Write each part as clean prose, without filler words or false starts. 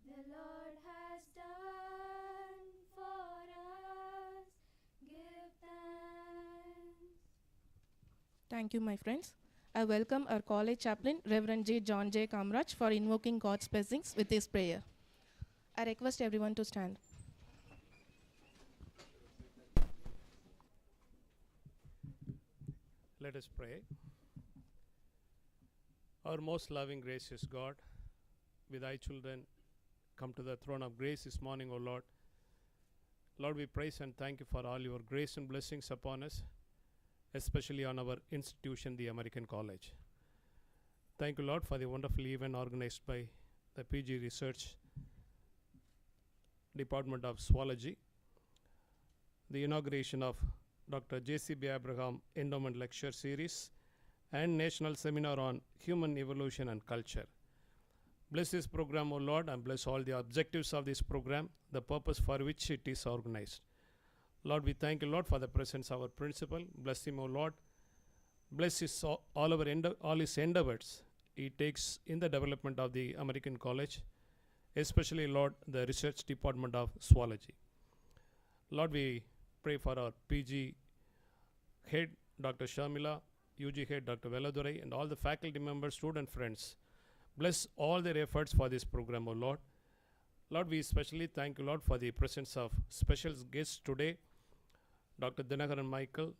the Lord has done for us. Give thanks. Thank you, my friends. I welcome our college chaplain, Reverend J. John J. Kamraj, for invoking God's blessings with his prayer. I request everyone to stand. Let us pray. Our most loving, gracious God, with thy children come to the throne of grace this morning, O Lord. Lord, we praise and thank you for all your grace and blessings upon us, especially on our institution, the American College. Thank you, Lord, for the wonderful event organized by the PG Research Department of Zoology, the inauguration of Dr. JCBA Abraham Endowment Lecture Series, and National Seminar on Human Evolution and Culture. Bless this program, O Lord, and bless all the objectives of this program, the purpose for which it is organized. Lord, we thank you, Lord, for the presence of our principal. Bless him, O Lord. Bless his, all his endeavors he takes in the development of the American College, especially, Lord, the Research Department of Zoology. Lord, we pray for our PG head, Dr. Shamila, UG head, Dr. Veladurai, and all the faculty members, student friends. Bless all their efforts for this program, O Lord. Lord, we especially thank you, Lord, for the presence of special guests today, Dr. Dinakaran Michael,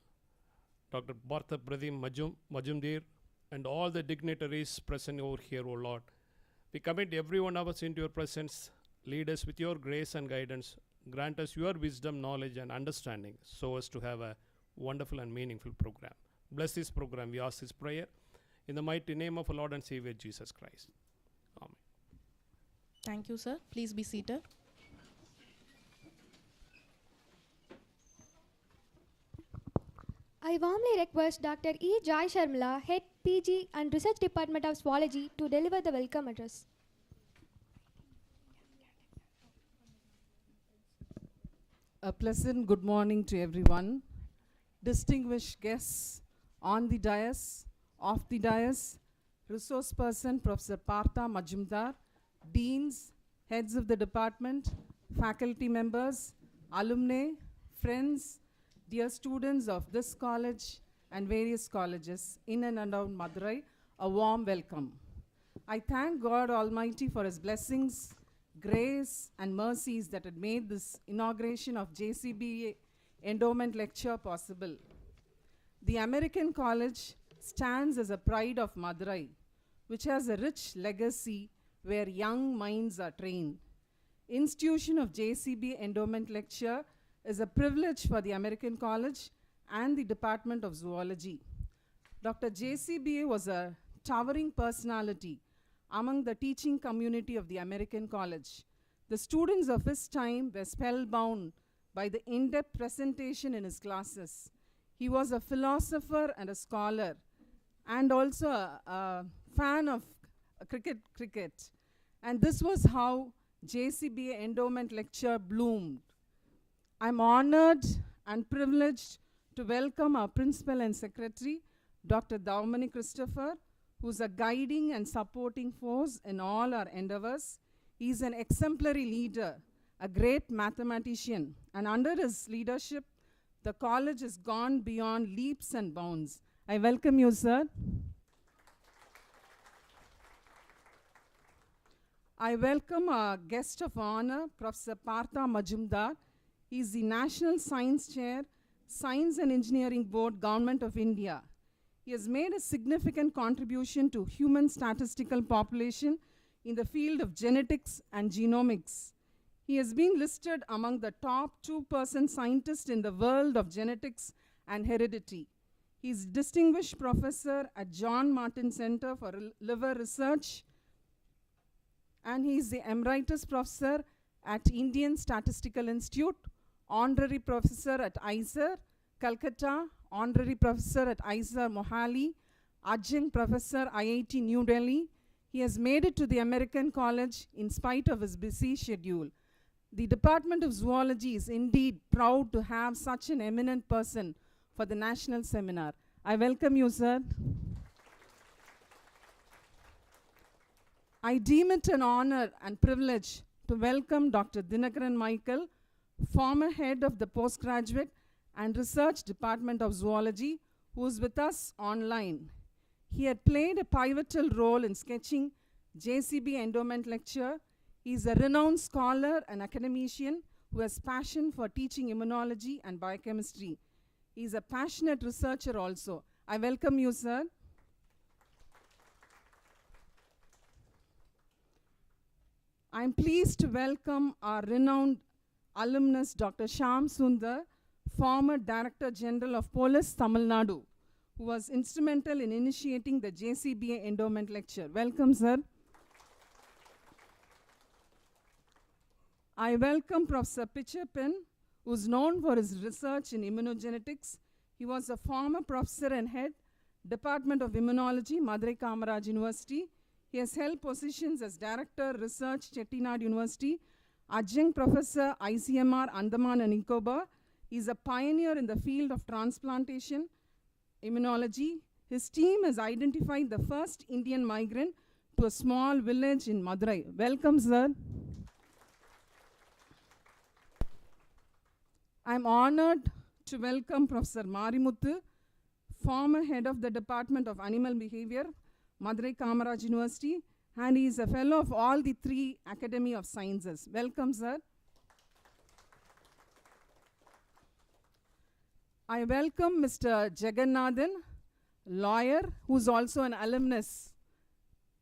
Dr. Partha Pradeep Majumdir, and all the dignitaries present over here, O Lord. We commit every one of us into your presence. Lead us with your grace and guidance. Grant us your wisdom, knowledge, and understanding so as to have a wonderful and meaningful program. Bless this program. We ask this prayer in the mighty name of our Lord and Savior Jesus Christ. Amen. Thank you, sir. Please be seated. I warmly request Dr. E. Jai Sharmila, Head PG and Research Department of Zoology, to deliver the welcome address. A pleasant good morning to everyone. Distinguished guests on the dais, off the dais, resource person Professor Partha Majumdar, deans, heads of the department, faculty members, alumni, friends, dear students of this college and various colleges in and around Madurai, a warm welcome. I thank God Almighty for his blessings, grace and mercies that had made this inauguration of JCBA Endowment Lecture possible. The American College stands as a pride of Madurai, which has a rich legacy where young minds are trained. Institution of JCBA Endowment Lecture is a privilege for the American College and the Department of Zoology. Dr. JCBA was a towering personality among the teaching community of the American College. The students of his time were spellbound by the in-depth presentation in his classes. He was a philosopher and a scholar, and also a fan of cricket. And this was how JCBA Endowment Lecture bloomed. I'm honored and privileged to welcome our principal and secretary, Dr. Daumani Christopher, who's a guiding and supporting force in all our endeavors. He's an exemplary leader, a great mathematician, and under his leadership, the college has gone beyond leaps and bounds. I welcome you, sir. I welcome our guest of honor, Professor Partha Majumdar. He is the National Science Chair, Science and Engineering Board, Government of India. He has made a significant contribution to human statistical population in the field of genetics and genomics. He has been listed among the top 2% scientists in the world of genetics and heredity. He is distinguished professor at John Martin Center for Liver Research, and he is the emeritus professor at Indian Statistical Institute, honorary professor at IISER, Calcutta, honorary professor at IISER Mohali, adjunct professor IIT New Delhi. He has made it to the American College in spite of his busy schedule. The Department of Zoology is indeed proud to have such an eminent person for the national seminar. I welcome you, sir. I deem it an honor and privilege to welcome Dr. Dinakaran Michael, former head of the Postgraduate and Research Department of Zoology, who is with us online. He had played a pivotal role in sketching JCBA Endowment Lecture. He is a renowned scholar and academician who has passion for teaching immunology and biochemistry. He is a passionate researcher also. I welcome you, sir. I am pleased to welcome our renowned alumnus, Dr. Shyam Sundar, former Director General of Police, Tamil Nadu, who was instrumental in initiating the JCBA Endowment Lecture. Welcome, sir. I welcome Professor Pichappan, who is known for his research in immunogenetics. He was a former professor and head, Department of Immunology, Madurai Kamaraj University. He has held positions as Director, Research, Chettinad University, Adjunct Professor, ICMR, Andaman and Nicobar. He is a pioneer in the field of transplantation, immunology. His team has identified the first Indian migrant to a small village in Madurai. Welcome, sir. I am honored to welcome Professor Marimuthu, former head of the Department of Animal Behavior, Madurai Kamaraj University, and he is a fellow of all the 3 Academy of Sciences. Welcome, sir. I welcome Mr. Jagannathan, lawyer, who is also an alumnus.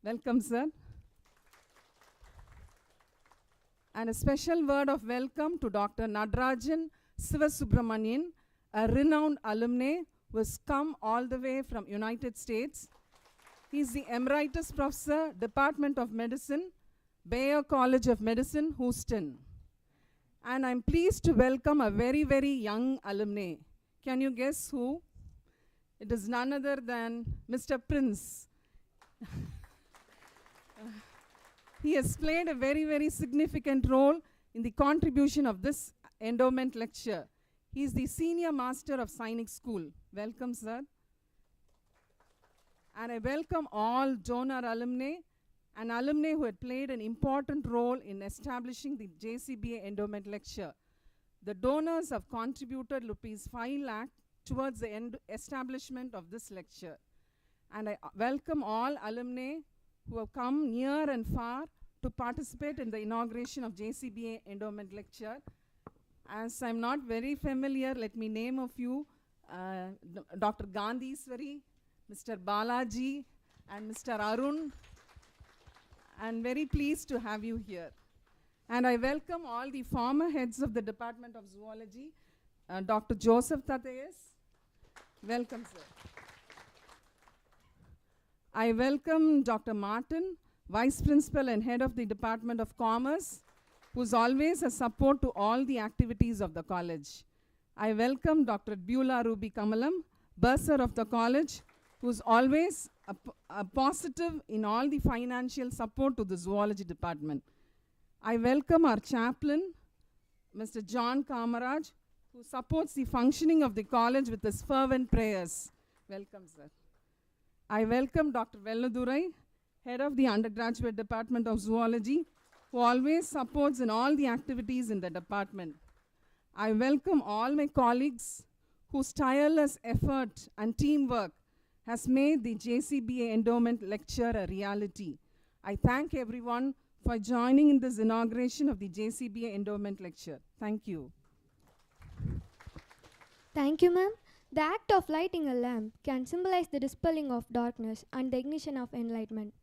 Welcome, sir. And a special word of welcome to Dr. Nadarajan Sivasubramanian, a renowned alumni who has come all the way from United States. He is the Emeritus Professor, Department of Medicine, Bayer College of Medicine, Houston. And I'm pleased to welcome a very, very young alumni. Can you guess who? It is none other than Mr. Prince. He has played a very, very significant role in the contribution of this endowment lecture. He is the Senior Master of Sainik School. Welcome, sir. And I welcome all donor alumni and alumni who had played an important role in establishing the JCBA Endowment Lecture. The donors have contributed ₹5 lakh towards the establishment of this lecture. And I welcome all alumni who have come near and far to participate in the inauguration of JCBA Endowment Lecture. As I'm not very familiar, let me name a few. Dr. Gandhiswari, Mr. Balaji, and Mr. Arun. I'm very pleased to have you here. And I welcome all the former heads of the Department of Zoology. Dr. Joseph Tatayas. Welcome, sir. I welcome Dr. Martin, Vice Principal and Head of the Department of Commerce, who's always a support to all the activities of the college. I welcome Dr. Beulah Ruby Kamalam, bursar of the college, who's always a positive in all the financial support to the zoology department. I welcome our chaplain, Mr. John Kamaraj, who supports the functioning of the college with his fervent prayers. Welcome, sir. I welcome Dr. Velladurai, head of the undergraduate department of zoology, who always supports in all the activities in the department. I welcome all my colleagues whose tireless effort and teamwork has made the JCBA Endowment Lecture a reality. I thank everyone for joining in this inauguration of the JCBA Endowment Lecture. Thank you. Thank you, ma'am. The act of lighting a lamp can symbolize the dispelling of darkness and the ignition of enlightenment.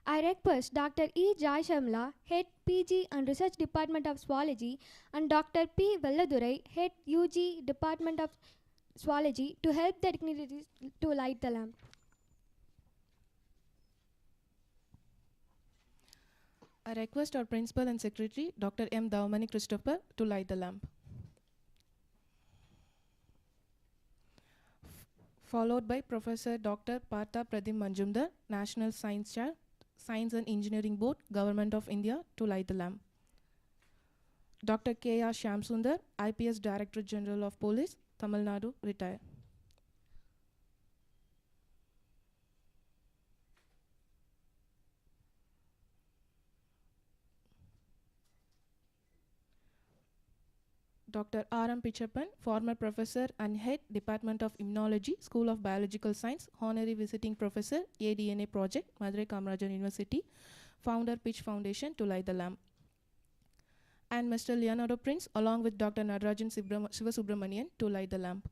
I request Dr. E. Jai Sharmila, Head PG and Research Department of Zoology, and Dr. P. Velladurai, Head UG Department of Zoology, to help the dignitaries to light the lamp. I request our Principal and Secretary, Dr. M. Davmani Christopher, to light the lamp. Followed by Professor Dr. Partha Pradim Manjumdar, National Science Chair, Science and Engineering Board, Government of India, to light the lamp. Dr. K. R. Shyamsundar, IPS Director General of Police, Tamil Nadu, retire. Dr. R.M. Pichappan, former professor and head Department of Immunology, School of Biological Science, honorary visiting professor, ADNA project, Madurai Kamarajan University, founder Pitch Foundation to light the lamp. And Mr. Leonardo Prince, along with Dr. Nadarajan Sivasubramanian to light the lamp.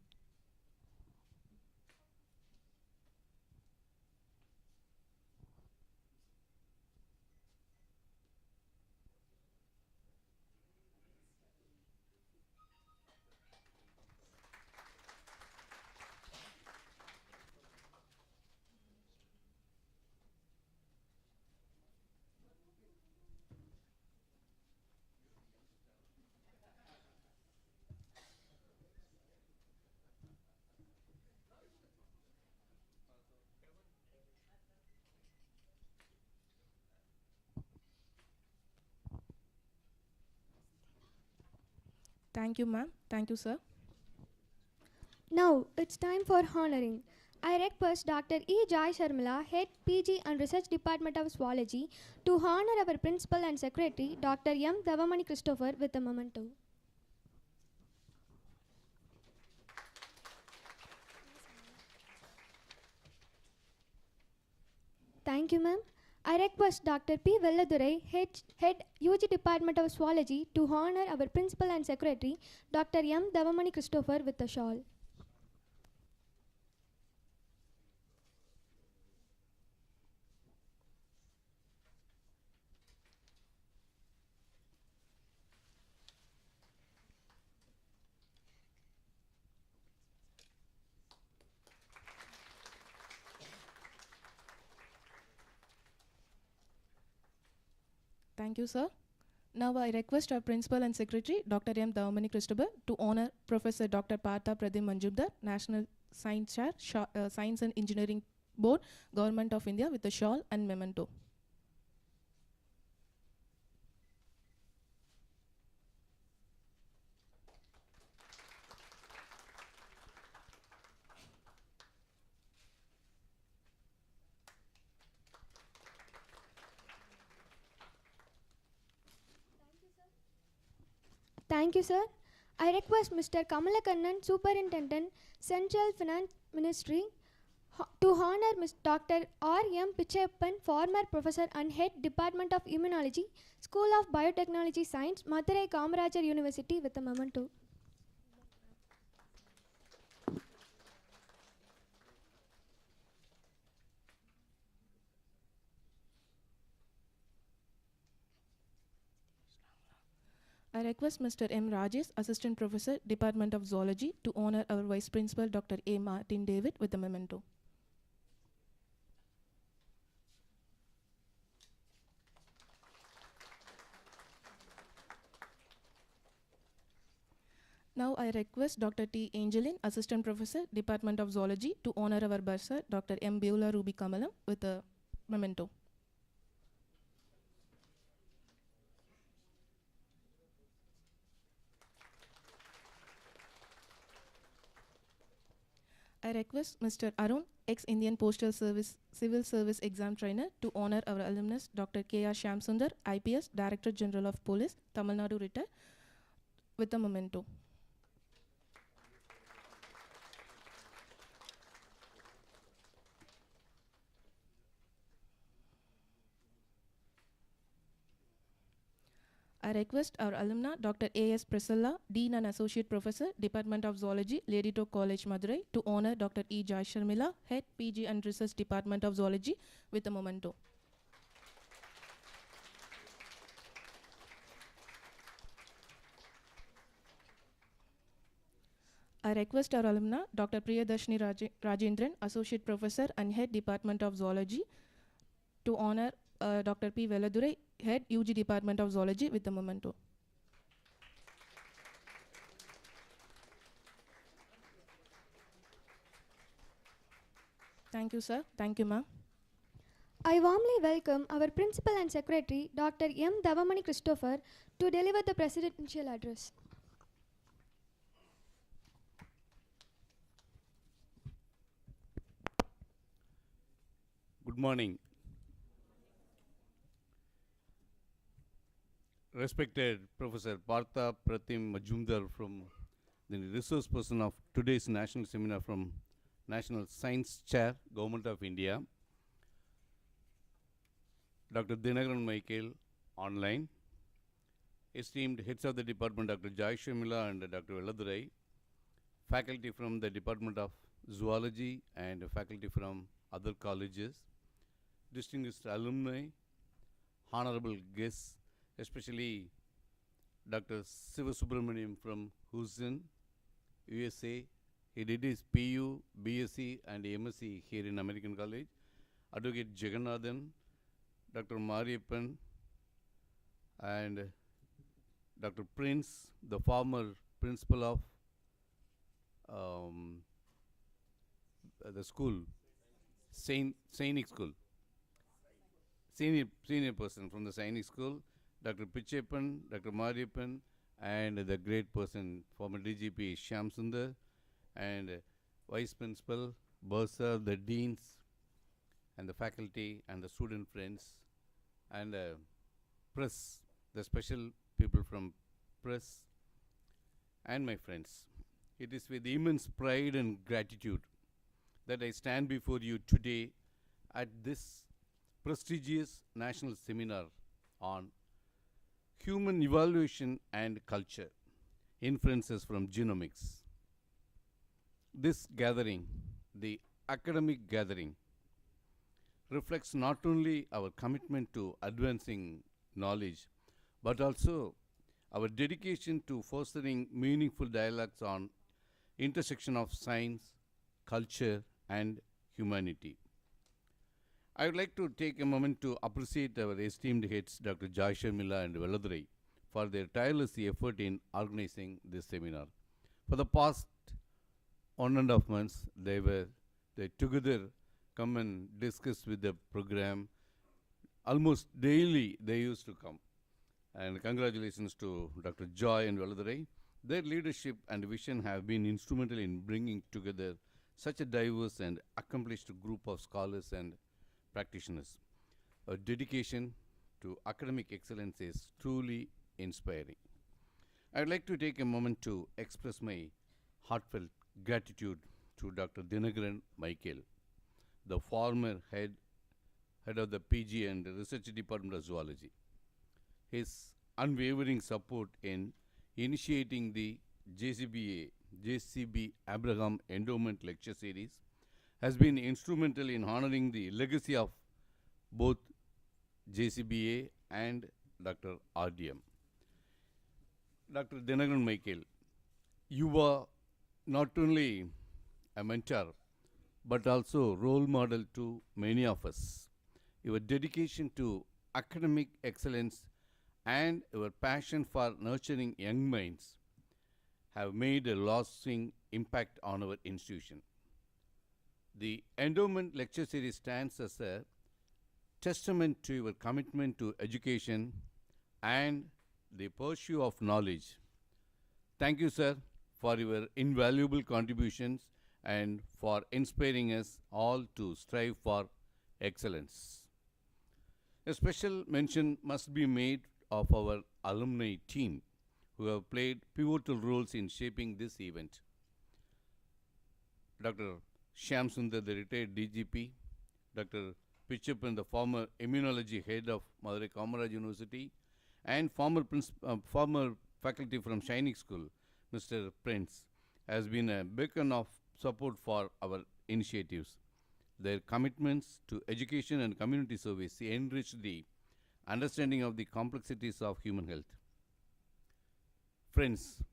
Thank you, ma'am. Thank you, sir. Now it's time for honoring. I request Dr. E. Jai Sharmila, Head PG and Research Department of Zoology, to honor our Principal and Secretary, Dr. M. Davamani Christopher, with a memento. Thank you, ma'am. I request Dr. P. Velladurai, Head UG Department of Zoology, to honor our Principal and Secretary, Dr. M. Davamani Christopher, with a shawl. Thank you, sir. Now I request our Principal and Secretary, Dr. M. Davamani Christopher, to honor Professor Dr. Partha Pradim Manjumdar, National Science Chair, Science and Engineering Board, Government of India, with a shawl and memento. Thank you, sir. I request Mr. Kamalakannan, Superintendent, Central Finance Ministry, to honor Dr. R. M. Pichappan, former professor and head Department of Immunology, School of Biotechnology Science, Madurai Kamarajar University, with a memento. I request Mr. M. Rajesh, Assistant Professor, Department of Zoology, to honor our Vice Principal, Dr. A. Martin David, with a memento. Now I request Dr. T. Angelin, Assistant Professor, Department of Zoology, to honor our Bursar, Dr. M. Beula Ruby Kamalam, with a memento. I request Mr. Arun, ex-Indian Postal Service Civil Service Exam Trainer, to honor our alumnus, Dr. K.R. Shamsundar, IPS, Director General of Police, Tamil Nadu, retired, with a memento. I request our alumna, Dr. A.S. Priscilla, Dean and Associate Professor, Department of Zoology, Lady Toke College, Madurai, to honor Dr. E. Jai Sharmila, Head PG and Research Department of Zoology, with a memento. I request our alumna, Dr. Priyadarshini Rajendran, Associate Professor and Head Department of Zoology, to honor Dr. P. Velladurai, Head UG Department of Zoology, with a memento. Thank you, sir. Thank you, ma'am. I warmly welcome our Principal and Secretary, Dr. M. Davamani Christopher, to deliver the presidential address. Good morning. Respected Professor Partha Pratim Majumdar from the resource person of today's national seminar from National Science Chair, Government of India. Dr. Dinagaran Michael, online. Esteemed heads of the department, Dr. Jai Shamila and Dr. Veladurai. Faculty from the Department of Zoology and faculty from other colleges. Distinguished alumni, honorable guests, especially Dr. Siva Subramaniam from Houston, USA. He did his PU, BSc and MSc here in American College. Advocate Jagannathan, Dr. Mariappan and Dr. Prince, the former principal of the school, Sainik School. Senior person from the Sainik School, Dr. Pichappan, Dr. Mariappan, and the great person, former DGP Shyam Sundar, and Vice Principal, Bursar, the deans, and the faculty, and the student friends, and press, the special people from press, and my friends. It is with immense pride and gratitude that I stand before you today at this prestigious national seminar on human evaluation and culture, inferences from genomics. This gathering, the academic gathering, reflects not only our commitment to advancing knowledge, but also our dedication to fostering meaningful dialogues on intersection of science, culture, and humanity. I would like to take a moment to appreciate our esteemed heads, Dr. Jai Sharmila and Veladurai, for their tireless effort in organizing this seminar. For the past 1.5 months, they together come and discuss with the program. Almost daily, they used to come. And congratulations to Dr. Joy and Veladurai. Their leadership and vision have been instrumental in bringing together such a diverse and accomplished group of scholars and practitioners. A dedication to academic excellence is truly inspiring. I would like to take a moment to express my heartfelt gratitude to Dr. Dinagaran Michael, the former head of the PG and Research Department of Zoology. His unwavering support in initiating the JCBA Abraham Endowment Lecture Series has been instrumental in honoring the legacy of both JCBA and Dr. RDM. Dr. Dinagaran Michael, you are not only a mentor, but also role model to many of us. Your dedication to academic excellence and your passion for nurturing young minds have made a lasting impact on our institution. The Endowment Lecture Series stands as a testament to your commitment to education and the pursuit of knowledge. Thank you, sir, for your invaluable contributions and for inspiring us all to strive for excellence. A special mention must be made of our alumni team who have played pivotal roles in shaping this event. Dr. Shyam Sundar, the retired DGP, Dr. Pichappan, the former immunology head of Madurai Kamaraj University, and former faculty from Sainik School, Mr. Prince, has been a beacon of support for our initiatives. Their commitments to education and community service enrich the understanding of the complexities of human health. Friends,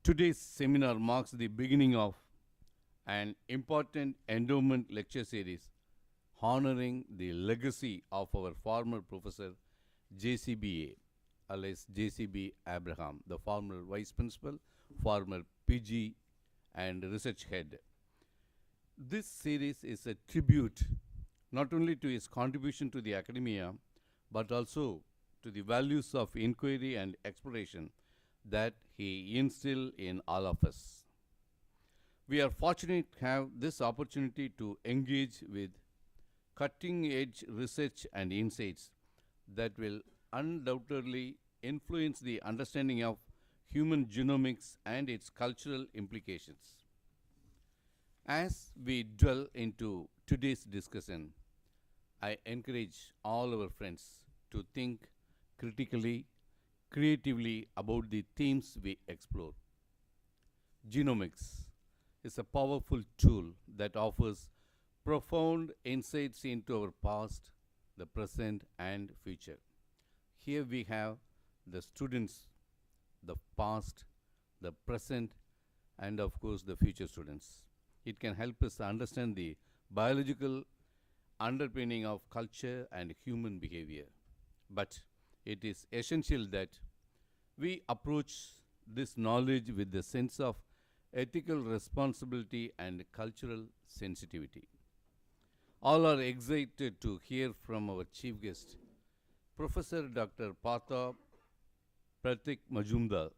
today's seminar marks the beginning of an important endowment lecture series honoring the legacy of our former professor JCBA, alias JCB Abraham, the former vice principal, former PG and research head. This series is a tribute not only to his contribution to the academia, but also to the values of inquiry and exploration that he instilled in all of us. We are fortunate to have this opportunity to engage with cutting-edge research and insights that will undoubtedly influence the understanding of human genomics and its cultural implications. As we dwell into today's discussion, I encourage all our friends to think critically, creatively about the themes we explore. Genomics is a powerful tool that offers profound insights into our past, the present, and future. Here we have the students, the past, the present, and of course the future students. It can help us understand the biological underpinning of culture and human behavior. But it is essential that we approach this knowledge with a sense of ethical responsibility and cultural sensitivity. All are excited to hear from our chief guest, Professor Dr. Partha Pratik Majumdar,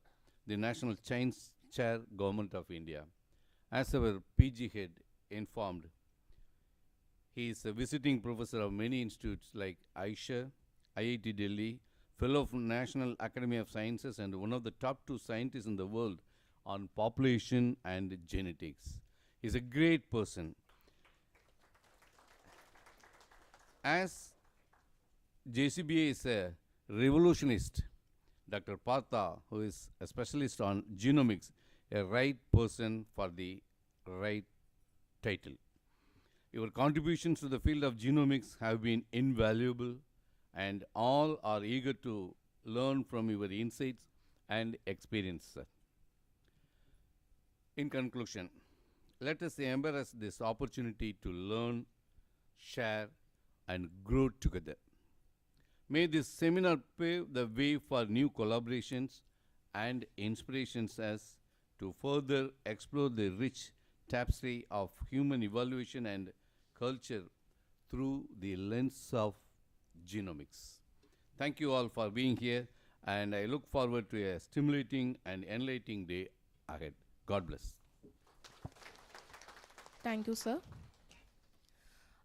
the National Science Chair, Government of India. As our PG head informed, he is a visiting professor of many institutes like Aisha, IIT Delhi, Fellow of National Academy of Sciences, and one of the top 2 scientists in the world on population and genetics. He's a great person. As JCBA is a revolutionist, Dr. Partha, who is a specialist on genomics, a right person for the right title. Your contributions to the field of genomics have been invaluable, and all are eager to learn from your insights and experience. In conclusion, let us embrace this opportunity to learn, share, and grow together. May this seminar pave the way for new collaborations and inspirations as to further explore the rich tapestry of human evaluation and culture through the lens of genomics. Thank you all for being here, and I look forward to a stimulating and enlightening day ahead. God bless. Thank you, sir.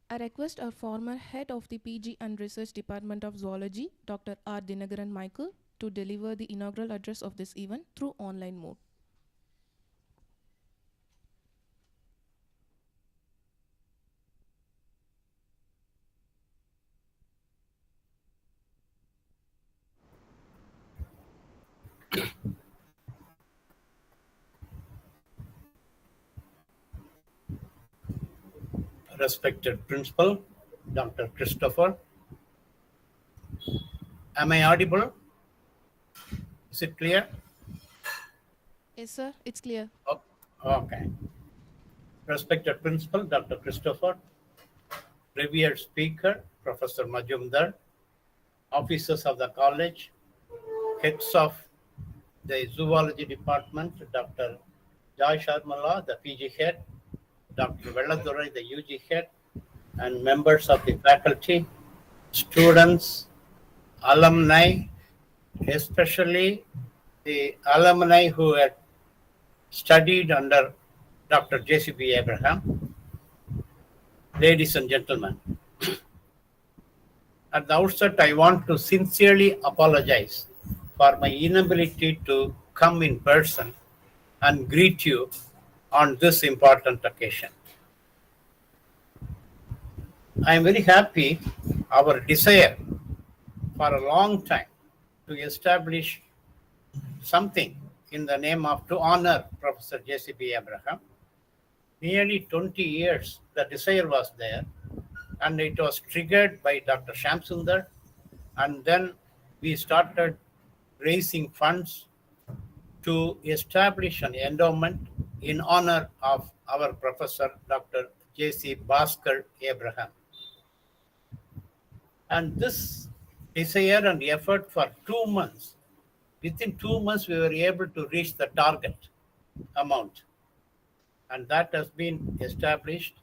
I request our former head of the PG and Research Department of Zoology, Dr. R. Dinagaran Michael, to deliver the inaugural address of this event through online mode. Respected Principal, Dr. Christopher. Am I audible? Is it clear? Yes, sir, it's clear. Oh, okay. Respected Principal, Dr. Christopher, revered Speaker, Professor Majumdar, officers of the college, heads of the Zoology Department, Dr. Joy Sharmala, the PG head, Dr. Velladurai, the UG head, and members of the faculty, students, alumni, especially the alumni who had studied under Dr. JCBA Abraham. Ladies and gentlemen, at the outset, I want to sincerely apologize for my inability to come in person and greet you on this important occasion. I am very happy our desire for a long time to establish something in the name of, to honor Professor J.C.B. Abraham. Nearly 20 years the desire was there, and it was triggered by Dr. Shamsundar, and then we started raising funds to establish an endowment in honor of our professor, Dr. J.C. Bhaskar Abraham. And this desire and effort for 2 months, within 2 months, we were able to reach the target amount. And that has been established.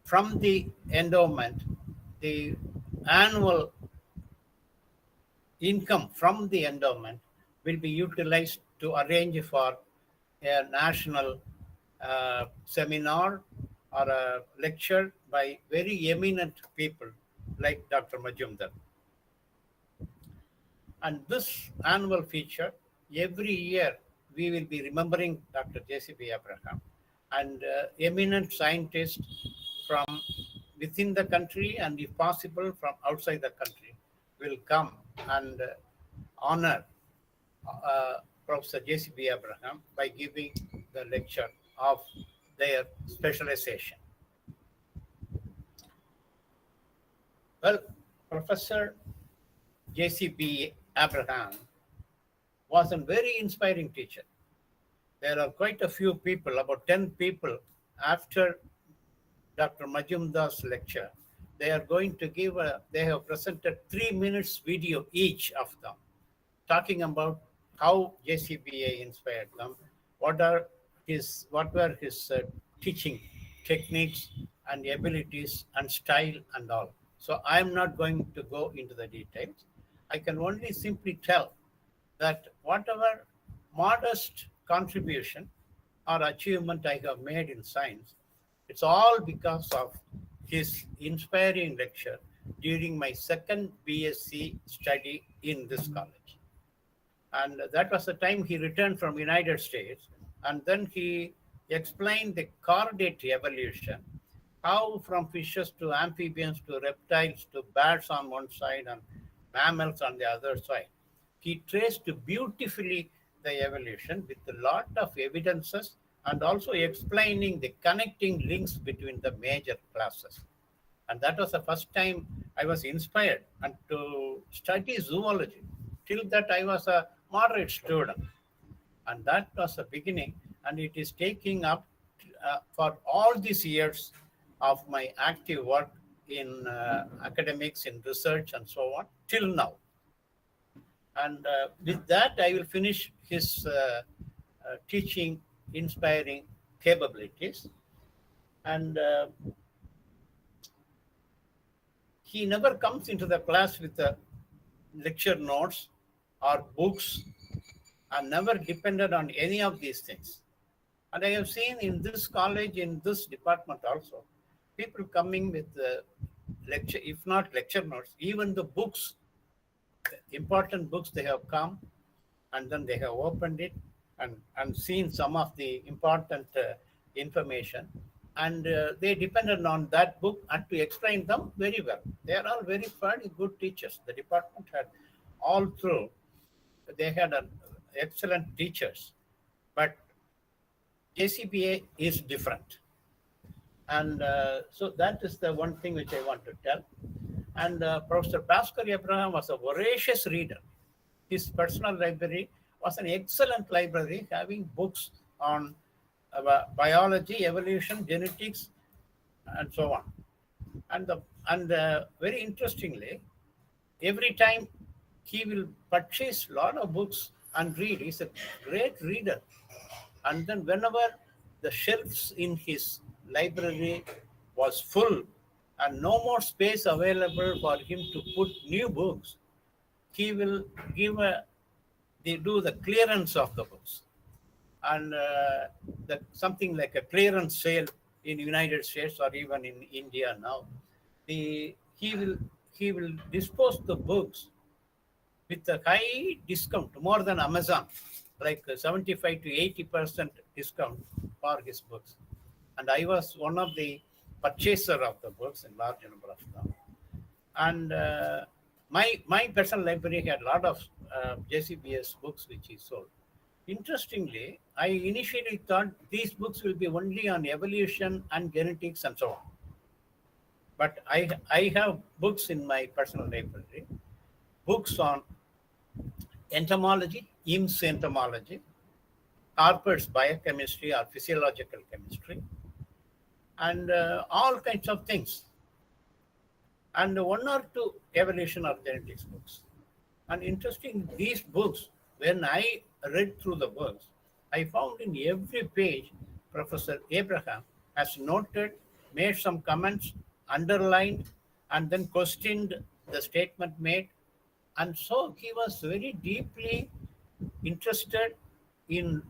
From the endowment, the annual income from the endowment will be utilized to arrange for a national seminar or a lecture by very eminent people like Dr. Majumdar. And this annual feature, every year we will be remembering Dr. JCB Abraham and eminent scientists from within the country and if possible from outside the country will come and honor Professor JCB Abraham by giving the lecture of their specialization. Well, Professor JCB Abraham was a very inspiring teacher. There are quite a few people, about 10 people, after Dr. Majumdar's lecture. They are going to give they have presented 3 minutes video each of them, talking about how JCBA inspired them, what were his teaching techniques and abilities and style and all. So I'm not going to go into the details. I can only simply tell that whatever modest contribution or achievement I have made in science, it's all because of his inspiring lecture during my second BSc study in this college. And that was the time he returned from United States. And then he explained the chordate evolution, how from fishes to amphibians to reptiles to birds on one side and mammals on the other side. He traced beautifully the evolution with a lot of evidences and also explaining the connecting links between the major classes. And that was the first time I was inspired and to study zoology. Till that I was a moderate student. And that was the beginning. And it is taking up for all these years of my active work in academics, in research and so on, till now. And with that, I will finish his teaching, inspiring capabilities. And he never comes into the class with the lecture notes or books and never depended on any of these things. And I have seen in this college, in this department also, people coming with lecture, if not lecture notes, even the books, important books, they have come and then they have opened it and seen some of the important information. And they depended on that book and to explain them very well. They are all very good teachers. The department had all through, they had excellent teachers. But JCBA is different. And so that is the one thing which I want to tell. And Professor Bhaskar Abraham was a voracious reader. His personal library was an excellent library, having books on biology, evolution, genetics, and so on. And very interestingly, every time he will purchase a lot of books and read. He's a great reader. And then whenever the shelves in his library was full and no more space available for him to put new books, he will do the clearance of the books. And something like a clearance sale in the United States or even in India now, he will dispose the books with a high discount, more than Amazon, like 75 to 80% discount for his books. And I was one of the purchaser of the books in large number of them. And my personal library had a lot of JCBS books which he sold. Interestingly, I initially thought these books will be only on evolution and genetics and so on. But I have books in my personal library, books on entomology, IMS entomology, Harper's biochemistry or physiological chemistry, and all kinds of things. And one or two evolution or genetics books. And interesting, these books, when I read through the books, I found in every page, Professor Abraham has noted, made some comments, underlined, and then questioned the statement made. And so he was very deeply interested in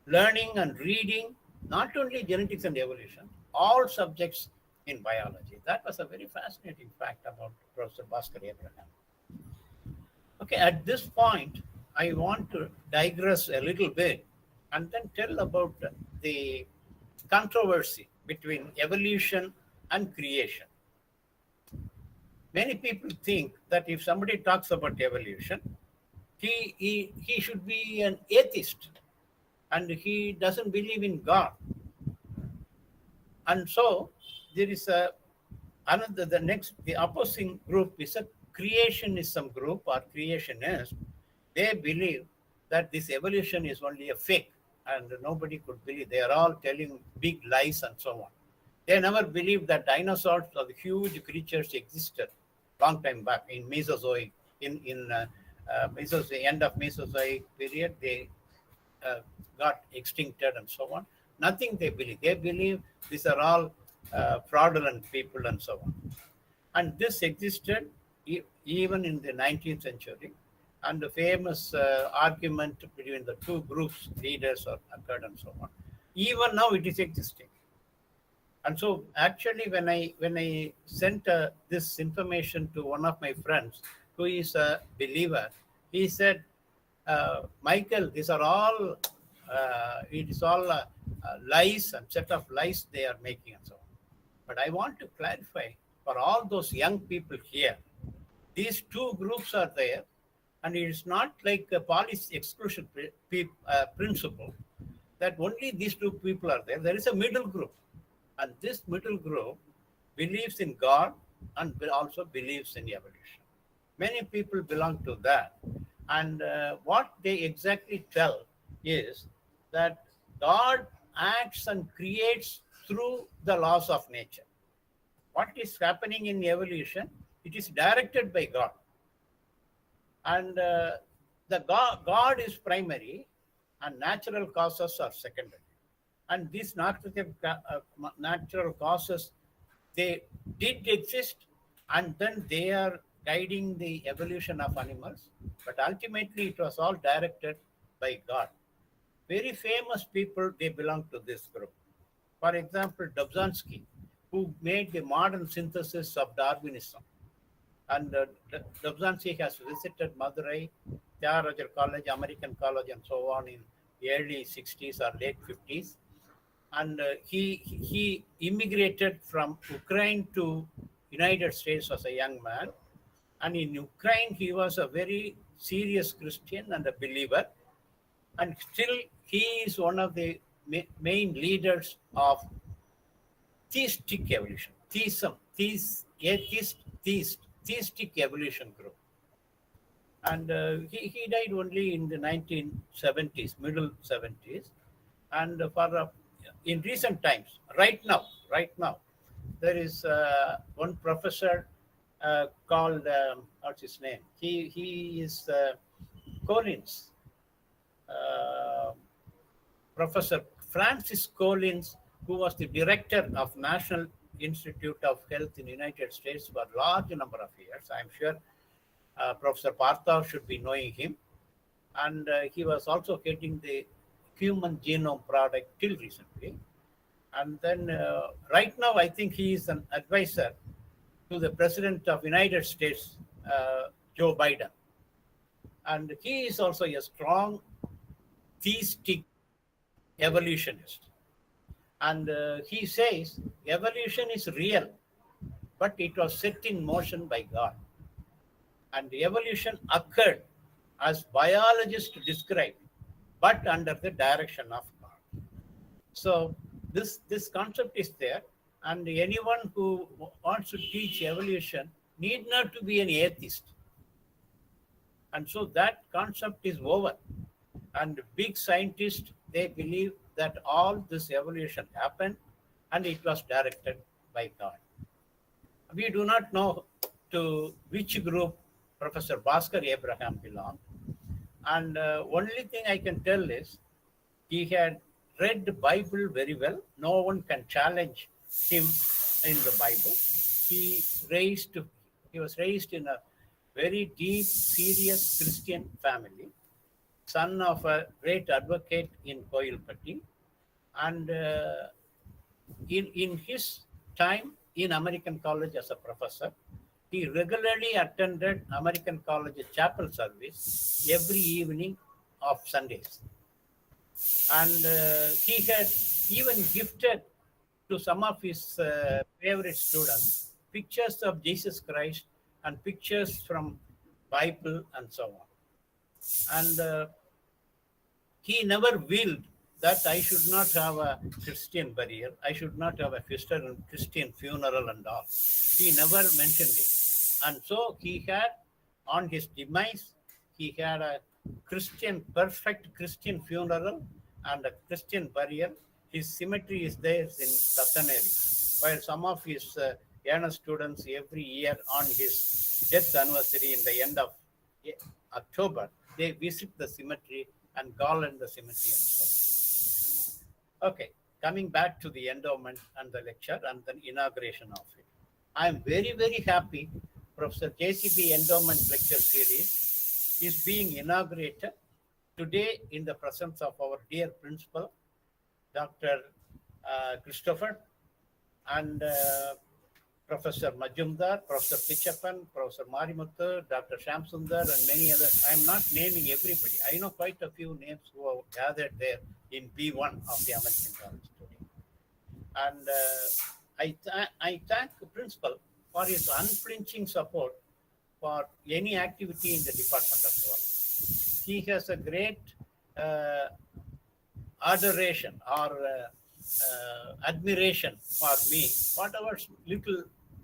learning and reading, not only genetics and evolution, all subjects in biology. That was a very fascinating fact about Professor Bhaskar Abraham. Okay, at this point, I want to digress a little bit and then tell about the controversy between evolution and creation. Many people think that if somebody talks about evolution, he should be an atheist and he doesn't believe in God. And so there is the opposing group is a creationism group or creationist. They believe that this evolution is only a fake and nobody could believe. They are all telling big lies and so on. They never believed that dinosaurs or the huge creatures existed long time back in Mesozoic. In Mesozoic, end of Mesozoic period, they got extincted and so on. Nothing they believe. They believe these are all fraudulent people and so on. And this existed even in the 19th century. And the famous argument between the two groups, leaders occurred and so on. Even now it is existing. And so actually when I sent this information to one of my friends who is a believer, he said, Michael, these are all, it is all lies and set of lies they are making and so on. But I want to clarify for all those young people here, these two groups are there, and it is not like a policy exclusion principle that only these two people are there. There is a middle group, and this middle group believes in God and also believes in evolution. Many people belong to that. And what they exactly tell is that God acts and creates through the laws of nature. What is happening in evolution, it is directed by God. And the God is primary and natural causes are secondary. And these natural causes, they did exist, and then they are guiding the evolution of animals. But ultimately, it was all directed by God. Very famous people, they belong to this group. For example, Dobzhansky, who made the modern synthesis of Darwinism. And Dobzhansky has visited Madurai, Tyagarajar College, American College, and so on in the early 60s or late 50s. And he immigrated from Ukraine to United States as a young man. And in Ukraine, he was a very serious Christian and a believer. And still, he is one of the main leaders of theistic evolution, theistic evolution group. And he died only in the 1970s, middle 70s. And in recent times, right now, there is one professor called, what's his name? He is Collins, Professor Francis Collins, who was the director of National Institute of Health in the United States for a large number of years. I'm sure Professor Partha should be knowing him. And he was also heading the Human Genome Project till recently. And then right now, I think he is an advisor to the President of United States, Joe Biden. And he is also a strong theistic evolutionist. And he says evolution is real, but it was set in motion by God. And evolution occurred as biologists describe, but under the direction of God. So this concept is there, and anyone who wants to teach evolution need not to be an atheist. And so that concept is over. And big scientists, they believe that all this evolution happened and it was directed by God. We do not know to which group Professor Bhaskar Abraham belonged. And only thing I can tell is he had read the Bible very well. No one can challenge him in the Bible. He was raised in a very deep, serious Christian family, son of a great advocate in Koilpatti. And in his time in American College as a professor, He regularly attended American College chapel service every evening of Sundays. And he had even gifted to some of his favorite students pictures of Jesus Christ and pictures from Bible and so on. And he never willed that I should not have a Christian burial, I should not have a Christian funeral and all. He never mentioned it. And so he had, on his demise, he had a perfect Christian funeral and a Christian burial. His cemetery is there in Sataneri, while some of his younger students every year on his death anniversary in the end of October, they visit the cemetery and garland the cemetery and so on. Okay, coming back to the endowment and the lecture and the inauguration of it. I am very, very happy Professor JCB Endowment Lecture Series is being inaugurated today in the presence of our dear principal, Dr. Christopher, and Professor Majumdar, Professor Pichappan, Professor Marimuthu, Dr. Shamsundar, and many others. I am not naming everybody. I know quite a few names who are gathered there in B1 of the American College today. And I thank the principal for his unflinching support for any activity in the Department of Zoology. He has a great adoration or admiration for me, whatever little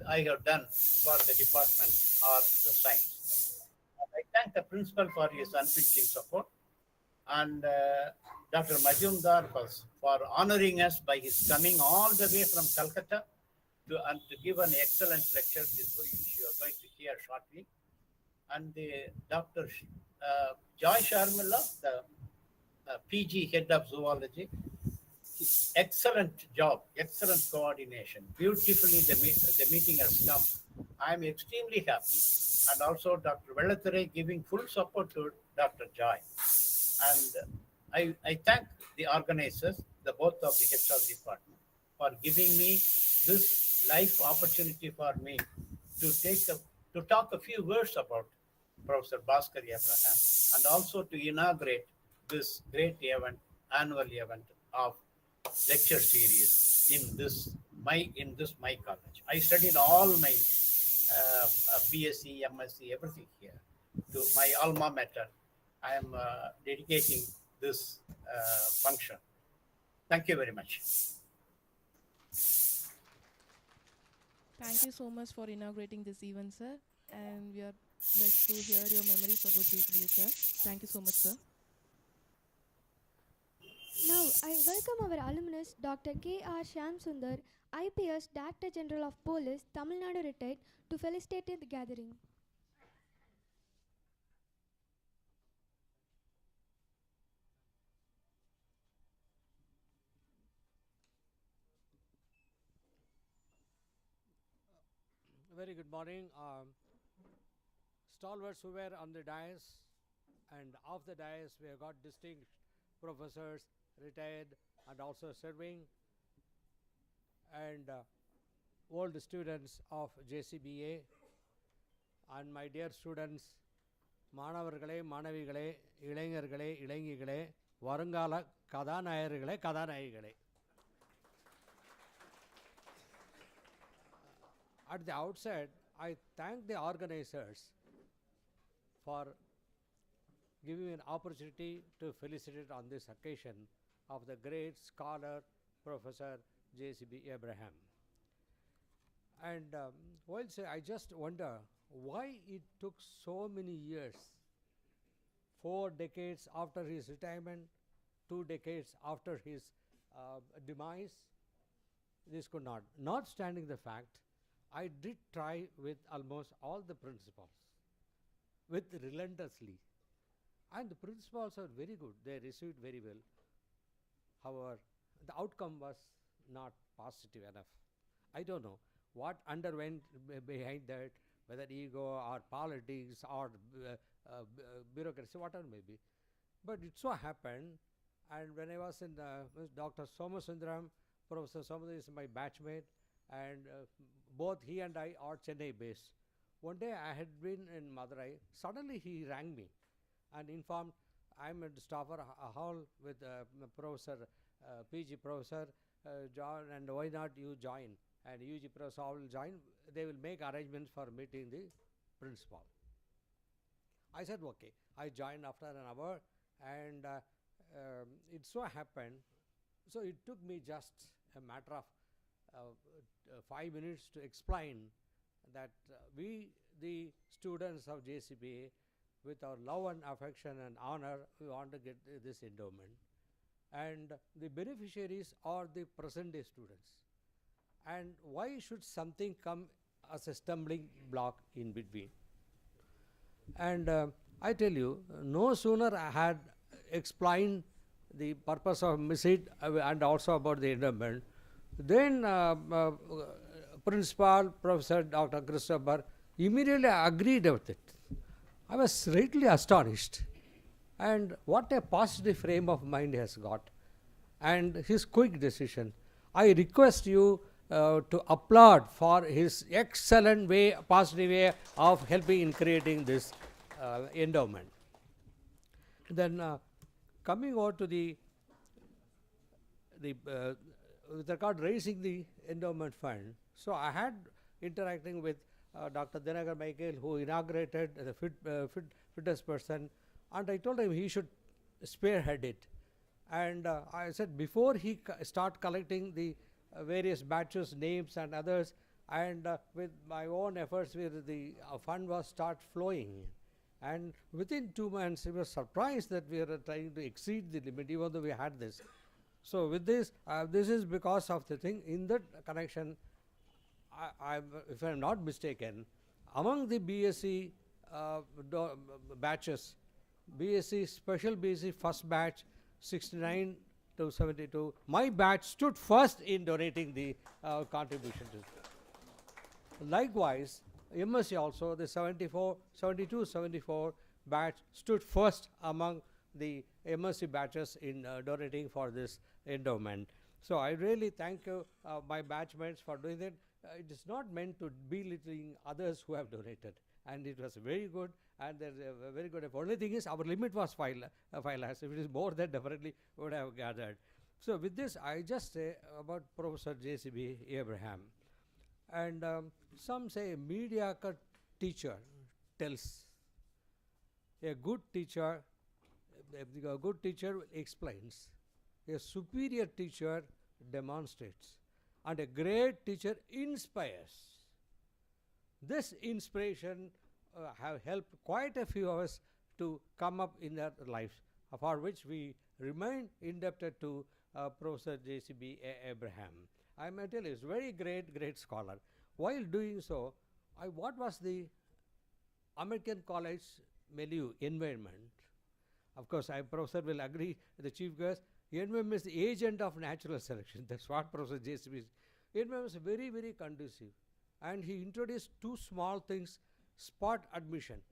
I have done for the department or the science. I thank the principal for his unflinching support and Dr. Majumdar for honoring us by his coming all the way from Calcutta to give an excellent lecture, which you are going to hear shortly. And Dr. Joy Sharmila, the PG head of zoology, excellent job, excellent coordination. Beautifully, the meeting has come. I am extremely happy. And also Dr. Vellathare giving full support to Dr. Joy. And I thank the organizers, both of the heads of the department, for giving me this life opportunity for me to talk a few words about Professor Bhaskar Abraham and also to inaugurate this great event, annual event of lecture series in this my college. I studied all my BSc, MSc, everything here to my alma mater. I am dedicating this function. Thank you very much. Thank you so much for inaugurating this event, sir. And we are blessed to hear your memories about JCBA, sir. Thank you so much, sir. Now, I welcome our alumnus Dr. K.R. Shamsundar, IPS Director General of Police, Tamil Nadu retired, to felicitate the gathering. Very good morning. Stalwarts who were on the dais, and off the dais we have got distinguished professors, retired and also serving, and old students of JCBA, and my dear students, மாணவர்களே மாணவிகளே இளைஞர்களே இளைஞிகளே வருங்கால கதாநாயகர்களே கதாநாயகிகளே. At the outset, I thank the organizers for giving me an opportunity to felicitate on this occasion of the great scholar, Professor JCB Abraham. And I just wonder why it took so many years, 4 decades after his retirement, 2 decades after his demise, this could not. Notwithstanding the fact, I did try with almost all the principals, with relentlessly. And the principals are very good. They received very well. However, the outcome was not positive enough. I don't know what underwent behind that, whether ego or politics or bureaucracy, whatever may be. But it so happened, and when I was in Dr. Somasundaram, Professor Somasundaram is my batchmate, and both he and I are Chennai based. One day I had been in Madurai. Suddenly he rang me and informed, I'm at Stafford Hall with Professor, PG Professor John, and why not you join? And UG Professor will join. They will make arrangements for meeting the principal. I said, okay. I joined after an hour, and it so happened. So it took me just a matter of 5 minutes to explain that we, the students of JCBA, with our love and affection and honor, we want to get this endowment. And the beneficiaries are the present day students. And why should something come as a stumbling block in between? And I tell you, no sooner I had explained the purpose of visit and also about the endowment, then Principal Professor Dr. Christopher immediately agreed with it. I was greatly astonished. And what a positive frame of mind he has got. And his quick decision. I request you to applaud for his excellent way, positive way of helping in creating this endowment. Then coming over to the with regard raising the endowment fund, so I had interacting with Dr. Dinagar Michael, who inaugurated the fittest person, and I told him he should spearhead it. And I said before he start collecting the various batches, names and others, and with my own efforts, the fund was start flowing. And within 2 months, he was surprised that we were trying to exceed the limit, even though we had this. So with this, this is because of the thing. In that connection, if I am not mistaken, among the BSc batches, BSc, special BSc first batch, 69 to 72, my batch stood first in donating the contribution to it. Likewise, MSc also, the 72-74 batch stood first among the MSc batches in donating for this endowment. So I really thank you, my batchmates, for doing that. It is not meant to belittling others who have donated, and it was very good, and there's a very good effort. Only thing is, our limit was 5 lakhs. If it is more, then definitely would have gathered. So with this, I just say about Professor JCB Abraham. And some say a mediocre teacher tells. A good teacher explains. A superior teacher demonstrates. And a great teacher inspires. This inspiration have helped quite a few of us to come up in their lives, for which we remain indebted to Professor JCB Abraham. I may tell you, he's a very great scholar. While doing so, what was the American college milieu environment? Of course, Professor will agree, the chief guest, environment is the agent of natural selection. That's what Professor JCB is. Environment was very conducive. And he introduced 2 small things, spot admission.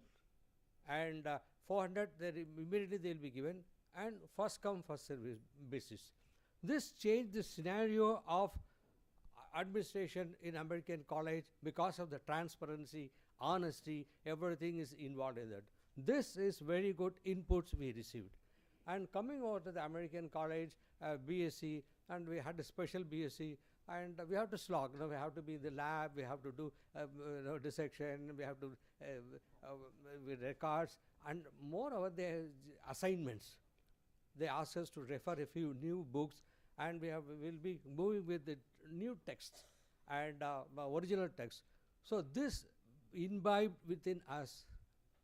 And 400, immediately they will be given, and first come, first service basis. This changed the scenario of administration in American college because of the transparency, honesty, everything is involved in that. This is very good inputs we received. And coming over to the American college, BSc, and we had a special BSc, and we have to slog. We have to be in the lab, we have to do dissection, we have to with records, and moreover, the assignments. They ask us to refer a few new books, and we'll be moving with the new texts and original text. So this imbibed within us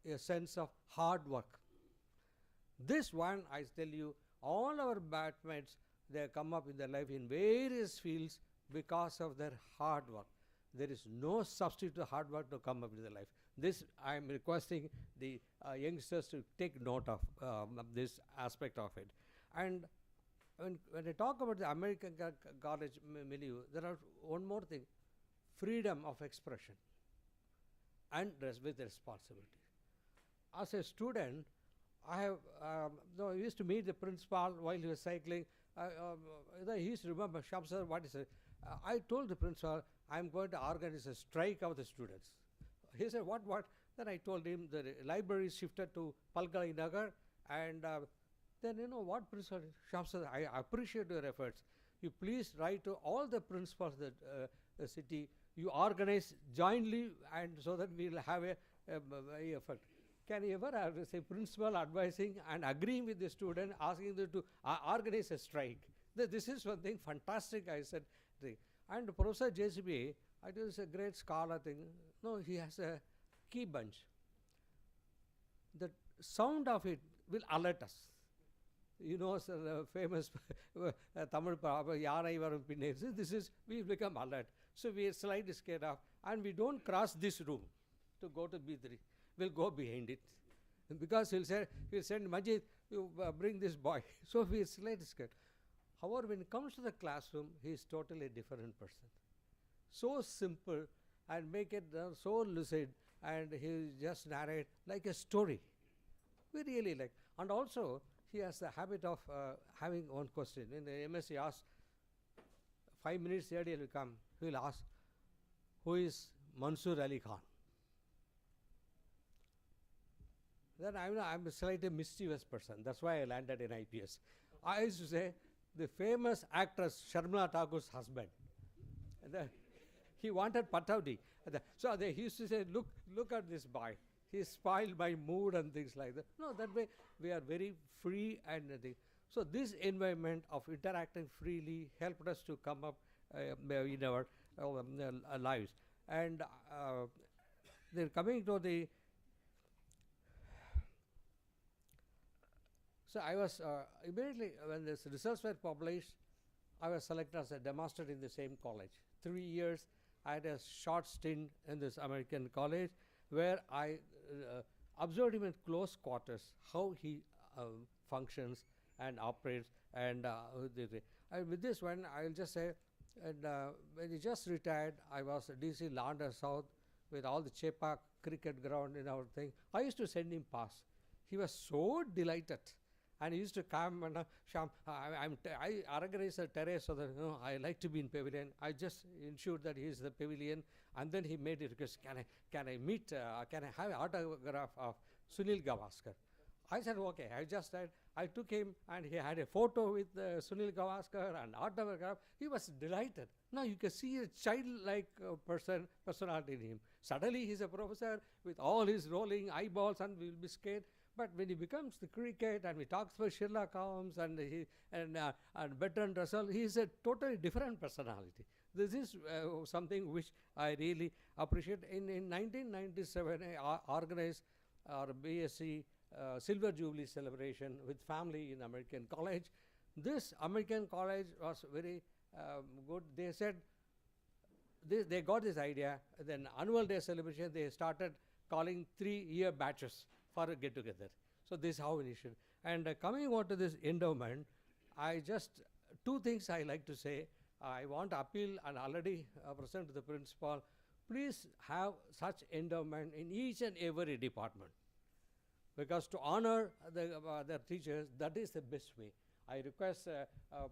a sense of hard work. This one, I tell you, all our batchmates, they come up in their life in various fields because of their hard work. There is no substitute to hard work to come up in their life. This, I am requesting the youngsters to take note of this aspect of it. And when I talk about the American college milieu, there are one more thing, freedom of expression and with responsibility. As a student, I used to meet the principal while he was cycling. He used to remember, what is it? I told the principal, I'm going to organize a strike of the students. He said, what? Then I told him the library shifted to Palgai Nagar, and then you know what, Principal Shamsad, I appreciate your efforts. You please write to all the principals of the city. You organize jointly, and so that we'll have a effort. Can you ever have, say, principal advising and agreeing with the student, asking them to organize a strike? This is one thing fantastic, I said. And Professor JCBA, I think is a great scholar thing. No, he has a key bunch. The sound of it will alert us. You know, sir, the famous Tamil Yarai Varum Pinne. This is, we become alert. So we are slightly scared of, and we don't cross this room to go to B3. We'll go behind it. Because he'll send Majid, you bring this boy. So we are slightly scared. However, when it comes to the classroom, he is totally a different person. So simple, and make it so lucid, and he just narrate like a story. We really like. And also, he has the habit of having one question. In the MS, he asks, 5 minutes earlier will come, he will ask, who is Mansur Ali Khan? Then I'm a slightly mischievous person. That's why I landed in IPS. I used to say, the famous actress Sharmila Thakur's husband. He wanted Patauti. So he used to say, look at this boy. He spoiled my mood and things like that. No, that way we are very free and so this environment of interacting freely helped us to come up in our lives. And then coming to the, so I was immediately when this results were published, I was selected as a demonstrator in the same college. 3 years, I had a short stint in this American college where I observed him in close quarters, how he functions and operates. And with this one, I'll just say, and when he just retired, I was at DC Lander South with all the Chepak cricket ground and everything. I used to send him pass. He was so delighted. And he used to come and Sham, I organized a terrace so that I like to be in pavilion. I just ensured that he is the pavilion, and then he made a request. Can I meet? Can I have an autograph of Sunil Gavaskar? I said okay. I just said I took him, and he had a photo with Sunil Gavaskar and autograph. He was delighted. Now you can see a childlike personality in him. Suddenly he's a professor with all his rolling eyeballs, and we will be scared. But when he becomes the cricket and we talk about Sherlock Holmes and Bertrand Russell, he is a totally different personality. This is something which I really appreciate. In 1997, I organized our BSc Silver Jubilee celebration with family in American College. This American College was very good. They said, they got this idea, then annual day celebration, they started calling 3-year batches for a get-together. So this is how initial. And coming on to this endowment, I just, 2 things I like to say. I want to appeal and already present to the principal, please have such endowment in each and every department. Because to honor the teachers, that is the best way. I request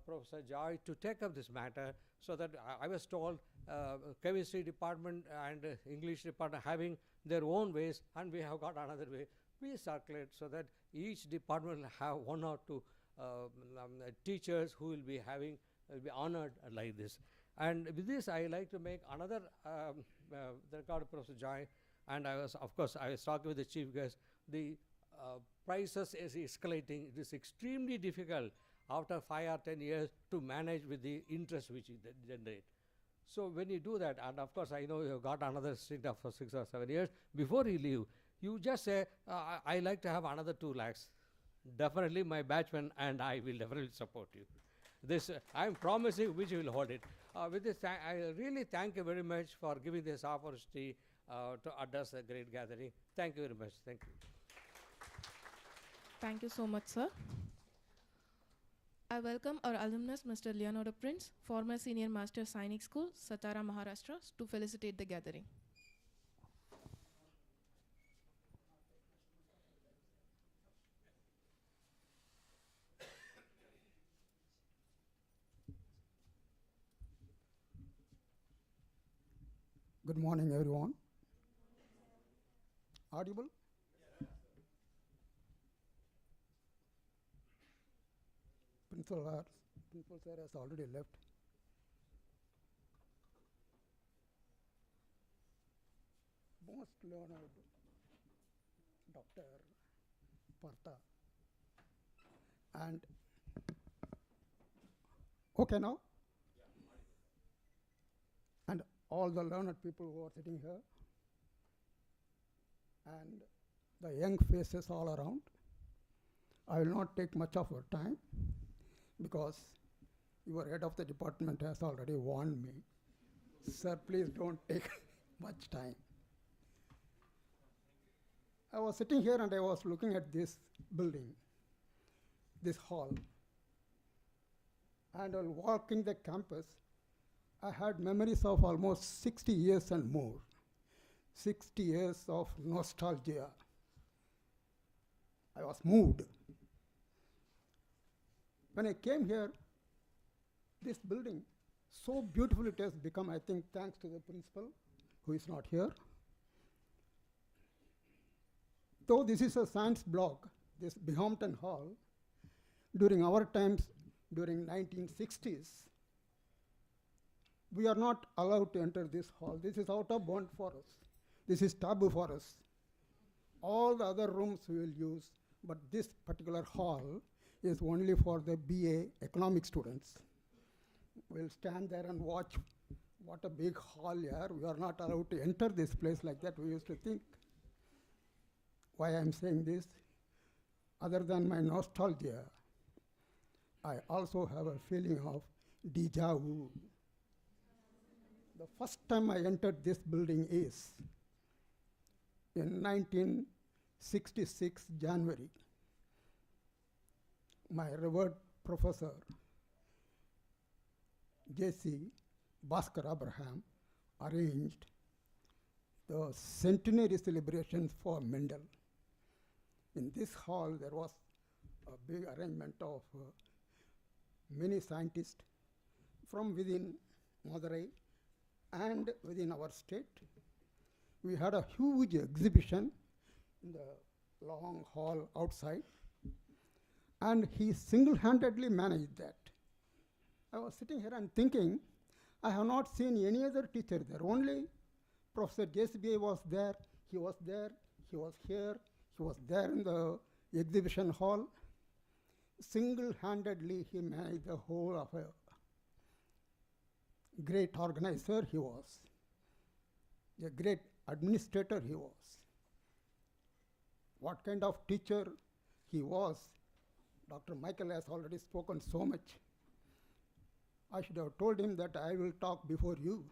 Professor Joy to take up this matter so that I was told chemistry department and English department having their own ways, and we have got another way. Please circulate so that each department will have 1 or 2 teachers who will be honored like this. And with this, I like to make another record of Professor Joy. And I was talking with the chief guest. The prices is escalating. It is extremely difficult after 5 or 10 years to manage with the interest which it generate. So when you do that, and of course I know you have got another stint of 6 or 7 years, before you leave, you just say, I like to have another 2 lakhs. Definitely my batchman and I will definitely support you. This, I am promising which will hold it. With this, I really thank you very much for giving this opportunity to address a great gathering. Thank you very much. Thank you. Thank you so much, sir. I welcome our alumnus, Mr. Leonardo Prince, former Senior Master Sainik School, Satara, Maharashtra, to felicitate the gathering. Good morning, everyone. Audible? Principal sir has already left. Most learned Dr. Partha. And okay now? And all the learned people who are sitting here, and the young faces all around. I will not take much of your time because your head of the department has already warned me. Sir, please don't take much time. I was sitting here and I was looking at this building, this hall. And while walking the campus, I had memories of almost 60 years and more. 60 years of nostalgia. I was moved. When I came here, this building, so beautiful it has become, I think, thanks to the principal, who is not here. Though this is a science block, this Binghamton Hall, during our times, during 1960s, we are not allowed to enter this hall. This is out of bound for us. This is taboo for us. All the other rooms we will use, but this particular hall is only for the BA economic students. We'll stand there and watch what a big hall here. We are not allowed to enter this place like that. We used to think. Why I'm saying this, other than my nostalgia, I also have a feeling of déjà vu. The first time I entered this building is in 1966 January. My revered professor, J.C. Bhaskar Abraham, arranged the centenary celebrations for Mendel. In this hall, there was a big arrangement of many scientists from within Madurai and within our state. We had a huge exhibition in the long hall outside, and he single-handedly managed that. I was sitting here and thinking, I have not seen any other teacher there. Only Professor JCBA was there, he was there, he was here, he was there in the exhibition hall. Single-handedly, he managed the whole affair. Great organizer he was. A great administrator he was. What kind of teacher he was, Dr. Michael has already spoken so much. I should have told him that I will talk before you,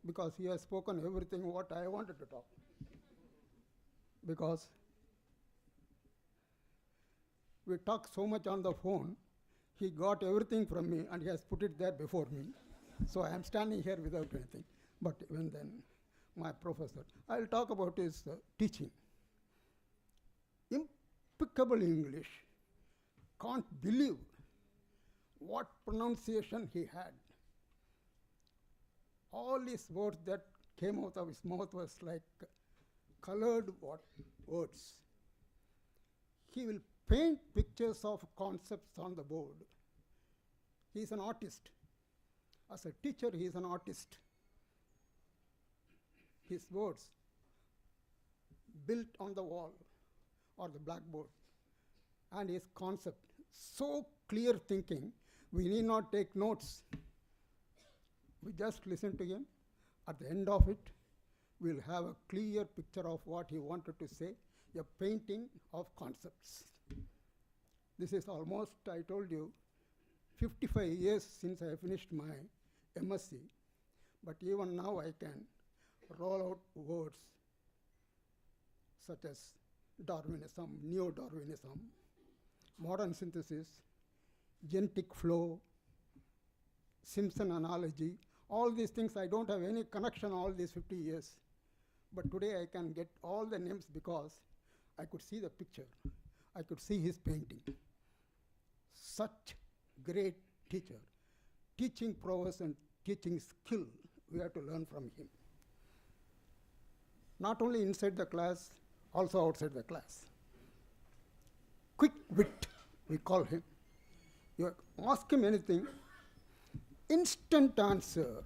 because he has spoken everything what I wanted to talk. Because we talk so much on the phone, he got everything from me and he has put it there before me. So I am standing here without anything. But even then, my professor, I will talk about his teaching. Impeccable English. Can't believe what pronunciation he had. All his words that came out of his mouth was like colored words. He will paint pictures of concepts on the board. He is an artist. As a teacher, he is an artist. His words built on the wall or the blackboard, and his concept, so clear thinking, we need not take notes. We just listen to him. At the end of it, we'll have a clear picture of what he wanted to say, a painting of concepts. This is almost, I told you, 55 years since I finished my MSc, but even now I can roll out words such as Darwinism, Neo-Darwinism, modern synthesis, genetic flow, Simpson analogy. All these things, I don't have any connection all these 50 years. But today I can get all the names because I could see the picture. I could see his painting. Such great teacher. Teaching prowess and teaching skill, we have to learn from him. Not only inside the class, also outside the class. Quick wit, we call him. You ask him anything, instant answer,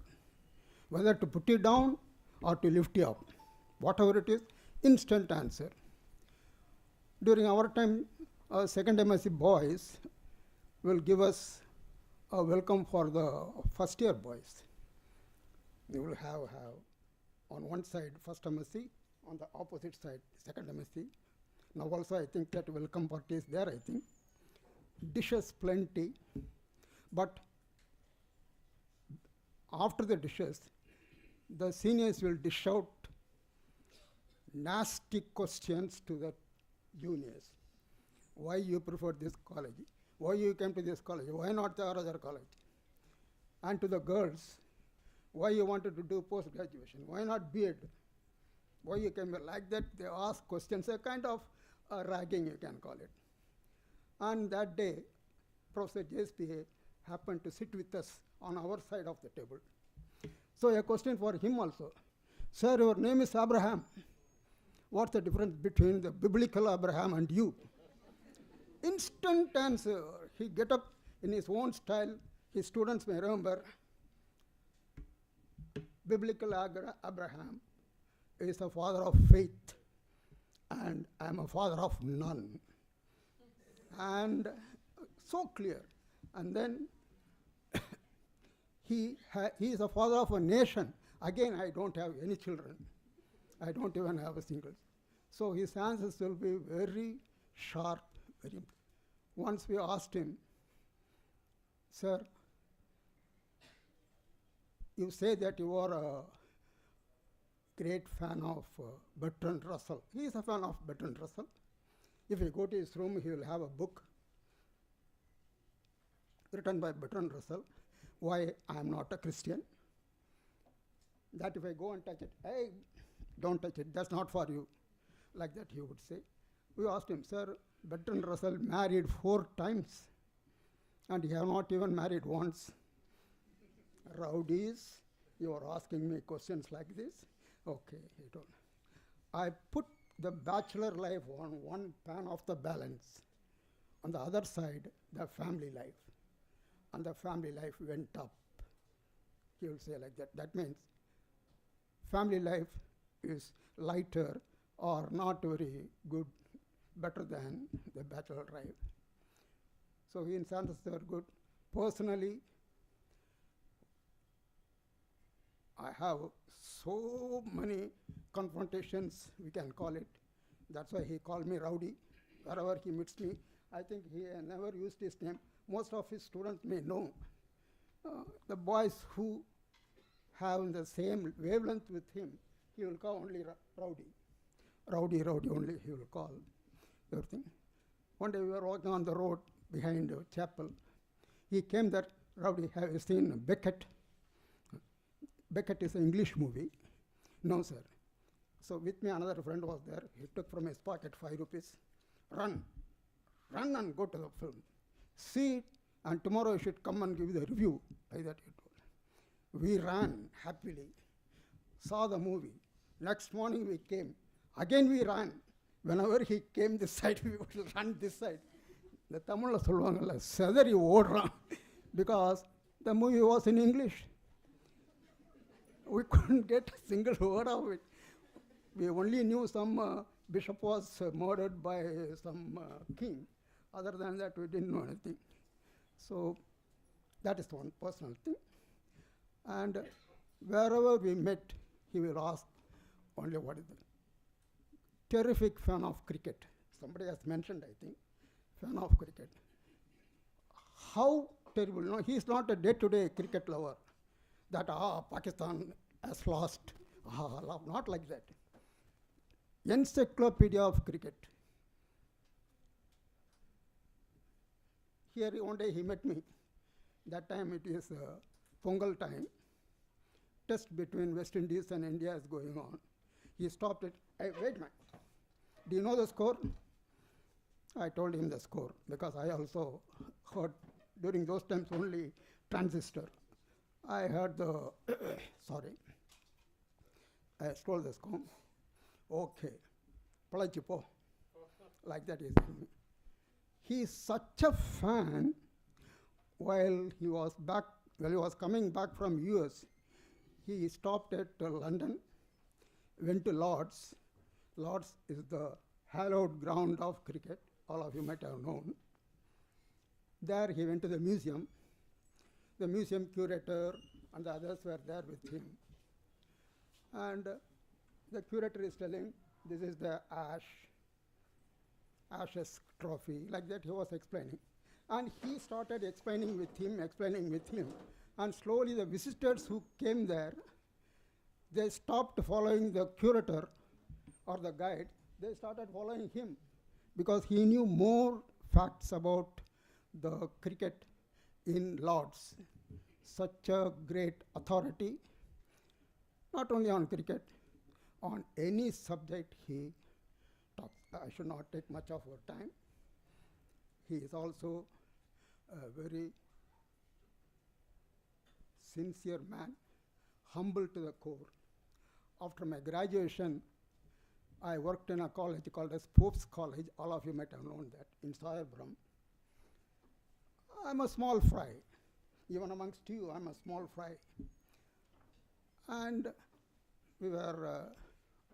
whether to put you down or to lift you up. Whatever it is, instant answer. During our time, second MSc boys will give us a welcome for the first year boys. We will have on one side first MSc, on the opposite side second MSc. Now also I think that welcome party is there, I think. Dishes plenty, but after the dishes, the seniors will dish out nasty questions to the juniors. Why you prefer this college? Why you came to this college? Why not the other college? And to the girls, why you wanted to do post-graduation? Why not B.Ed? Why you came here? Like that, they ask questions, a kind of ragging, you can call it. And that day, Professor JCBA happened to sit with us on our side of the table. So a question for him also. Sir, your name is Abraham. What's the difference between the biblical Abraham and you? Instant answer. He get up in his own style. His students may remember. Biblical Abraham is a father of faith, and I am a father of none. And so clear. And then he is a father of a nation. Again, I don't have any children. I don't even have a single. So his answers will be very sharp. Once we asked him, sir, you say that you are a great fan of Bertrand Russell. He is a fan of Bertrand Russell. If you go to his room, he will have a book written by Bertrand Russell, Why I Am Not a Christian. That if I go and touch it, hey, don't touch it, that's not for you. Like that he would say. We asked him, sir, Bertrand Russell married 4 times, and he have not even married once. Rowdies, you are asking me questions like this? Okay, he told. I put the bachelor life on one pan of the balance. On the other side, the family life. And the family life went up. He will say like that. That means family life is lighter or not very good, better than the bachelor life. So his answers were good. Personally, I have so many confrontations, we can call it. That's why he called me rowdy. Wherever he meets me, I think he never used his name. Most of his students may know. The boys who have the same wavelength with him, he will call only rowdy. Rowdy only he will call everything. One day we were walking on the road behind the chapel. He came there, rowdy, have you seen Beckett? Beckett is an English movie. No, sir. So with me, another friend was there. He took from his pocket 5 rupees. Run and go to the film. See it, and tomorrow you should come and give the review. Like that he told. We ran happily, saw the movie. Next morning we came. Again we ran. Whenever he came this side, we would run this side. The Tamil solvangalla sedari odran, because the movie was in English. We couldn't get a single word of it. We only knew some bishop was murdered by some king. Other than that, we didn't know anything. So that is one personal thing. And wherever we met, he will ask only what is the terrific fan of cricket. Somebody has mentioned, I think, fan of cricket. How terrible. No, he is not a day-to-day cricket lover. That, Pakistan has lost. Not like that. Encyclopedia of cricket. Here one day he met me. That time it is Pongal time. Test between West Indies and India is going on. He stopped it. Hey, wait a minute. Do you know the score? I told him the score because I also heard during those times only transistor. I heard the, sorry, I stole the score. Okay. Palachipo, like that is. He is such a fan. While he was coming back from US, he stopped at London, went to Lord's. Lord's is the hallowed ground of cricket, all of you might have known. There he went to the museum. The museum curator and the others were there with him. And the curator is telling, this is the Ashes trophy, like that he was explaining. And he started explaining with him. And slowly the visitors who came there, they stopped following the curator or the guide. They started following him because he knew more facts about the cricket in Lord's. Such a great authority, not only on cricket, on any subject he talks. I should not take much of your time. He is also a very sincere man, humble to the core. After my graduation, I worked in a college called as Prof College. All of you might have known that, in Sayapuram. I'm a small fry. Even amongst you, I'm a small fry. And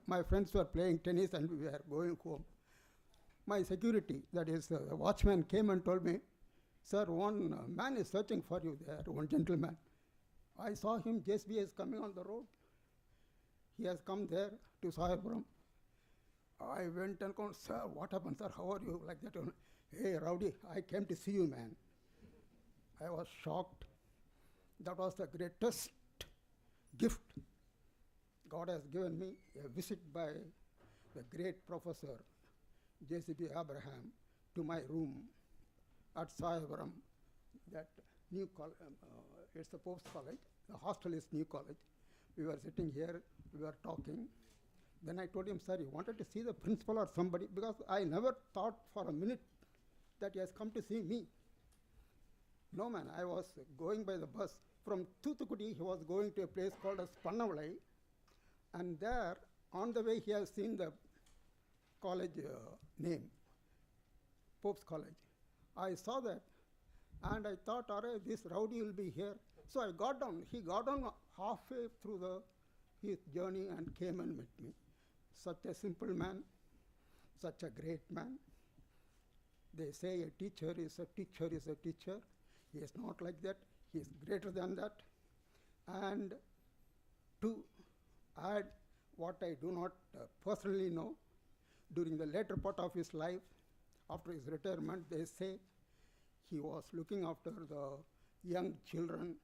my friends were playing tennis and we were going home. My security, that is the watchman, came and told me, sir, one man is searching for you there, one gentleman. I saw him, JCBA is coming on the road. He has come there to Sayapuram. I went and called, sir, what happened, sir? How are you? Like that. Hey, Rowdy, I came to see you, man. I was shocked. That was the greatest gift God has given me, a visit by the great professor, JCBA Abraham, to my room at Sayapuram, that new college, it's the Pope's College. The hostel is new college. We were sitting here, we were talking. Then I told him, sir, you wanted to see the principal or somebody, because I never thought for a minute that he has come to see me. No, man, I was going by the bus. From Thoothukudi, he was going to a place called as Pannavalai, and there, on the way, he has seen the college name, Pope's College. I saw that, and I thought, all right, this Rowdy will be here. So I got down. He got down halfway through his journey and came and met me. Such a simple man, such a great man. They say a teacher is a teacher is a teacher. He is not like that. He is greater than that. And to add what I do not personally know, during the later part of his life, after his retirement, they say he was looking after the young children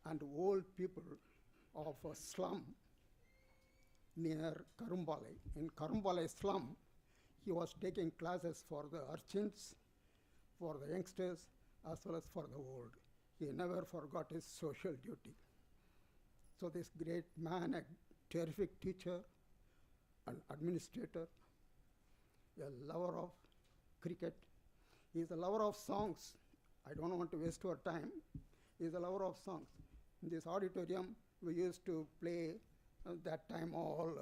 and old people of a slum near Karumbalai. In Karumbalai slum, he was taking classes for the urchins, for the youngsters, as well as for the old. He never forgot his social duty. So this great man, a terrific teacher, an administrator, a lover of cricket. He is a lover of songs. I don't want to waste your time. He is a lover of songs. In this auditorium, we used to play that time all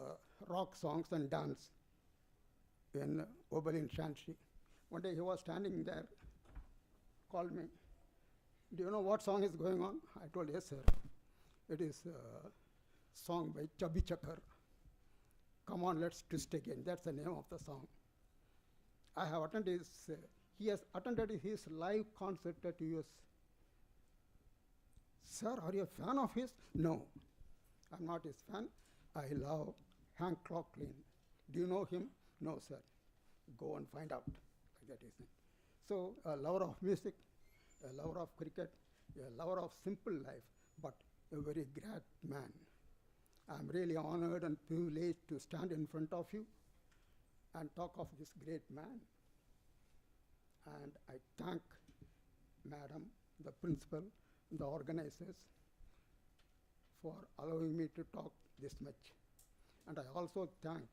rock songs and dance in Oberlin Shanshi. One day he was standing there, called me. Do you know what song is going on? I told, yes, sir. It is a song by Chubby Chakar. Come on, let's twist again. That's the name of the song. I have attended he has attended his live concert at US. Sir, are you a fan of his? No, I'm not his fan. I love Hank Clocklin. Do you know him? No, sir. Go and find out. Like that is it. So, a lover of music, a lover of cricket, a lover of simple life, but a very great man. I'm really honored and privileged to stand in front of you and talk of this great man. And I thank Madam, the principal, the organizers for allowing me to talk this much. And I also thank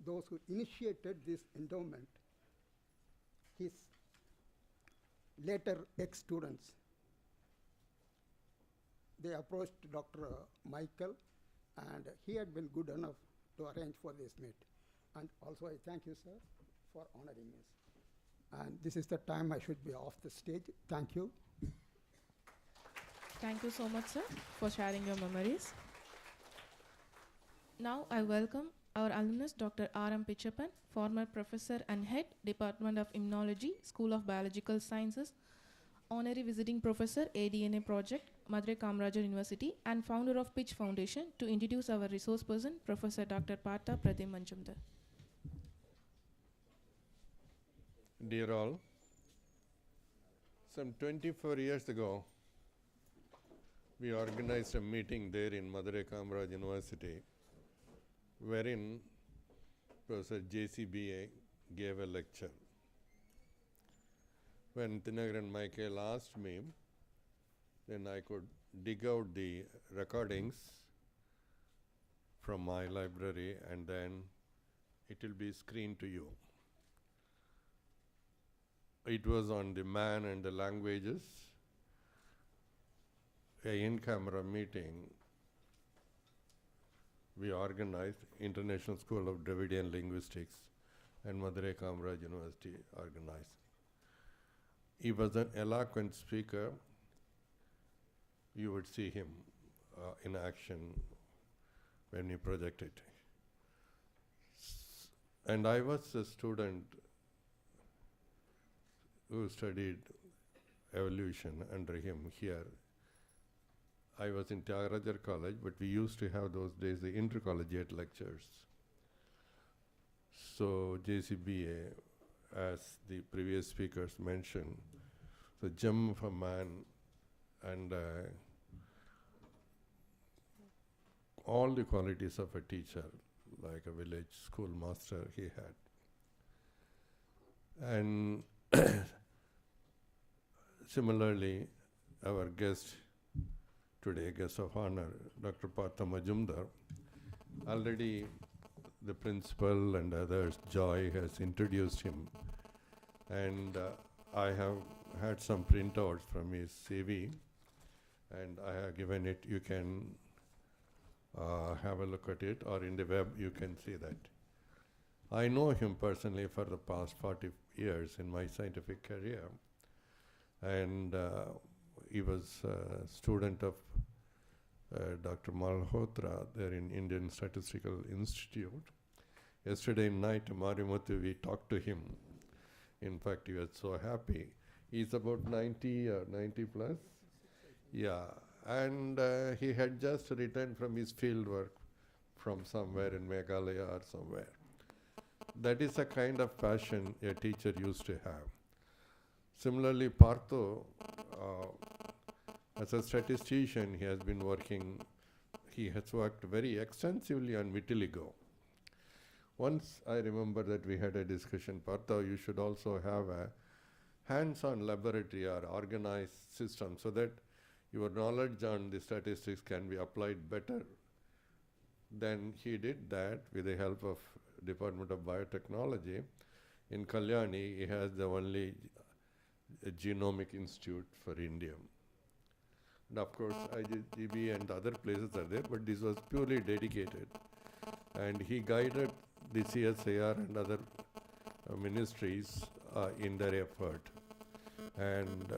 those who initiated this endowment, his later ex-students. They approached Dr. Michael, and he had been good enough to arrange for this meet. And also, I thank you, sir, for honoring me. And this is the time I should be off the stage. Thank you. Thank you so much, sir, for sharing your memories. Now I welcome our alumnus, Dr. R.M. Pichappan, former professor and head, Department of Immunology, School of Biological Sciences, honorary visiting professor, ADNA project, Madurai Kamarajar University, and founder of Pitch Foundation, to introduce our resource person, Professor Dr. Partha Pradim Manjumdar. Dear all, some 24 years ago, we organized a meeting there in Madurai Kamarajar University, wherein Professor JCBA gave a lecture. When Tinagar and Michael asked me, then I could dig out the recordings from my library, and then it will be screened to you. It was on the man and the languages, a in-camera meeting we organized, International School of Dravidian Linguistics and Madurai Kamarajar University organized. He was an eloquent speaker. You would see him in action when he projected. And I was a student who studied evolution under him here. I was in Tyagarajar College, but we used to have those days the intercollegiate lectures. So JCBA, as the previous speakers mentioned, the gem of a man, and all the qualities of a teacher, like a village schoolmaster he had. And similarly, our guest today, guest of honor, Dr. Partha Majumdar, already the principal and others, Joy, has introduced him. And I have had some printouts from his CV, and I have given it. You can have a look at it, or in the web you can see that. I know him personally for the past 40 years in my scientific career, and he was a student of Dr. Malhotra there in Indian Statistical Institute. Yesterday night, Marimutu, we talked to him. In fact, he was so happy. He's about 90 or 90 plus. Yeah, and he had just returned from his field work from somewhere in Meghalaya or somewhere. That is a kind of passion a teacher used to have. Similarly, Partho, as a statistician, he has been working, he has worked very extensively on vitiligo. Once I remember that we had a discussion, Partho, you should also have a hands-on laboratory or organized system so that your knowledge on the statistics can be applied better. Then he did that with the help of Department of Biotechnology. In Kalyani, he has the only genomic institute for India. And of course, IGB and other places are there, but this was purely dedicated. And he guided the CSIR and other ministries in their effort. And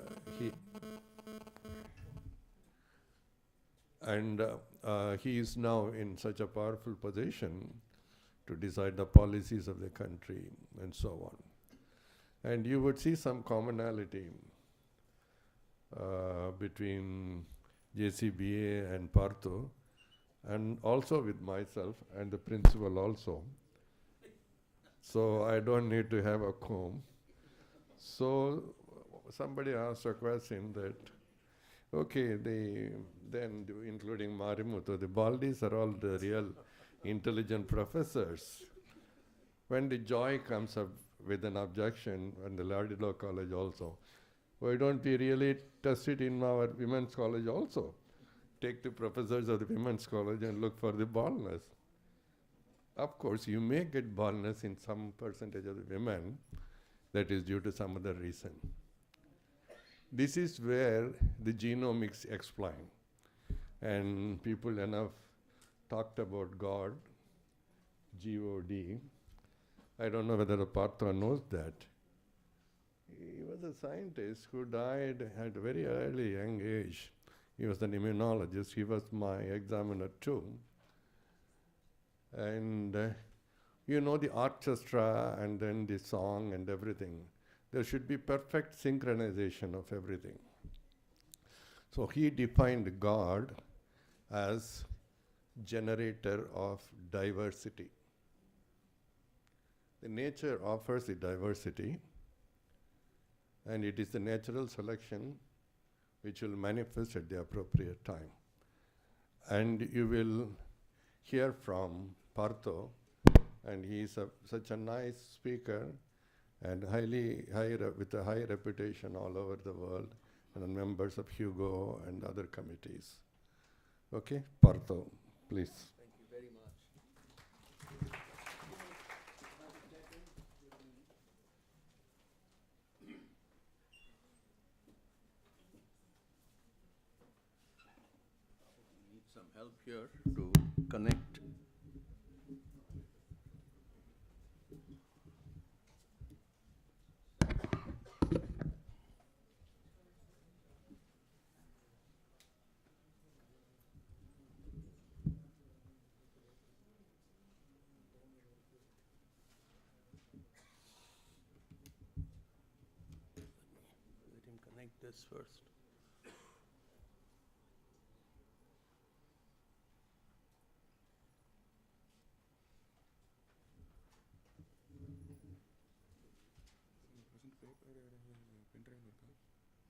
he is now in such a powerful position to decide the policies of the country and so on. And you would see some commonality between JCBA and Partho, and also with myself and the principal also. So I don't need to have a comb. So somebody asked a question that, okay, then including Marimutu, the Baldis are all the real intelligent professors. When the Joy comes up with an objection, and the Ladilo College also, why don't we really test it in our women's college also? Take the professors of the women's college and look for the baldness. Of course, you may get baldness in some percentage of the women. That is due to some other reason. This is where the genomics explain. And people enough talked about God, G-O-D, I don't know whether the Partha knows that. He was a scientist who died at a very early young age. He was an immunologist. He was my examiner too. And you know, the orchestra and then the song and everything. There should be perfect synchronization of everything. So he defined God as generator of diversity. The nature offers the diversity, and it is the natural selection which will manifest at the appropriate time. And you will hear from Partho, and he is such a nice speaker and with a high reputation all over the world, and members of Hugo and other committees. Okay, Partho, please. Thank you very much. Need some help here to connect. Let him connect this first.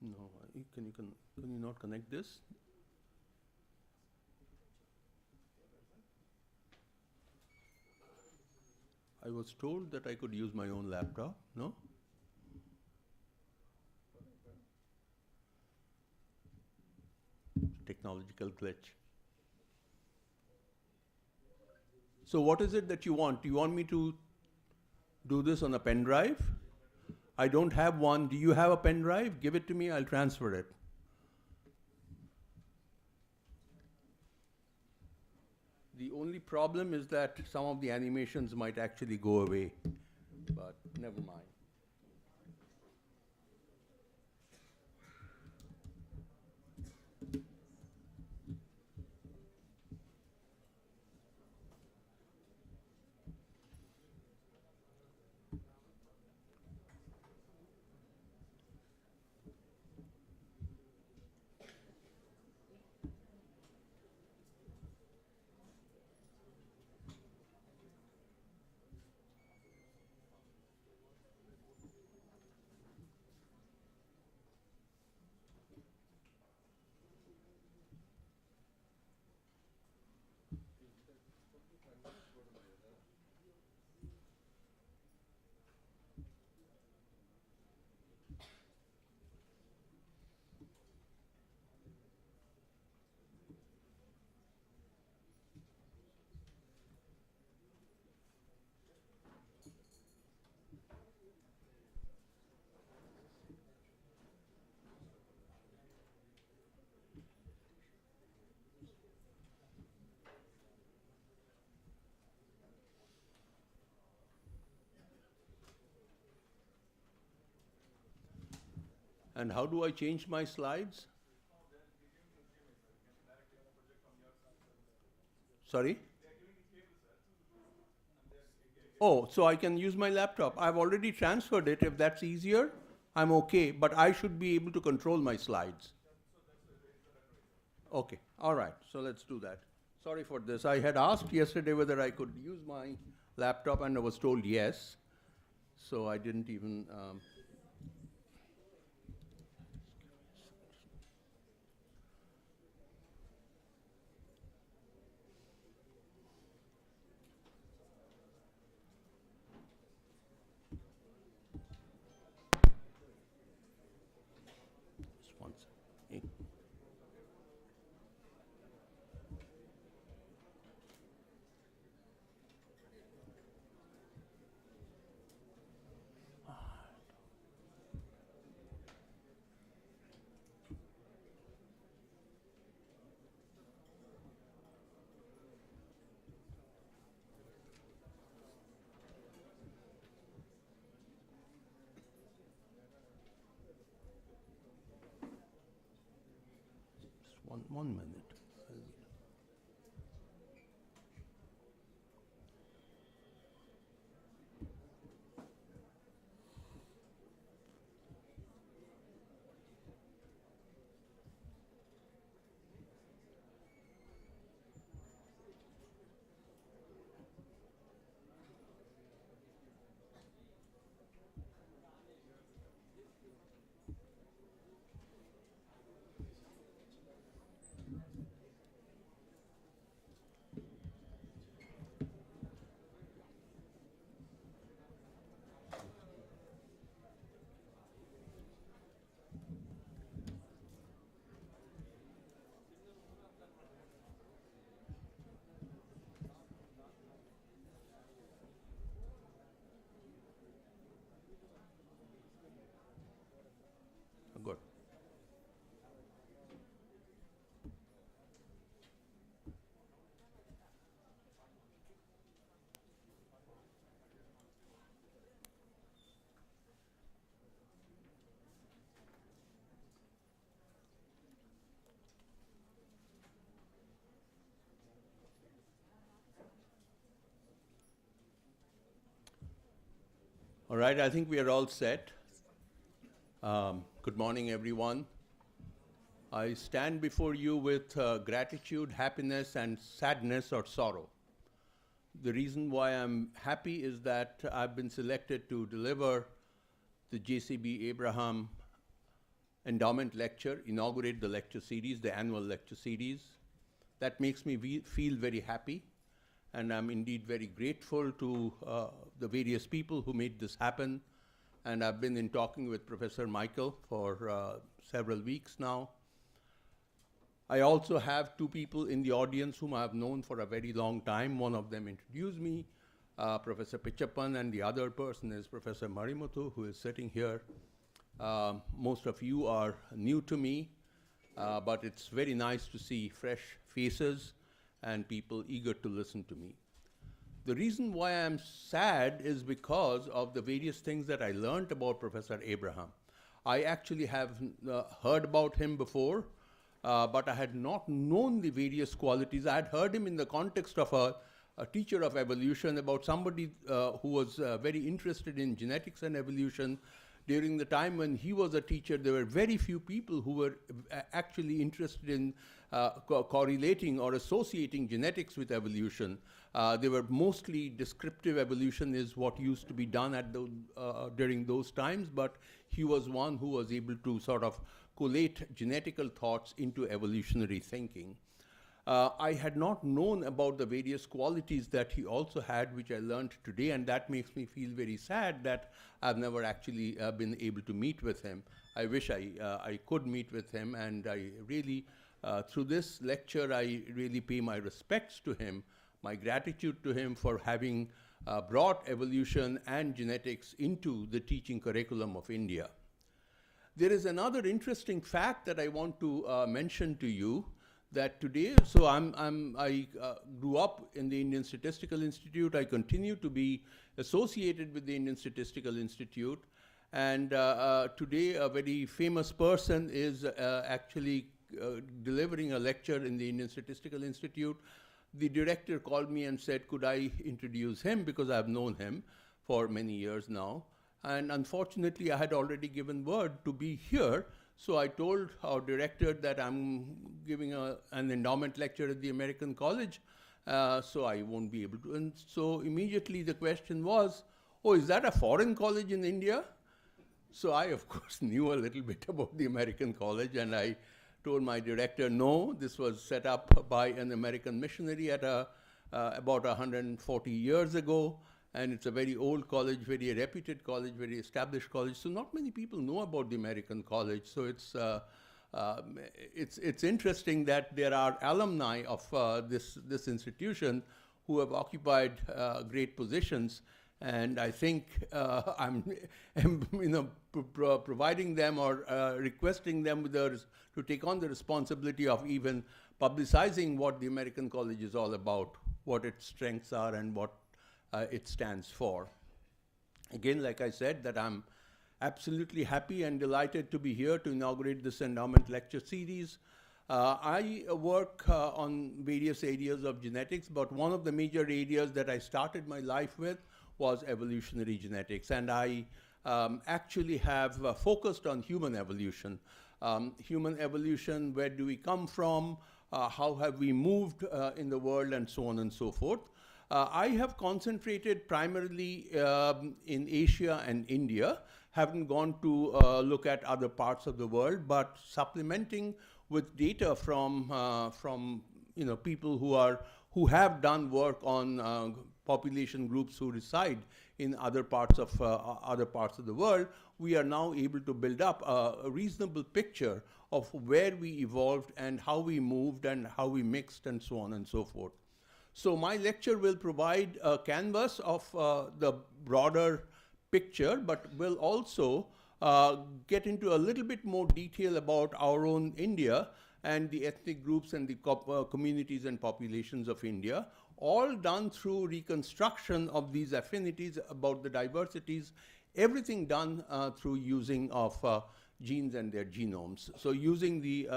No, can you not connect this? I was told that I could use my own laptop, no? Technological glitch. So what is it that you want? Do you want me to do this on a pen drive? I don't have one. Do you have a pen drive? Give it to me, I'll transfer it. The only problem is that some of the animations might actually go away, but never mind. And how do I change my slides? Sorry? Oh, so I can use my laptop. I've already transferred it. If that's easier, I'm okay. But I should be able to control my slides. Okay, all right. So let's do that. Sorry for this. I had asked yesterday whether I could use my laptop, and I was told yes. So I didn't even... Just one second. One minute. Good. All right, I think we are all set. Good morning, everyone. I stand before you with gratitude, happiness, and sadness or sorrow. The reason why I'm happy is that I've been selected to deliver the JCB Abraham Endowment Lecture, inaugurate the lecture series, the annual lecture series. That makes me feel very happy, and I'm indeed very grateful to the various people who made this happen. And I've been in talking with Professor Michael for several weeks now. I also have two people in the audience whom I have known for a very long time. One of them introduced me, Professor Pichappan, and the other person is Professor Marimuthu, who is sitting here. Most of you are new to me, but it's very nice to see fresh faces and people eager to listen to me. The reason why I'm sad is because of the various things that I learned about Professor Abraham. I actually have heard about him before, but I had not known the various qualities. I had heard him in the context of a teacher of evolution, about somebody who was very interested in genetics and evolution. During the time when he was a teacher, there were very few people who were actually interested in correlating or associating genetics with evolution. They were mostly descriptive evolution is what used to be done at during those times, but he was one who was able to sort of collate genetical thoughts into evolutionary thinking. I had not known about the various qualities that he also had, which I learned today, and that makes me feel very sad that I've never actually been able to meet with him. I wish I could meet with him, and I really, through this lecture, I really pay my respects to him, my gratitude to him for having brought evolution and genetics into the teaching curriculum of India. There is another interesting fact that I want to mention to you, that today, so I grew up in the Indian Statistical Institute. I continue to be associated with the Indian Statistical Institute. And today, a very famous person is actually delivering a lecture in the Indian Statistical Institute. The director called me and said, could I introduce him, because I've known him for many years now. And unfortunately, I had already given word to be here. So I told our director that I'm giving an endowment lecture at the American College, so I won't be able to. And so immediately the question was, oh, is that a foreign college in India? So I, of course, knew a little bit about the American College, and I told my director, no, this was set up by an American missionary at about 140 years ago. And it's a very old college, very reputed college, very established college. So not many people know about the American College. So it's interesting that there are alumni of this institution who have occupied great positions. And I think I'm providing them or requesting them to take on the responsibility of even publicizing what the American College is all about, what its strengths are, and what it stands for. Again, like I said, that I'm absolutely happy and delighted to be here to inaugurate this endowment lecture series. I work on various areas of genetics, but one of the major areas that I started my life with was evolutionary genetics, and I actually have focused on human evolution. Human evolution, where do we come from, how have we moved in the world, and so on and so forth. I have concentrated primarily in Asia and India, haven't gone to look at other parts of the world, but supplementing with data from people who have done work on population groups who reside in other parts of the world, we are now able to build up a reasonable picture of where we evolved and how we moved and how we mixed and so on and so forth. So my lecture will provide a canvas of the broader picture, but will also get into a little bit more detail about our own India and the ethnic groups and the communities and populations of India, all done through reconstruction of these affinities about the diversities, everything done through using of genes and their genomes. So using the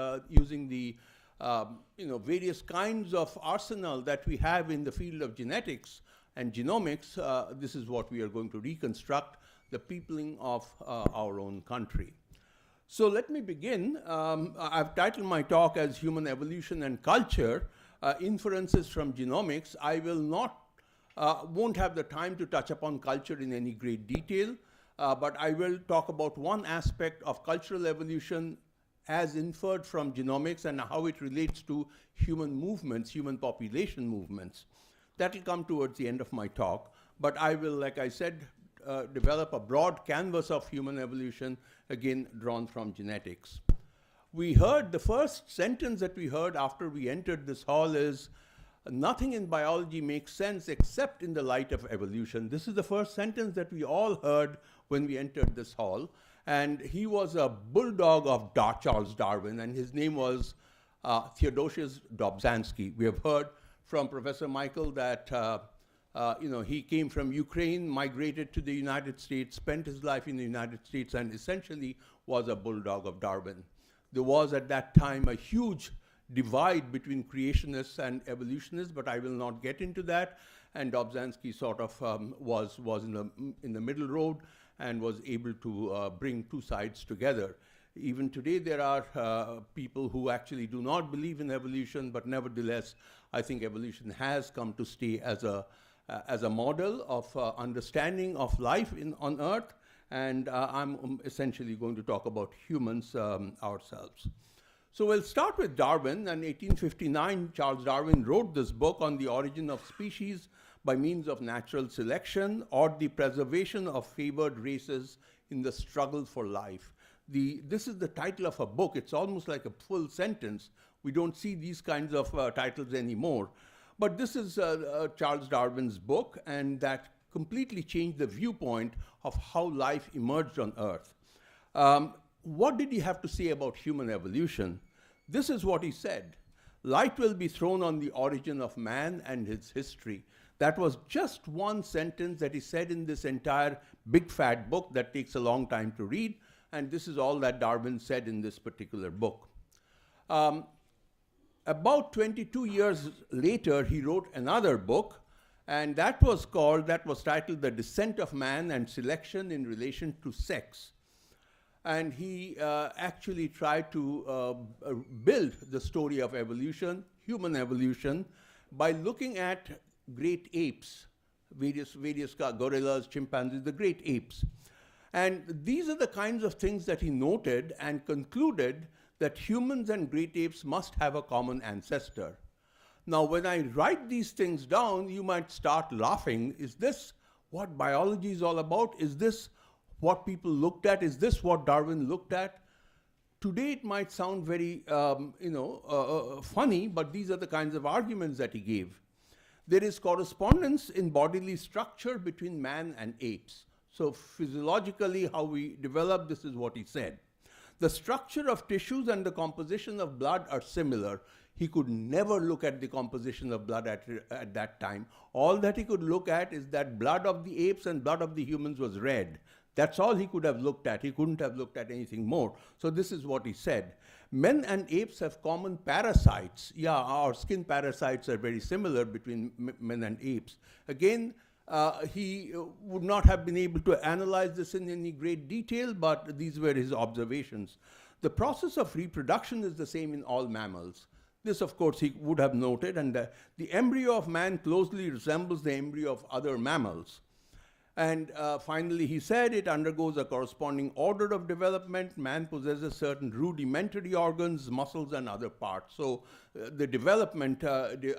various kinds of arsenal that we have in the field of genetics and genomics, this is what we are going to reconstruct, the peopling of our own country. So let me begin. I've titled my talk as Human Evolution and Culture, Inferences from Genomics. I won't have the time to touch upon culture in any great detail, but I will talk about one aspect of cultural evolution as inferred from genomics and how it relates to human movements, human population movements. That will come towards the end of my talk, but I will, like I said, develop a broad canvas of human evolution, again drawn from genetics. We heard, the first sentence that we heard after we entered this hall is, nothing in biology makes sense except in the light of evolution. This is the first sentence that we all heard when we entered this hall. And he was a bulldog of Charles Darwin, and his name was Theodosius Dobzhansky. We have heard from Professor Michael that he came from Ukraine, migrated to the United States, spent his life in the United States, and essentially was a bulldog of Darwin. There was at that time a huge divide between creationists and evolutionists, but I will not get into that. And Dobzhansky sort of was in the middle road and was able to bring two sides together. Even today, there are people who actually do not believe in evolution, but nevertheless, I think evolution has come to stay as a model of understanding of life on Earth, and I'm essentially going to talk about humans ourselves. So we'll start with Darwin. In 1859, Charles Darwin wrote this book on the origin of species by means of natural selection or the preservation of favored races in the struggle for life. This is the title of a book. It's almost like a full sentence. We don't see these kinds of titles anymore. But this is Charles Darwin's book, and that completely changed the viewpoint of how life emerged on Earth. What did he have to say about human evolution? This is what he said. Light will be thrown on the origin of man and his history. That was just one sentence that he said in this entire big fat book that takes a long time to read, and this is all that Darwin said in this particular book. About 22 years later, he wrote another book, and that was titled The Descent of Man and Selection in Relation to Sex. And he actually tried to build the story of evolution, human evolution, by looking at great apes, various gorillas, chimpanzees, the great apes. And these are the kinds of things that he noted and concluded that humans and great apes must have a common ancestor. Now, when I write these things down, you might start laughing. Is this what biology is all about? Is this what people looked at? Is this what Darwin looked at? Today, it might sound very funny, but these are the kinds of arguments that he gave. There is correspondence in bodily structure between man and apes. So physiologically, how we develop, this is what he said. The structure of tissues and the composition of blood are similar. He could never look at the composition of blood at that time. All that he could look at is that blood of the apes and blood of the humans was red. That's all he could have looked at. He couldn't have looked at anything more. So this is what he said. Men and apes have common parasites. Yeah, our skin parasites are very similar between men and apes. Again, he would not have been able to analyze this in any great detail, but these were his observations. The process of reproduction is the same in all mammals. This, of course, he would have noted, and the embryo of man closely resembles the embryo of other mammals. And finally, he said it undergoes a corresponding order of development. Man possesses certain rudimentary organs, muscles, and other parts. So the development after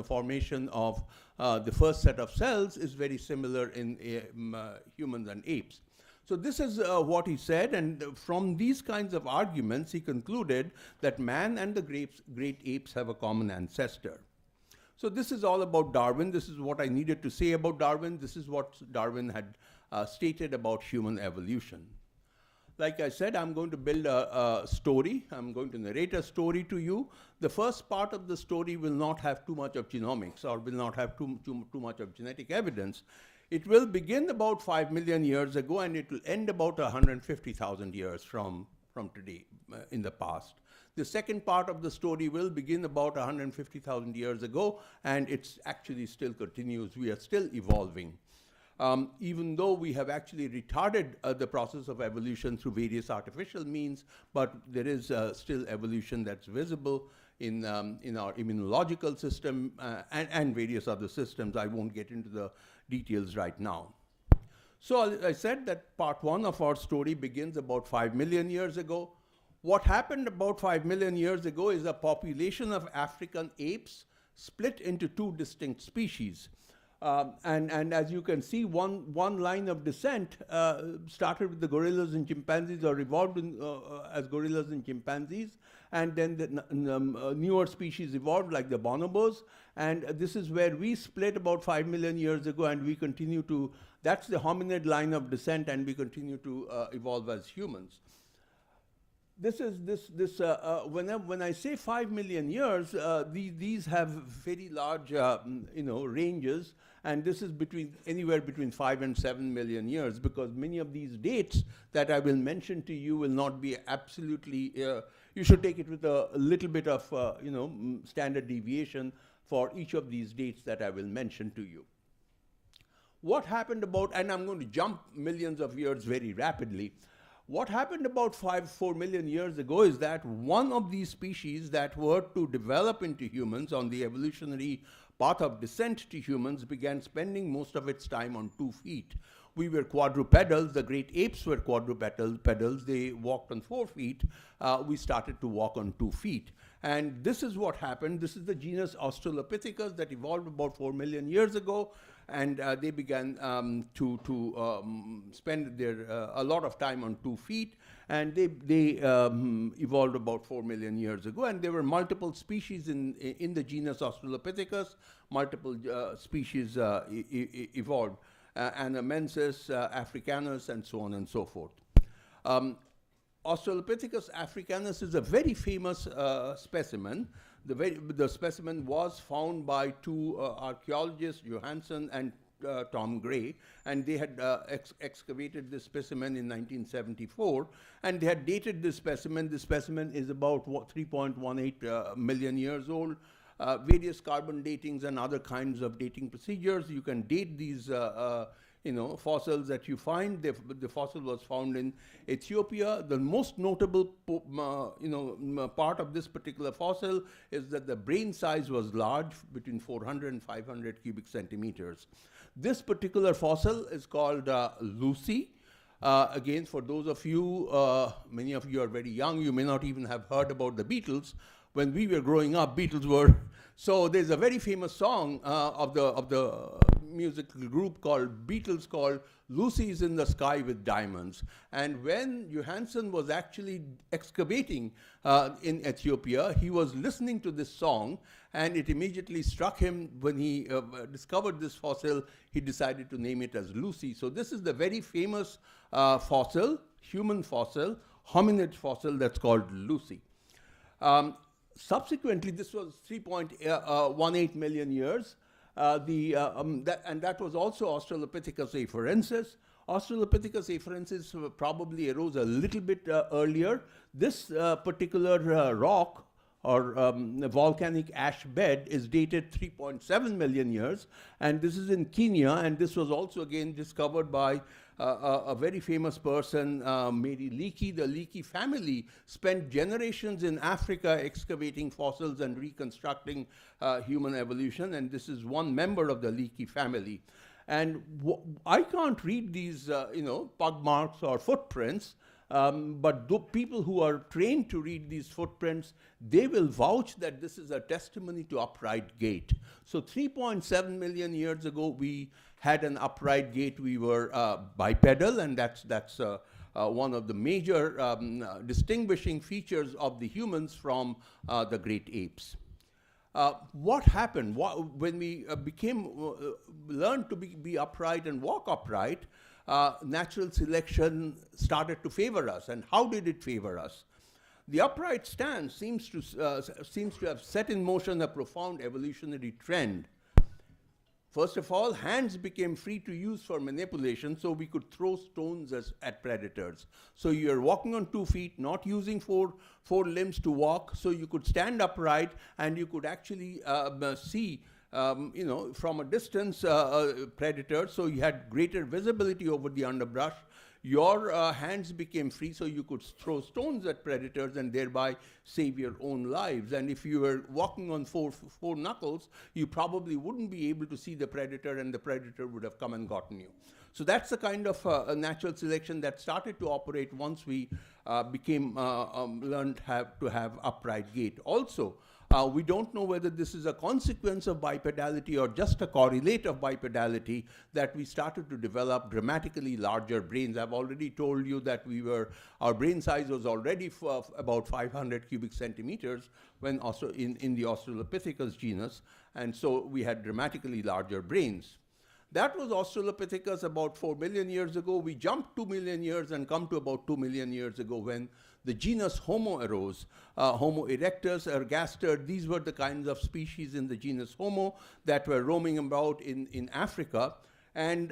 formation of the first set of cells is very similar in humans and apes. So this is what he said, and from these kinds of arguments, he concluded that man and the great apes have a common ancestor. So this is all about Darwin. This is what I needed to say about Darwin. This is what Darwin had stated about human evolution. Like I said, I'm going to build a story. I'm going to narrate a story to you. The first part of the story will not have too much of genomics or will not have too much of genetic evidence. It will begin about 5 million years ago, and it will end about 150,000 years from today in the past. The second part of the story will begin about 150,000 years ago, and it actually still continues. We are still evolving. Even though we have actually retarded the process of evolution through various artificial means, but there is still evolution that's visible in our immunological system and various other systems. I won't get into the details right now. So I said that part one of our story begins about 5 million years ago. What happened about 5 million years ago is a population of African apes split into two distinct species. And as you can see, one line of descent started with the gorillas and chimpanzees, or evolved as gorillas and chimpanzees, and then the newer species evolved like the bonobos, and this is where we split about 5 million years ago, and we continue to, that's the hominid line of descent, and we continue to evolve as humans. When I say 5 million years, these have very large, ranges, and this is anywhere between 5 and 7 million years, because many of these dates that I will mention to you will not be absolutely. You should take it with a little bit of, standard deviation for each of these dates that I will mention to you. What happened about, and I'm going to jump millions of years very rapidly. What happened about 4 million years ago is that one of these species that were to develop into humans on the evolutionary path of descent to humans began spending most of its time on 2 feet. We were quadrupedals. The great apes were quadrupedals. They walked on 4 feet. We started to walk on 2 feet. And this is what happened. This is the genus Australopithecus that evolved about 4 million years ago. And they began to spend a lot of time on 2 feet, and they evolved about 4 million years ago. And there were multiple species in the genus Australopithecus. Multiple species evolved: Anamensis, Africanus, and so on and so forth. Australopithecus africanus is a very famous specimen. The specimen was found by two archaeologists, Johansson and Tom Gray, and they had excavated this specimen in 1974, and they had dated this specimen. This specimen is about 3.18 million years old. Various carbon datings and other kinds of dating procedures. You can date these fossils that you find. The fossil was found in Ethiopia. The most notable part of this particular fossil is that the brain size was large, between 400 and 500 cubic centimeters. This particular fossil is called Lucy. Again, for those of you, many of you are very young, you may not even have heard about the Beatles. When we were growing up, Beatles were. So there's a very famous song of the musical group called Beatles called Lucy's in the Sky with Diamonds. And when Johansson was actually excavating in Ethiopia, he was listening to this song, and it immediately struck him. When he discovered this fossil, he decided to name it as Lucy. So this is the very famous fossil, human fossil, hominid fossil that's called Lucy. Subsequently, this was 3.18 million years. And that was also Australopithecus afarensis. Australopithecus afarensis probably arose a little bit earlier. This particular rock or volcanic ash bed is dated 3.7 million years, and this is in Kenya, and this was also again discovered by a very famous person, Mary Leakey. The Leakey family spent generations in Africa excavating fossils and reconstructing human evolution, and this is one member of the Leakey family. And I can't read these, pug marks or footprints, but people who are trained to read these footprints, they will vouch that this is a testimony to upright gait. So 3.7 million years ago, we had an upright gait. We were bipedal, and that's one of the major distinguishing features of the humans from the great apes. What happened when we learned to be upright and walk upright? Natural selection started to favor us. And how did it favor us? The upright stance seems to have set in motion a profound evolutionary trend. First of all, hands became free to use for manipulation, so we could throw stones at predators. So you're walking on 2 feet, not using four limbs to walk, so you could stand upright and you could actually see from a distance predators, so you had greater visibility over the underbrush. Your hands became free, so you could throw stones at predators and thereby save your own lives. And if you were walking on four knuckles, you probably wouldn't be able to see the predator, and the predator would have come and gotten you. So that's the kind of natural selection that started to operate once we learned to have upright gait. Also, we don't know whether this is a consequence of bipedality or just a correlate of bipedality that we started to develop dramatically larger brains. I've already told you that our brain size was already about 500 cubic centimeters when also in the Australopithecus genus, and so we had dramatically larger brains. That was Australopithecus about 4 million years ago. We jumped 2 million years and come to about 2 million years ago when the genus Homo arose. Homo erectus, ergaster, these were the kinds of species in the genus Homo that were roaming about in Africa. And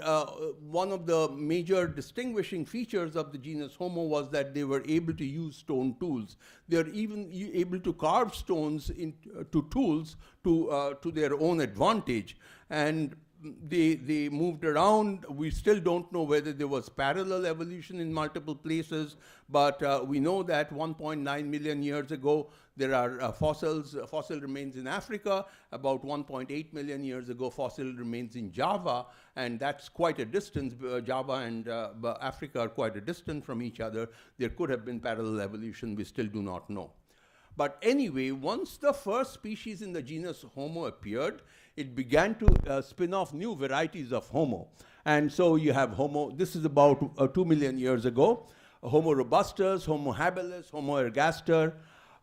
one of the major distinguishing features of the genus Homo was that they were able to use stone tools. They were even able to carve stones into tools to their own advantage. And they moved around. We still don't know whether there was parallel evolution in multiple places, but we know that 1.9 million years ago, there are fossil remains in Africa. About 1.8 million years ago, fossil remains in Java, and that's quite a distance. Java and Africa are quite a distance from each other. There could have been parallel evolution. We still do not know. But anyway, once the first species in the genus Homo appeared, it began to spin off new varieties of Homo. And so you have Homo, this is about 2 million years ago, Homo robustus, Homo habilis, Homo ergaster.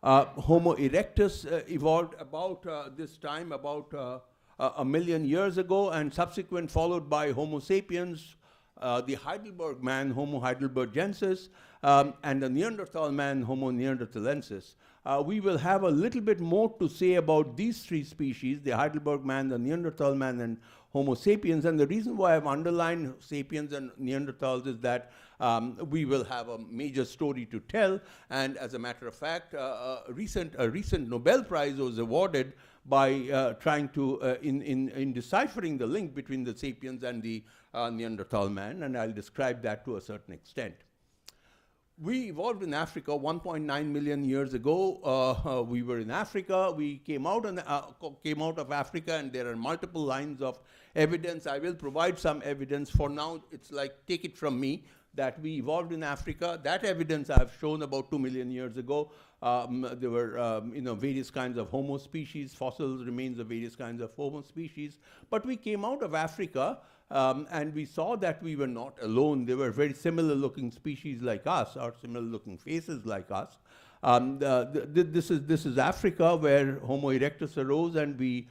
Homo erectus evolved about this time, about 1 million years ago, and subsequent followed by Homo sapiens, the Heidelberg man, Homo heidelbergensis, and the Neanderthal man, Homo neanderthalensis. We will have a little bit more to say about these three species, the Heidelberg man, the Neanderthal man, and Homo sapiens. And the reason why I've underlined sapiens and Neanderthals is that we will have a major story to tell. And as a matter of fact, a recent Nobel Prize was awarded by trying to, in deciphering the link between the sapiens and the Neanderthal man, and I'll describe that to a certain extent. We evolved in Africa 1.9 million years ago. We were in Africa. We came out of Africa, and there are multiple lines of evidence. I will provide some evidence. For now, it's like, take it from me, that we evolved in Africa. That evidence I've shown about 2 million years ago. There were various kinds of Homo species, fossil remains of various kinds of Homo species. But we came out of Africa, and we saw that we were not alone. There were very similar looking species like us, or similar looking faces like us. This is Africa, where Homo erectus arose, and we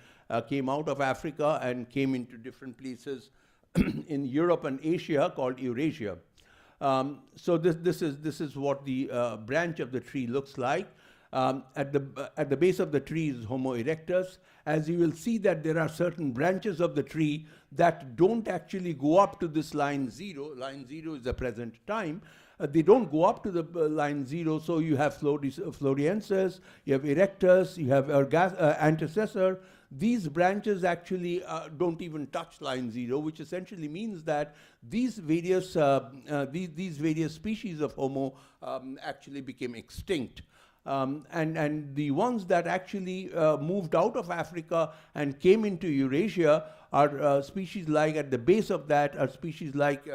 came out of Africa and came into different places in Europe and Asia called Eurasia. So this is what the branch of the tree looks like. At the base of the tree is Homo erectus. As you will see that there are certain branches of the tree that don't actually go up to this line 0. Line 0 is the present time. They don't go up to the line 0, so you have Floriensis, you have erectus, you have antecessor. These branches actually don't even touch line 0, which essentially means that these various species of Homo actually became extinct. And the ones that actually moved out of Africa and came into Eurasia are species like, at the base of that, are species like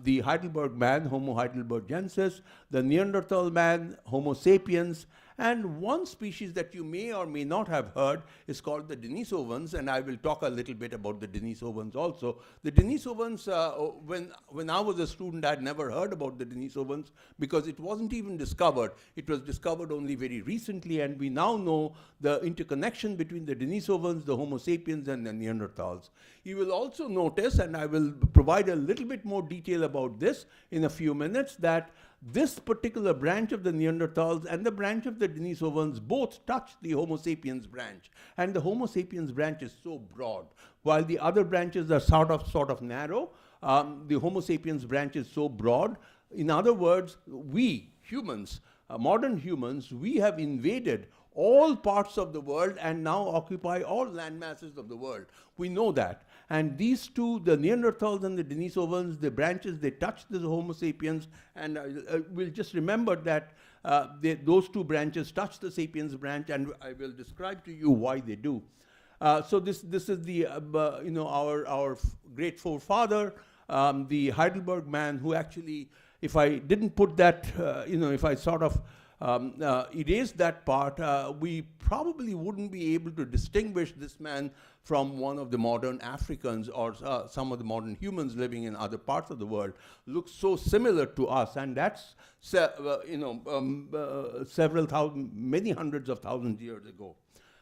the Heidelberg man, Homo heidelbergensis, the Neanderthal man, Homo sapiens, and one species that you may or may not have heard is called the Denisovans, and I will talk a little bit about the Denisovans also. The Denisovans, when I was a student, I had never heard about the Denisovans because it wasn't even discovered. It was discovered only very recently, and we now know the interconnection between the Denisovans, the Homo sapiens, and the Neanderthals. You will also notice, and I will provide a little bit more detail about this in a few minutes, that this particular branch of the Neanderthals and the branch of the Denisovans both touch the Homo sapiens branch. And the Homo sapiens branch is so broad. While the other branches are sort of narrow, the Homo sapiens branch is so broad. In other words, we humans, modern humans, we have invaded all parts of the world and now occupy all land masses of the world. We know that. And these two, the Neanderthals and the Denisovans, the branches, they touch the Homo sapiens, and we'll just remember that those two branches touch the sapiens branch, and I will describe to you why they do. So this is the our great forefather, the Heidelberg man, who actually, if I didn't put that, if I sort of erase that part, we probably wouldn't be able to distinguish this man from one of the modern Africans or some of the modern humans living in other parts of the world. Looks so similar to us, and that's several thousand, many hundreds of thousands years ago.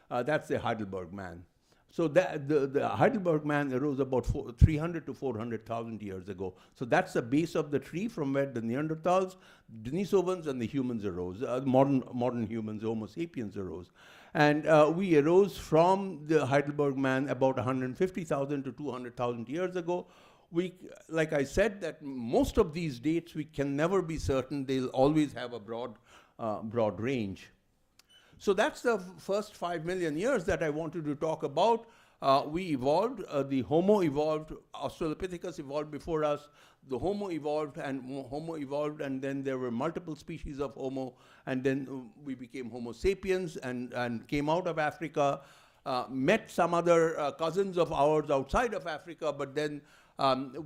That's the Heidelberg man. So the Heidelberg man arose about 300 to 400,000 years ago. So that's the base of the tree from where the Neanderthals, Denisovans, and the humans arose. Modern humans, Homo sapiens, arose. And we arose from the Heidelberg man about 150,000 to 200,000 years ago. Like I said, that most of these dates we can never be certain. They'll always have a broad range. So that's the first 5 million years that I wanted to talk about. We evolved, the Homo evolved, Australopithecus evolved before us, the Homo evolved, and then there were multiple species of Homo, and then we became Homo sapiens and came out of Africa, met some other cousins of ours outside of Africa, but then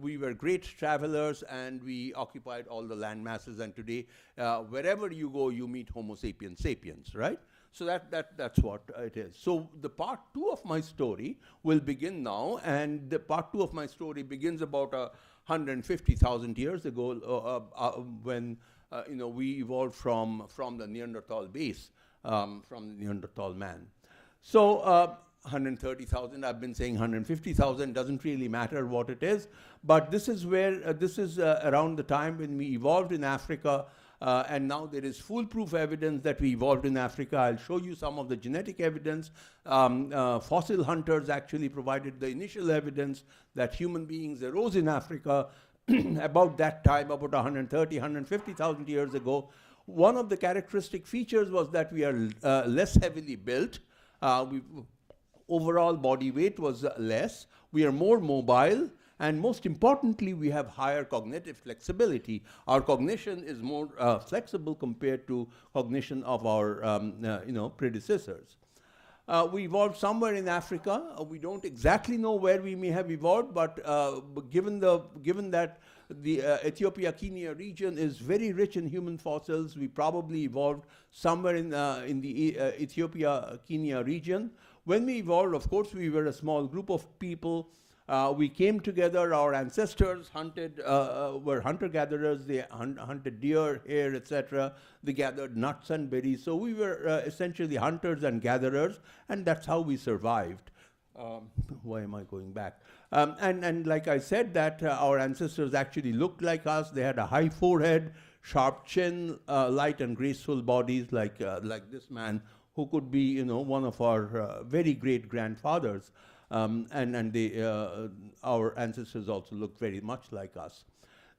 we were great travelers and we occupied all the land masses, and today, wherever you go, you meet Homo sapiens, right? So that's what it is. So the part 2 of my story will begin now, and the part 2 of my story begins about 150,000 years ago when we evolved from the Neanderthal base, from the Neanderthal man. So 130,000, I've been saying 150,000, doesn't really matter what it is, but this is where, this is around the time when we evolved in Africa. And now there is foolproof evidence that we evolved in Africa. I'll show you some of the genetic evidence. Fossil hunters actually provided the initial evidence that human beings arose in Africa about that time, about 130, 150,000 years ago. One of the characteristic features was that we are less heavily built. Overall body weight was less. We are more mobile. And most importantly, we have higher cognitive flexibility. Our cognition is more flexible compared to cognition of our predecessors. We evolved somewhere in Africa. We don't exactly know where we may have evolved, but given that the Ethiopia-Kenya region is very rich in human fossils, we probably evolved somewhere in the Ethiopia-Kenya region. When we evolved, of course, we were a small group of people. We came together, our ancestors were hunter-gatherers, they hunted deer, hare, etc. They gathered nuts and berries. So we were essentially hunters and gatherers, and that's how we survived. Why am I going back? And like I said, that our ancestors actually looked like us. They had a high forehead, sharp chin, light and graceful bodies like this man, who could be, you know, one of our very great grandfathers. Our ancestors also looked very much like us.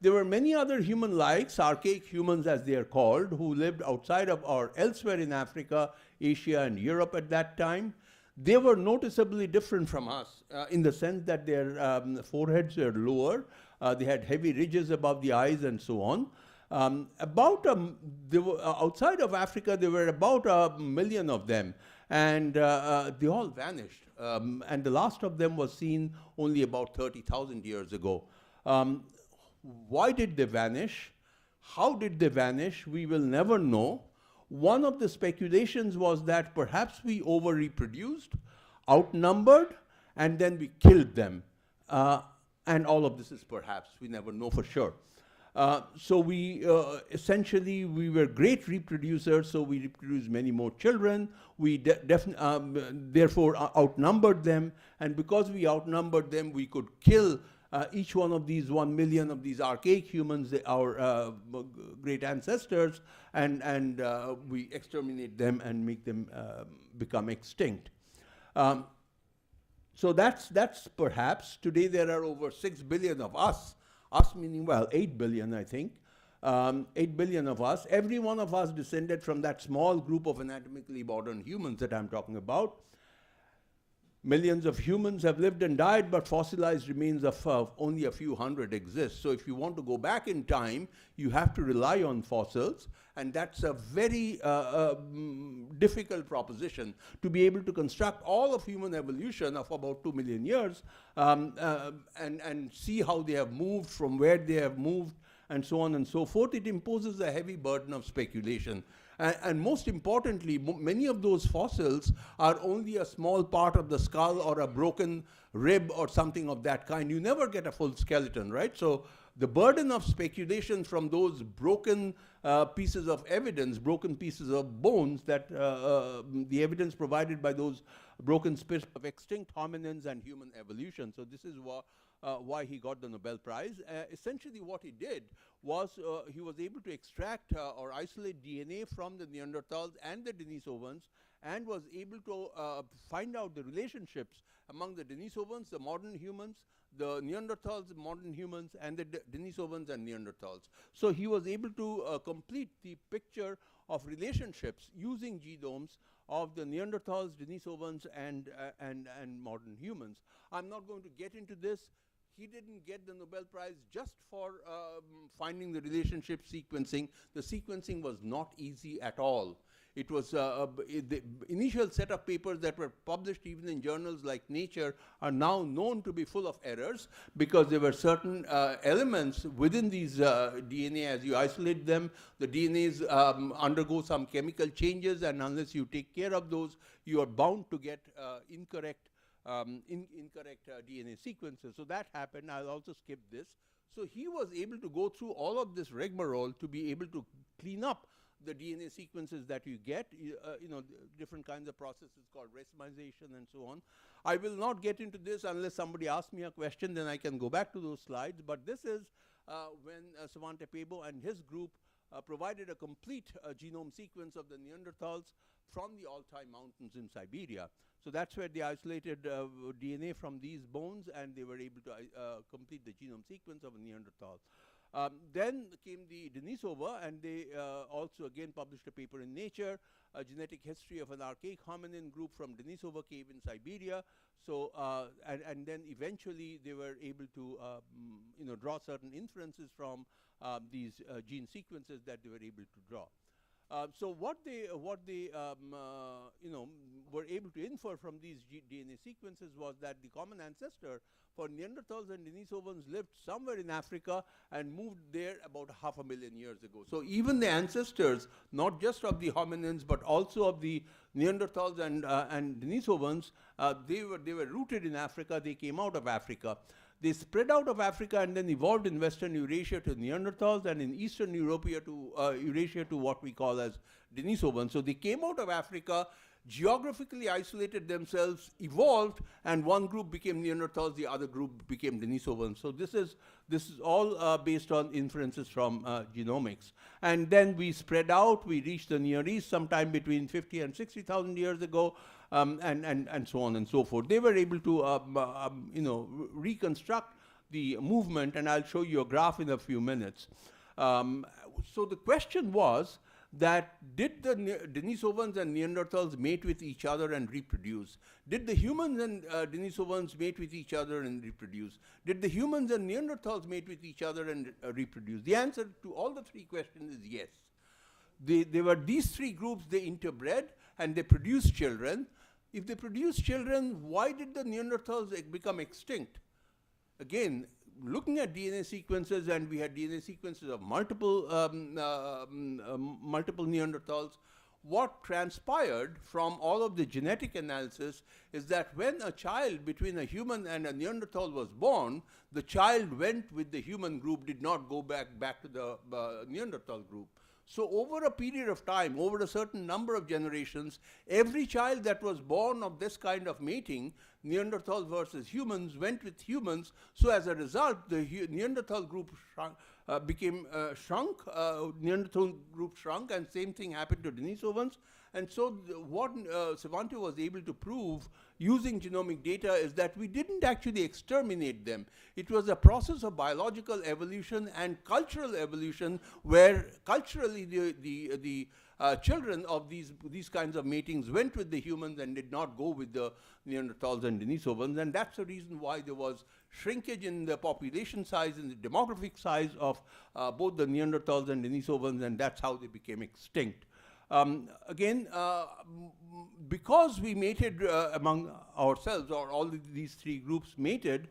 There were many other human-likes, archaic humans as they are called, who lived outside of or elsewhere in Africa, Asia, and Europe at that time. They were noticeably different from us in the sense that their foreheads were lower, they had heavy ridges above the eyes, and so on. Outside of Africa, there were about 1 million of them, and they all vanished. And the last of them was seen only about 30,000 years ago. Why did they vanish? How did they vanish? We will never know. One of the speculations was that perhaps we over-reproduced, outnumbered, and then we killed them. And all of this is perhaps, we never know for sure. So we essentially, we were great reproducers, so we reproduced many more children. We therefore outnumbered them, and because we outnumbered them, we could kill each one of these 1 million of these archaic humans, our great ancestors, and we exterminate them and make them become extinct. So that's perhaps, today there are over 6 billion of us meaning, well, 8 billion, I think. 8 billion of us. Every one of us descended from that small group of anatomically modern humans that I'm talking about. Millions of humans have lived and died, but fossilized remains of only a few hundred exist. So if you want to go back in time, you have to rely on fossils, and that's a very difficult proposition to be able to construct all of human evolution of about 2 million years and see how they have moved, from where they have moved, and so on and so forth. It imposes a heavy burden of speculation. And most importantly, many of those fossils are only a small part of the skull or a broken rib or something of that kind. You never get a full skeleton, right? So the burden of speculation from those broken pieces of evidence, broken pieces of bones, that the evidence provided by those broken spits of extinct hominins and human evolution. So this is why he got the Nobel Prize. Essentially what he did was he was able to extract or isolate DNA from the Neanderthals and the Denisovans, and was able to find out the relationships among the Denisovans, the modern humans, the Neanderthals, the modern humans, and the Denisovans and Neanderthals. So he was able to complete the picture of relationships using genomes of the Neanderthals, Denisovans, and modern humans. I'm not going to get into this. He didn't get the Nobel Prize just for finding the relationship sequencing. The sequencing was not easy at all. It was the initial set of papers that were published even in journals like Nature are now known to be full of errors, because there were certain elements within these DNA. As you isolate them, the DNAs undergo some chemical changes, and unless you take care of those, you are bound to get incorrect DNA sequences. So that happened. I'll also skip this. So he was able to go through all of this rigmarole to be able to clean up the DNA sequences that you get, different kinds of processes called racemization and so on. I will not get into this unless somebody asks me a question, then I can go back to those slides. But this is when Svante Pääbo and his group provided a complete genome sequence of the Neanderthals from the Altai Mountains in Siberia. So that's where they isolated DNA from these bones, and they were able to complete the genome sequence of a Neanderthal. Then came the Denisova, and they also again published a paper in Nature, a genetic history of an archaic hominin group from Denisova cave in Siberia. So, and then eventually they were able to draw certain inferences from these gene sequences that they were able to draw. So what they were able to infer from these DNA sequences was that the common ancestor for Neanderthals and Denisovans lived somewhere in Africa and moved there about 500,000 years ago. So even the ancestors, not just of the hominins, but also of the Neanderthals and Denisovans, they were rooted in Africa. They came out of Africa. They spread out of Africa and then evolved in Western Eurasia to Neanderthals, and in Eastern Eurasia to what we call as Denisovans. So they came out of Africa, geographically isolated themselves, evolved, and one group became Neanderthals, the other group became Denisovans. So this is all based on inferences from genomics. And then we spread out, we reached the Near East sometime between 50 and 60,000 years ago, and so on and so forth. They were able to reconstruct the movement, and I'll show you a graph in a few minutes. So the question was that did the Denisovans and Neanderthals mate with each other and reproduce? Did the humans and Denisovans mate with each other and reproduce? Did the humans and Neanderthals mate with each other and reproduce? The answer to all the three questions is yes. They were these three groups, they interbred and they produced children. If they produced children, why did the Neanderthals become extinct? Again, looking at DNA sequences, and we had DNA sequences of multiple Neanderthals, what transpired from all of the genetic analysis is that when a child between a human and a Neanderthal was born, the child went with the human group, did not go back to the Neanderthal group. So over a period of time, over a certain number of generations, every child that was born of this kind of mating, Neanderthal versus humans, went with humans. So as a result, the Neanderthal group shrunk, Neanderthal group shrunk, and same thing happened to Denisovans. And so what Svante was able to prove using genomic data is that we didn't actually exterminate them. It was a process of biological evolution and cultural evolution, where culturally the children of these kinds of matings went with the humans and did not go with the Neanderthals and Denisovans. And that's the reason why there was shrinkage in the population size and the demographic size of both the Neanderthals and Denisovans, and that's how they became extinct. Again, because we mated among ourselves, or all these three groups mated,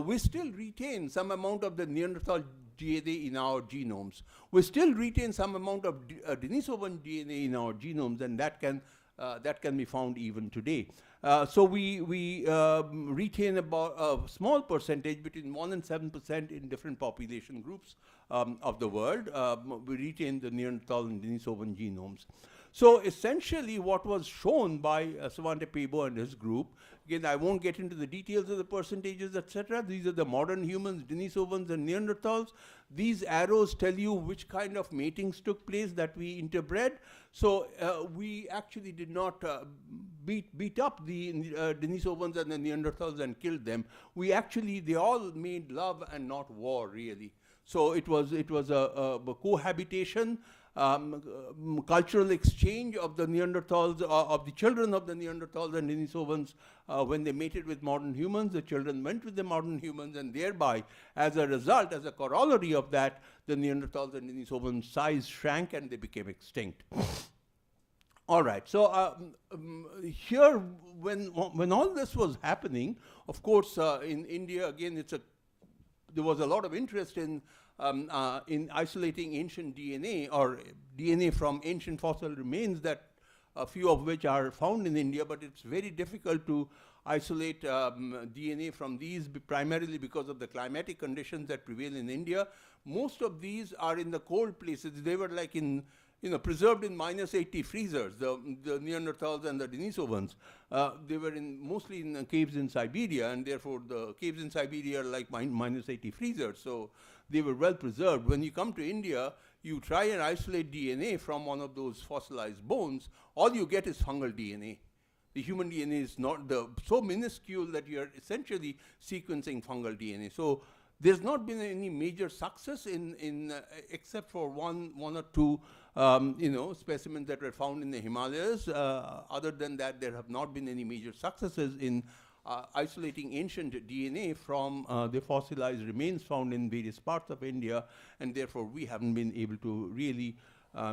we still retain some amount of the Neanderthal DNA in our genomes. We still retain some amount of Denisovan DNA in our genomes, and that can be found even today. So we retain about a small percentage, between 1 and 7% in different population groups of the world. We retain the Neanderthal and Denisovan genomes. So essentially what was shown by Svante Pääbo and his group, again, I won't get into the details of the percentages, etc. These are the modern humans, Denisovans and Neanderthals. These arrows tell you which kind of matings took place that we interbred. So we actually did not beat up the Denisovans and the Neanderthals and killed them. They all made love and not war, really. So it was a cohabitation, cultural exchange of the Neanderthals, of the children of the Neanderthals and Denisovans. When they mated with modern humans, the children went with the modern humans, and thereby, as a result, as a corollary of that, the Neanderthals and Denisovans' size shrank and they became extinct. All right, so here, when all this was happening, of course, in India, again, there was a lot of interest in isolating ancient DNA, or DNA from ancient fossil remains, that a few of which are found in India, but it's very difficult to isolate DNA from these, primarily because of the climatic conditions that prevail in India. Most of these are in the cold places. They were like preserved in -80 freezers, the Neanderthals and the Denisovans. They were mostly in caves in Siberia, and therefore the caves in Siberia are like -80 freezers, so they were well preserved. When you come to India, you try and isolate DNA from one of those fossilized bones, all you get is fungal DNA. The human DNA is not so minuscule that you're essentially sequencing fungal DNA. So there's not been any major success except for one or two specimens that were found in the Himalayas. Other than that, there have not been any major successes in isolating ancient DNA from the fossilized remains found in various parts of India, and therefore we haven't been able to really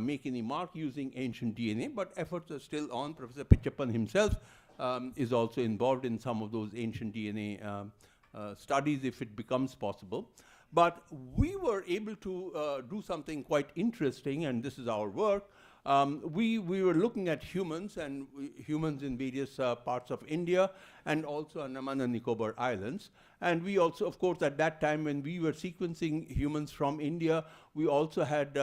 make any mark using ancient DNA, but efforts are still on. Professor Pichappan himself is also involved in some of those ancient DNA studies, if it becomes possible. But we were able to do something quite interesting, and this is our work. We were looking at humans in various parts of India and also Andaman and Nicobar Islands. And we also, of course, at that time when we were sequencing humans from India, we also had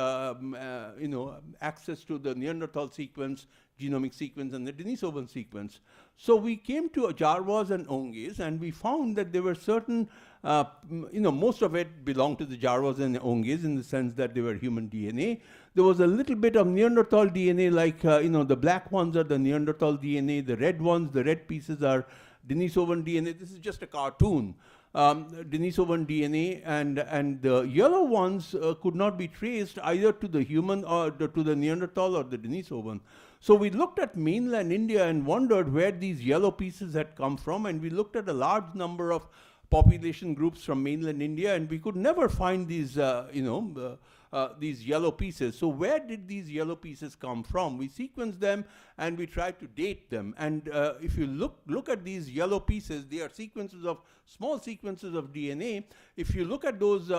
access to the Neanderthal sequence, genomic sequence, and the Denisovan sequence. So we came to Jarvas and Onges, and we found that there were certain, most of it belonged to the Jarvas and Onges in the sense that they were human DNA. There was a little bit of Neanderthal DNA, like, the black ones are the Neanderthal DNA, the red ones, the red pieces are Denisovan DNA. This is just a cartoon. Denisovan DNA, and the yellow ones could not be traced either to the human or to the Neanderthal or the Denisovan. So we looked at mainland India and wondered where these yellow pieces had come from, and we looked at a large number of population groups from mainland India, and we could never find these, these yellow pieces. So where did these yellow pieces come from? We sequenced them and we tried to date them. And if you look at these yellow pieces, they are sequences of small sequences of DNA. If you look at those,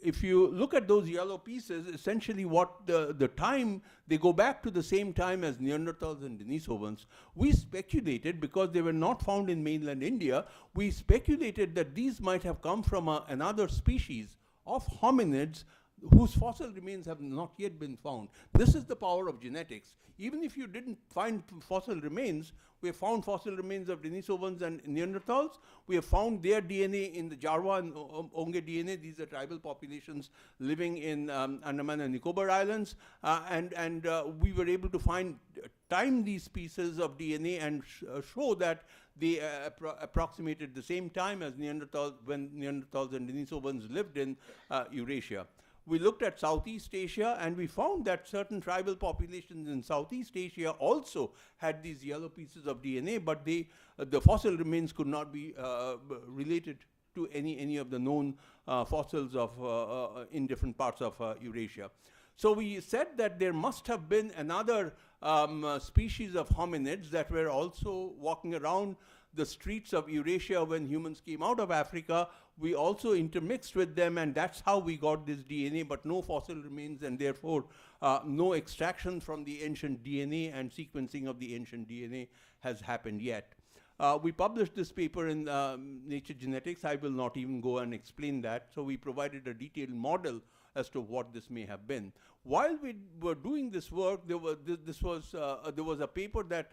if you look at those yellow pieces, essentially what the time, they go back to the same time as Neanderthals and Denisovans. We speculated, because they were not found in mainland India, we speculated that these might have come from another species of hominids whose fossil remains have not yet been found. This is the power of genetics. Even if you didn't find fossil remains, we have found fossil remains of Denisovans and Neanderthals. We have found their DNA in the Jarva and Onge DNA. These are tribal populations living in Andaman and Nicobar Islands. And we were able to time these pieces of DNA and show that they approximated the same time as Neanderthals, when Neanderthals and Denisovans lived in Eurasia. We looked at Southeast Asia, and we found that certain tribal populations in Southeast Asia also had these yellow pieces of DNA, but the fossil remains could not be related to any of the known fossils of in different parts of Eurasia. So we said that there must have been another species of hominids that were also walking around the streets of Eurasia when humans came out of Africa. We also intermixed with them, and that's how we got this DNA, but no fossil remains, and therefore no extraction from the ancient DNA and sequencing of the ancient DNA has happened yet. We published this paper in Nature Genetics. I will not even go and explain that. So we provided a detailed model as to what this may have been. While we were doing this work, there was a paper that,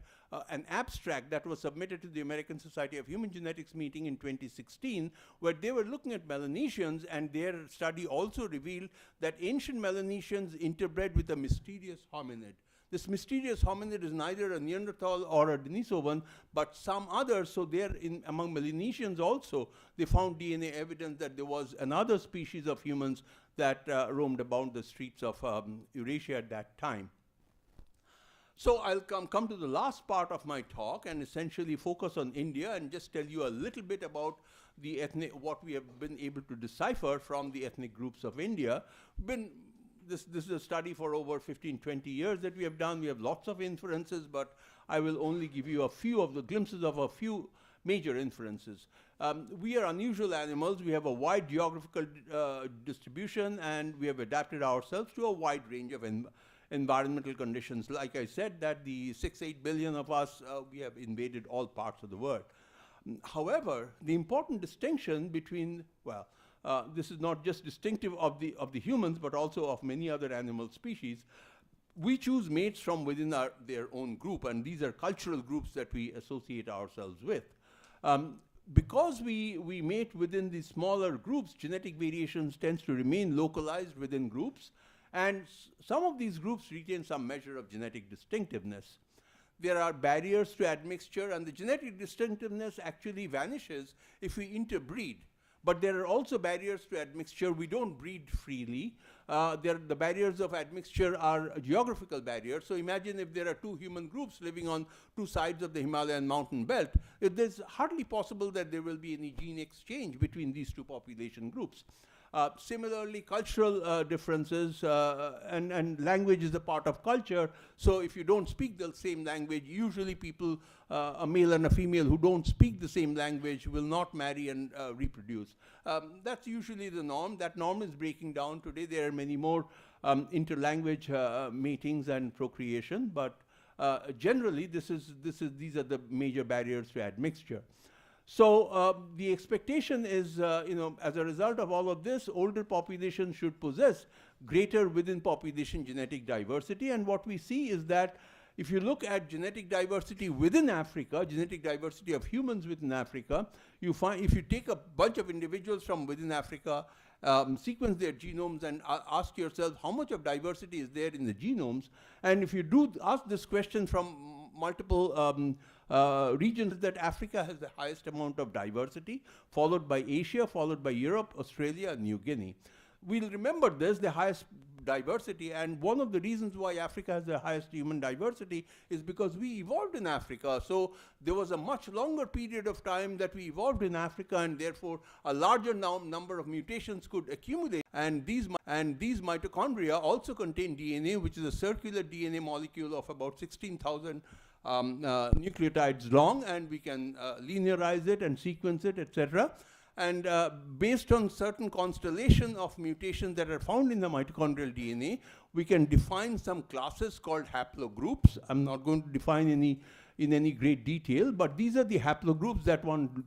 an abstract that was submitted to the American Society of Human Genetics meeting in 2016, where they were looking at Melanesians, and their study also revealed that ancient Melanesians interbred with a mysterious hominid. This mysterious hominid is neither a Neanderthal or a Denisovan, but some others. So there, among Melanesians also, they found DNA evidence that there was another species of humans that roamed about the streets of Eurasia at that time. So I'll come to the last part of my talk and essentially focus on India and just tell you a little bit about the what we have been able to decipher from the ethnic groups of India. This is a study for over 15, 20 years that we have done. We have lots of inferences, but I will only give you a few of the glimpses of a few major inferences. We are unusual animals. We have a wide geographical distribution, and we have adapted ourselves to a wide range of environmental conditions. Like I said, that the 6-8 billion of us, we have invaded all parts of the world. However, the important distinction between, this is not just distinctive of the humans, but also of many other animal species. We choose mates from within their own group, and these are cultural groups that we associate ourselves with. Because we mate within these smaller groups, genetic variations tends to remain localized within groups, and some of these groups retain some measure of genetic distinctiveness. There are barriers to admixture, and the genetic distinctiveness actually vanishes if we interbreed. But there are also barriers to admixture. We don't breed freely. The barriers of admixture are geographical barriers. So imagine if there are two human groups living on two sides of the Himalayan mountain belt. It is hardly possible that there will be any gene exchange between these two population groups. Similarly, cultural differences and language is a part of culture. So if you don't speak the same language, usually people, a male and a female who don't speak the same language will not marry and reproduce. That's usually the norm. That norm is breaking down today. There are many more interlanguage matings and procreation, but generally these are the major barriers to admixture. So the expectation is, as a result of all of this, older populations should possess greater within population genetic diversity. And what we see is that if you look at genetic diversity within Africa, genetic diversity of humans within Africa, you find if you take a bunch of individuals from within Africa, sequence their genomes and ask yourself how much of diversity is there in the genomes, and if you do ask this question from multiple regions, that Africa has the highest amount of diversity, followed by Asia, followed by Europe, Australia, and New Guinea. We'll remember this, the highest diversity, and one of the reasons why Africa has the highest human diversity is because we evolved in Africa. So there was a much longer period of time that we evolved in Africa, and therefore a larger number of mutations could accumulate. And these mitochondria also contain DNA, which is a circular DNA molecule of about 16,000 nucleotides long, and we can linearize it and sequence it, etc. And based on certain constellation of mutations that are found in the mitochondrial DNA, we can define some classes called haplogroups. I'm not going to define in any great detail, but these are the haplogroups that one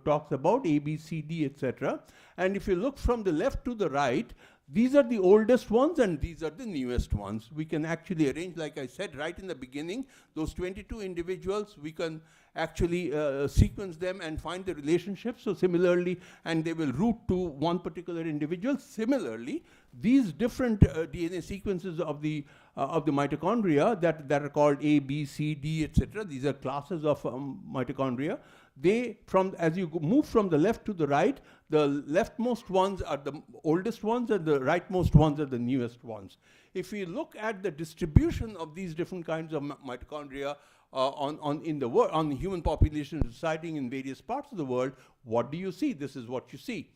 talks about, A, B, C, D, etc. And if you look from the left to the right, these are the oldest ones and these are the newest ones. We can actually arrange, like I said right in the beginning, those 22 individuals, we can actually sequence them and find the relationship. So similarly, and they will route to one particular individual. Similarly, these different DNA sequences of the mitochondria that are called A, B, C, D, etc. These are classes of mitochondria. They, as you move from the left to the right, the leftmost ones are the oldest ones and the rightmost ones are the newest ones. If we look at the distribution of these different kinds of mitochondria on the human population residing in various parts of the world, what do you see? This is what you see.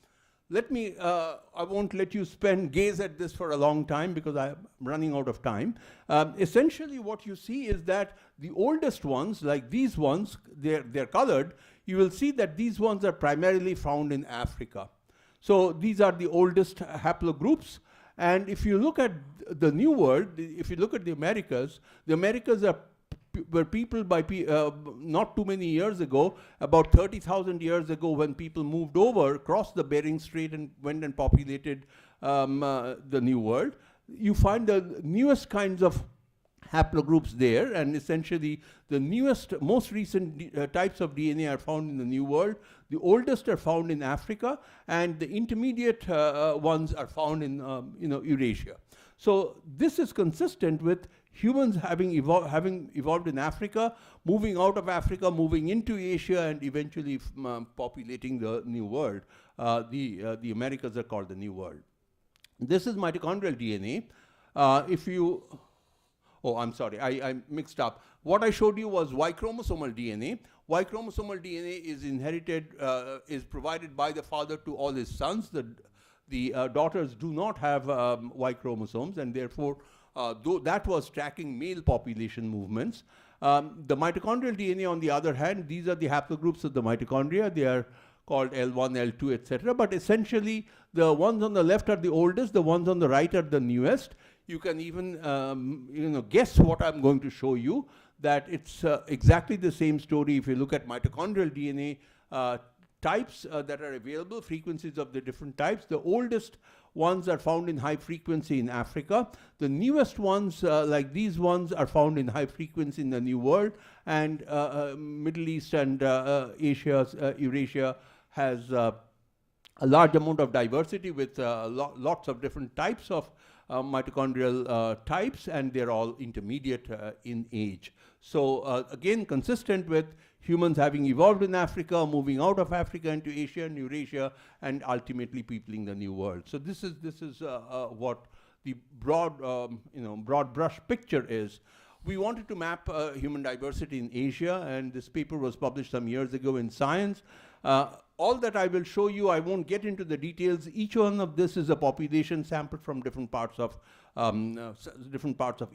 I won't let you gaze at this for a long time because I'm running out of time. Essentially what you see is that the oldest ones, like these ones, they're colored, you will see that these ones are primarily found in Africa. So these are the oldest haplogroups. And if you look at the New World, if you look at the Americas were people not too many years ago, about 30,000 years ago, when people moved over, crossed the Bering Strait and went and populated the New World. You find the newest kinds of haplogroups there, and essentially the newest, most recent types of DNA are found in the New World. The oldest are found in Africa, and the intermediate ones are found in Eurasia. So this is consistent with humans having evolved in Africa, moving out of Africa, moving into Asia, and eventually populating the New World. The Americas are called the New World. This is mitochondrial DNA. I'm sorry, I mixed up. What I showed you was Y chromosomal DNA. Y chromosomal DNA is inherited, is provided by the father to all his sons. The daughters do not have Y chromosomes, and therefore, though that was tracking male population movements. The mitochondrial DNA, on the other hand, these are the haplogroups of the mitochondria. They are called L1, L2, etc. But essentially, the ones on the left are the oldest, the ones on the right are the newest. You can even guess what I'm going to show you, that it's exactly the same story. If you look at mitochondrial DNA types that are available, frequencies of the different types, the oldest ones are found in high frequency in Africa. The newest ones, like these ones, are found in high frequency in the New World, and Middle East and Eurasia has a large amount of diversity with lots of different types of mitochondrial types, and they're all intermediate in age. So again, consistent with humans having evolved in Africa, moving out of Africa into Asia and Eurasia, and ultimately peopling the New World. So this is what the broad brush picture is. We wanted to map human diversity in Asia, and this paper was published some years ago in Science. All that I will show you, I won't get into the details. Each one of this is a population sample from different parts of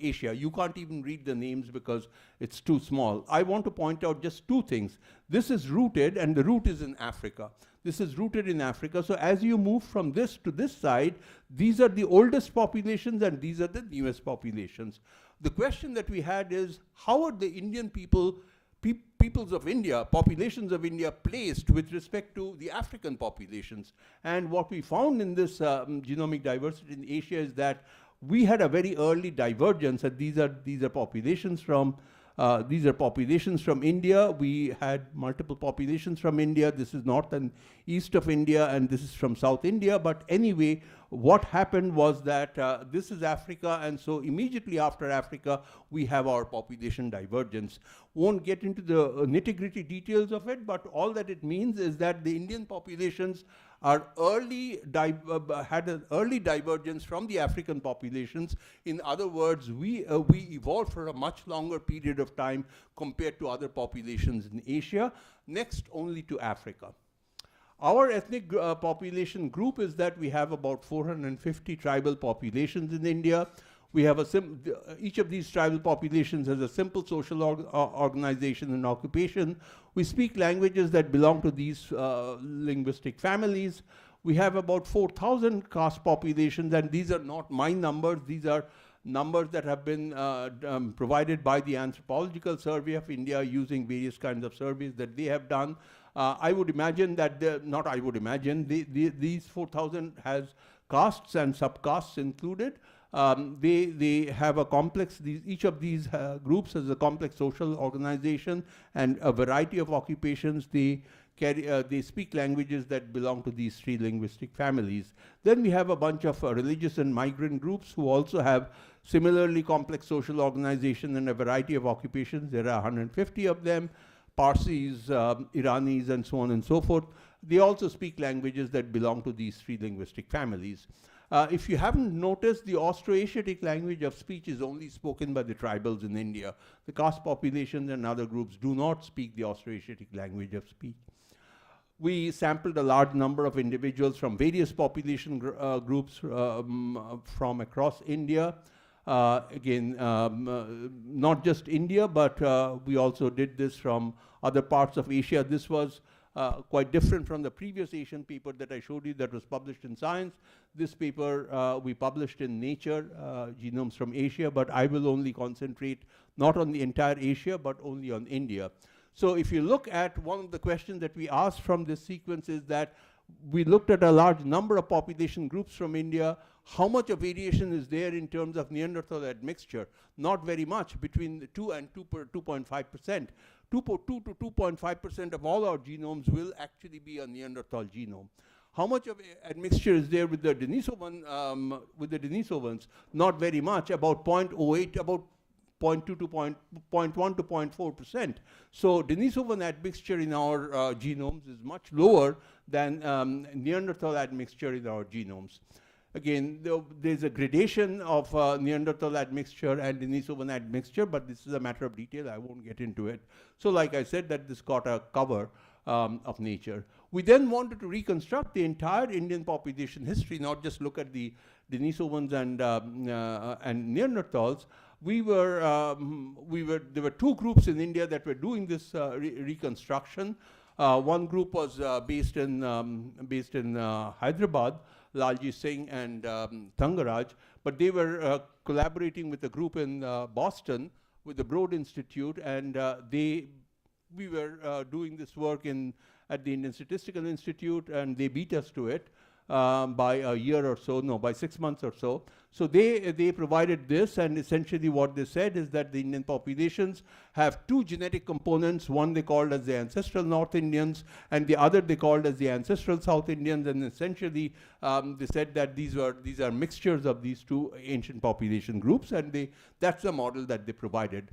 Asia. You can't even read the names because it's too small. I want to point out just two things. This is rooted, and the root is in Africa. This is rooted in Africa. So as you move from this to this side, these are the oldest populations and these are the newest populations. The question that we had is, how are the Indian people peoples of India, populations of India placed with respect to the African populations. And what we found in this genomic diversity in Asia is that we had a very early divergence, and these are populations from India. We had multiple populations from India. This is north and east of India, and this is from South India. But anyway, what happened was that this is Africa, and so immediately after Africa, we have our population divergence. Won't get into the nitty-gritty details of it, but all that it means is that the Indian populations are had an early divergence from the African populations. In other words, we evolved for a much longer period of time compared to other populations in Asia, next only to Africa. Our ethnic population group is that we have about 450 tribal populations in India. We have each of these tribal populations has a simple social organization and occupation. We speak languages that belong to these linguistic families. We have about 4,000 caste populations, and these are not my numbers. These are numbers that have been provided by the Anthropological Survey of India using various kinds of surveys that they have done. I would imagine that, these 4,000 has castes and subcastes included. They have a complex, each of these groups has a complex social organization and a variety of occupations. They speak languages that belong to these three linguistic families. Then we have a bunch of religious and migrant groups who also have similarly complex social organization and a variety of occupations. There are 150 of them. Parsis, Iranis, and so on and so forth. They also speak languages that belong to these three linguistic families. If you haven't noticed, the Austroasiatic language of speech is only spoken by the tribals in India. The caste populations and other groups do not speak the Austroasiatic language of speech. We sampled a large number of individuals from various population groups from across India. Not just India, but we also did this from other parts of Asia. This was quite different from the previous Asian paper that I showed you that was published in Science. This paper we published in Nature, Genomes from Asia, but I will only concentrate not on the entire Asia, but only on India. So if you look at one of the questions that we asked from this sequence is that we looked at a large number of population groups from India. How much of variation is there in terms of Neanderthal admixture? Not very much, between 2 and 2.5%. 2 to 2.5% of all our genomes will actually be a Neanderthal genome. How much of admixture is there with the Denisovans? Not very much, about 0.08, about 0.2 to 0.1 to 0.4%. So Denisovan admixture in our genomes is much lower than Neanderthal admixture in our genomes. Again, there's a gradation of Neanderthal admixture and Denisovan admixture, but this is a matter of detail. I won't get into it. So like I said, that this got a cover of Nature. We then wanted to reconstruct the entire Indian population history, not just look at the Denisovans and Neanderthals. There were two groups in India that were doing this reconstruction. One group was based in Hyderabad, Lalji Singh and Thangaraj, but they were collaborating with a group in Boston with the Broad Institute, and we were doing this work at the Indian Statistical Institute, and they beat us to it by a year or so, no, by 6 months or so. So they provided this, and essentially what they said is that the Indian populations have two genetic components. One they called as the ancestral North Indians, and the other they called as the ancestral South Indians, and essentially they said that these are mixtures of these two ancient population groups, and that's the model that they provided.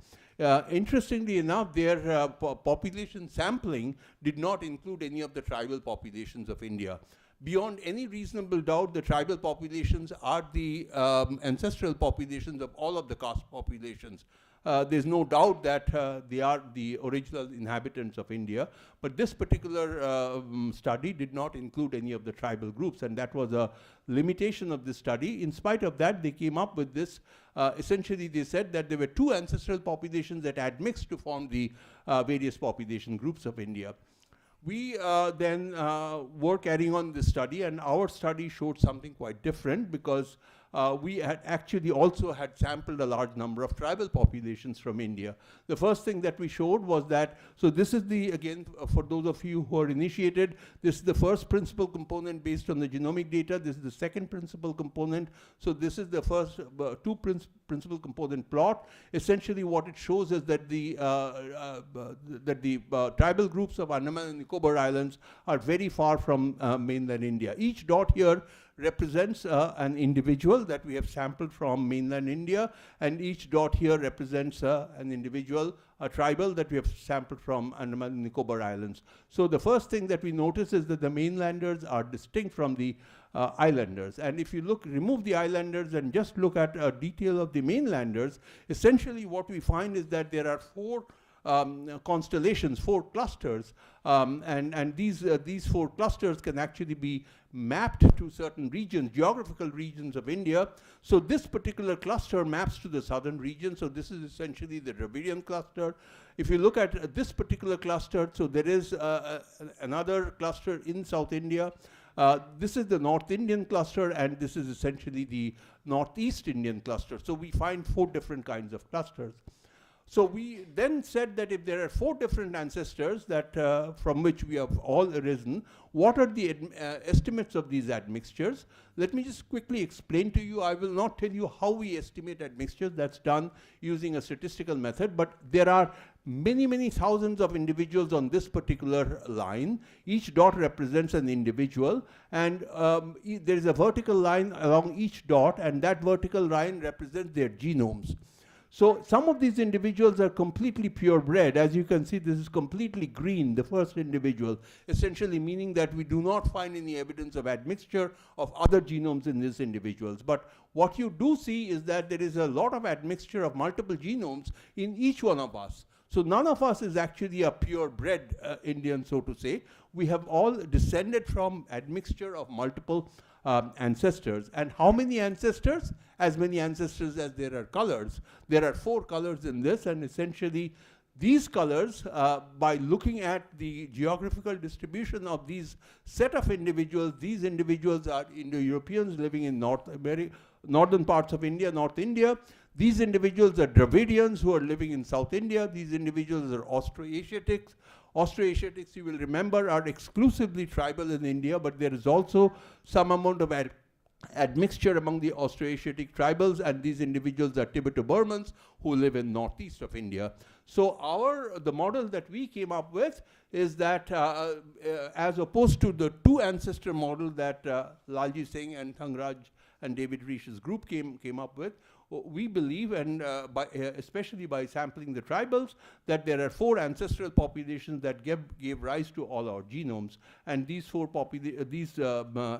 Interestingly enough, their population sampling did not include any of the tribal populations of India. Beyond any reasonable doubt, the tribal populations are the ancestral populations of all of the caste populations. There's no doubt that they are the original inhabitants of India, but this particular study did not include any of the tribal groups, and that was a limitation of this study. In spite of that, they came up with this. Essentially, they said that there were two ancestral populations that had mixed to form the various population groups of India. We then were carrying on this study, and our study showed something quite different, because we had actually also had sampled a large number of tribal populations from India. The first thing that we showed was that, so this is the, again, for those of you who are initiated, this is the first principal component based on the genomic data. This is the second principal component. So this is the first two principal component plot. Essentially what it shows is that the tribal groups of Andaman and Nicobar Islands are very far from mainland India. Each dot here represents an individual that we have sampled from mainland India, and each dot here represents an individual, a tribal that we have sampled from Andaman and Nicobar Islands. So the first thing that we notice is that the mainlanders are distinct from the islanders. And if you remove the islanders and just look at a detail of the mainlanders, essentially what we find is that there are four constellations, four clusters, and these four clusters can actually be mapped to certain regions, geographical regions of India. So this particular cluster maps to the southern region. So this is essentially the Dravidian cluster. If you look at this particular cluster, so there is another cluster in South India. This is the North Indian cluster, and this is essentially the Northeast Indian cluster. So we find four different kinds of clusters. So we then said that if there are four different ancestors that from which we have all arisen, what are the estimates of these admixtures? Let me just quickly explain to you. I will not tell you how we estimate admixtures. That's done using a statistical method, but there are many, many thousands of individuals on this particular line. Each dot represents an individual, and there is a vertical line along each dot, and that vertical line represents their genomes. So some of these individuals are completely purebred. As you can see, this is completely green, the first individual, essentially meaning that we do not find any evidence of admixture of other genomes in these individuals. But what you do see is that there is a lot of admixture of multiple genomes in each one of us. So none of us is actually a purebred Indian, so to say. We have all descended from admixture of multiple ancestors. And how many ancestors? As many ancestors as there are colors. There are four colors in this, and essentially these colors, by looking at the geographical distribution of these set of individuals, these individuals are Indo-Europeans living in northern parts of India, North India. These individuals are Dravidians who are living in South India. These individuals are Austroasiatics. Austroasiatics, you will remember, are exclusively tribal in India, but there is also some amount of admixture among the Austroasiatic tribals, and these individuals are Tibeto-Burmans who live in northeast of India. So the model that we came up with is that as opposed to the two ancestor model that Lalji Singh and Thangraj and David Reish's group came up with, we believe, and especially by sampling the tribals, that there are four ancestral populations that gave rise to all our genomes, and these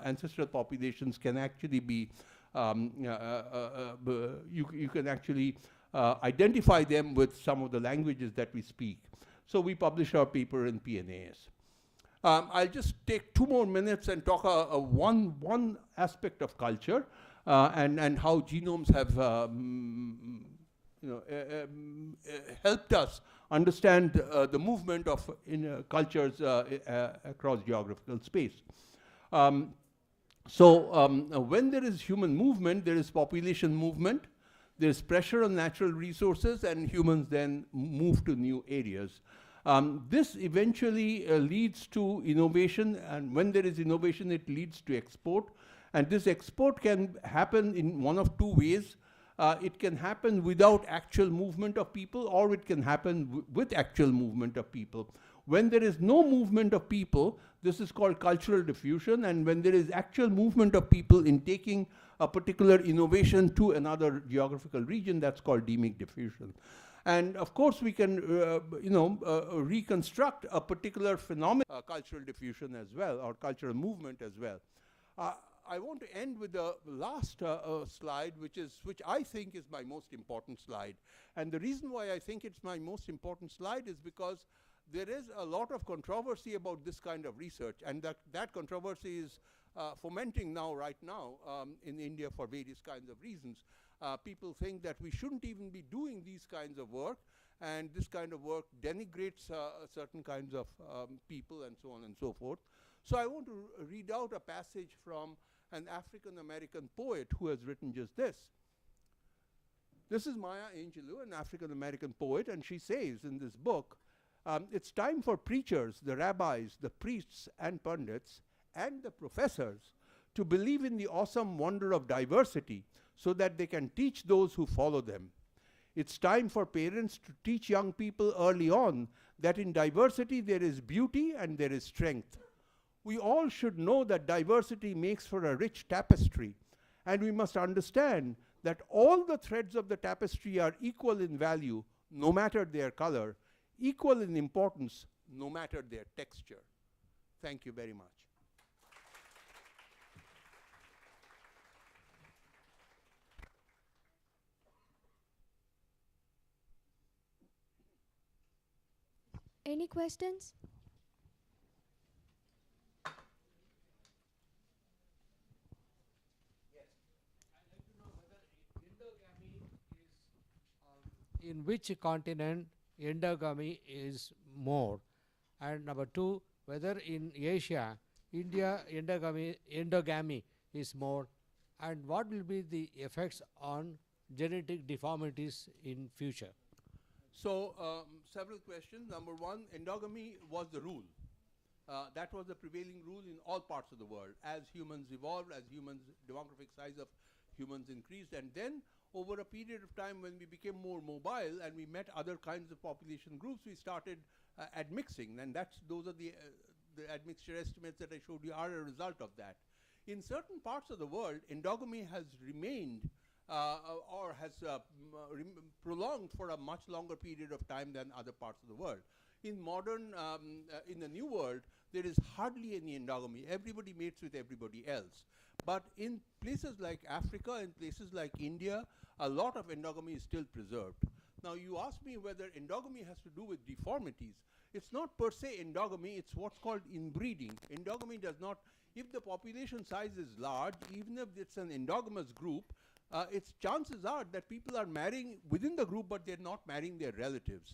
ancestral populations can actually be you can actually identify them with some of the languages that we speak. So we publish our paper in PNAS. I'll just take 2 more minutes and talk one aspect of culture. And how genomes have helped us understand the movement of cultures across geographical space. When there is human movement, there is population movement, there is pressure on natural resources, and humans then move to new areas. This eventually leads to innovation, and when there is innovation, it leads to export. And this export can happen in one of two ways. It can happen without actual movement of people, or it can happen with actual movement of people. When there is no movement of people, this is called cultural diffusion, and when there is actual movement of people in taking a particular innovation to another geographical region, that's called demic diffusion. And of course, we can reconstruct a particular phenomenon, cultural diffusion as well, or cultural movement as well. I want to end with the last slide, which I think is my most important slide. And the reason why I think it's my most important slide is because there is a lot of controversy about this kind of research, and that controversy is fomenting right now in India for various kinds of reasons. People think that we shouldn't even be doing these kinds of work, and this kind of work denigrates certain kinds of people and so on and so forth. So I want to read out a passage from an African American poet who has written just this. This is Maya Angelou, an African American poet, and she says in this book, it's time for preachers, the rabbis, the priests and pundits, and the professors to believe in the awesome wonder of diversity so that they can teach those who follow them. It's time for parents to teach young people early on that in diversity there is beauty and there is strength. We all should know that diversity makes for a rich tapestry, and we must understand that all the threads of the tapestry are equal in value, no matter their color, equal in importance, no matter their texture. Thank you very much. Any questions? In which continent endogamy is more? And number two, whether in Asia, India endogamy is more, and what will be the effects on genetic deformities in future? So, several questions. Number one, endogamy was the rule. That was the prevailing rule in all parts of the world. As humans evolved, as demographic size of humans increased, and then over a period of time when we became more mobile and we met other kinds of population groups, we started admixing, and those are the admixture estimates that I showed you are a result of that. In certain parts of the world, endogamy has remained or has prolonged for a much longer period of time than other parts of the world. In modern, in the New World, there is hardly any endogamy. Everybody mates with everybody else. But in places like Africa, in places like India, a lot of endogamy is still preserved. Now, you ask me whether endogamy has to do with deformities. It's not per se endogamy, it's what's called inbreeding. Endogamy does not, if the population size is large, even if it's an endogamous group, its chances are that people are marrying within the group, but they're not marrying their relatives.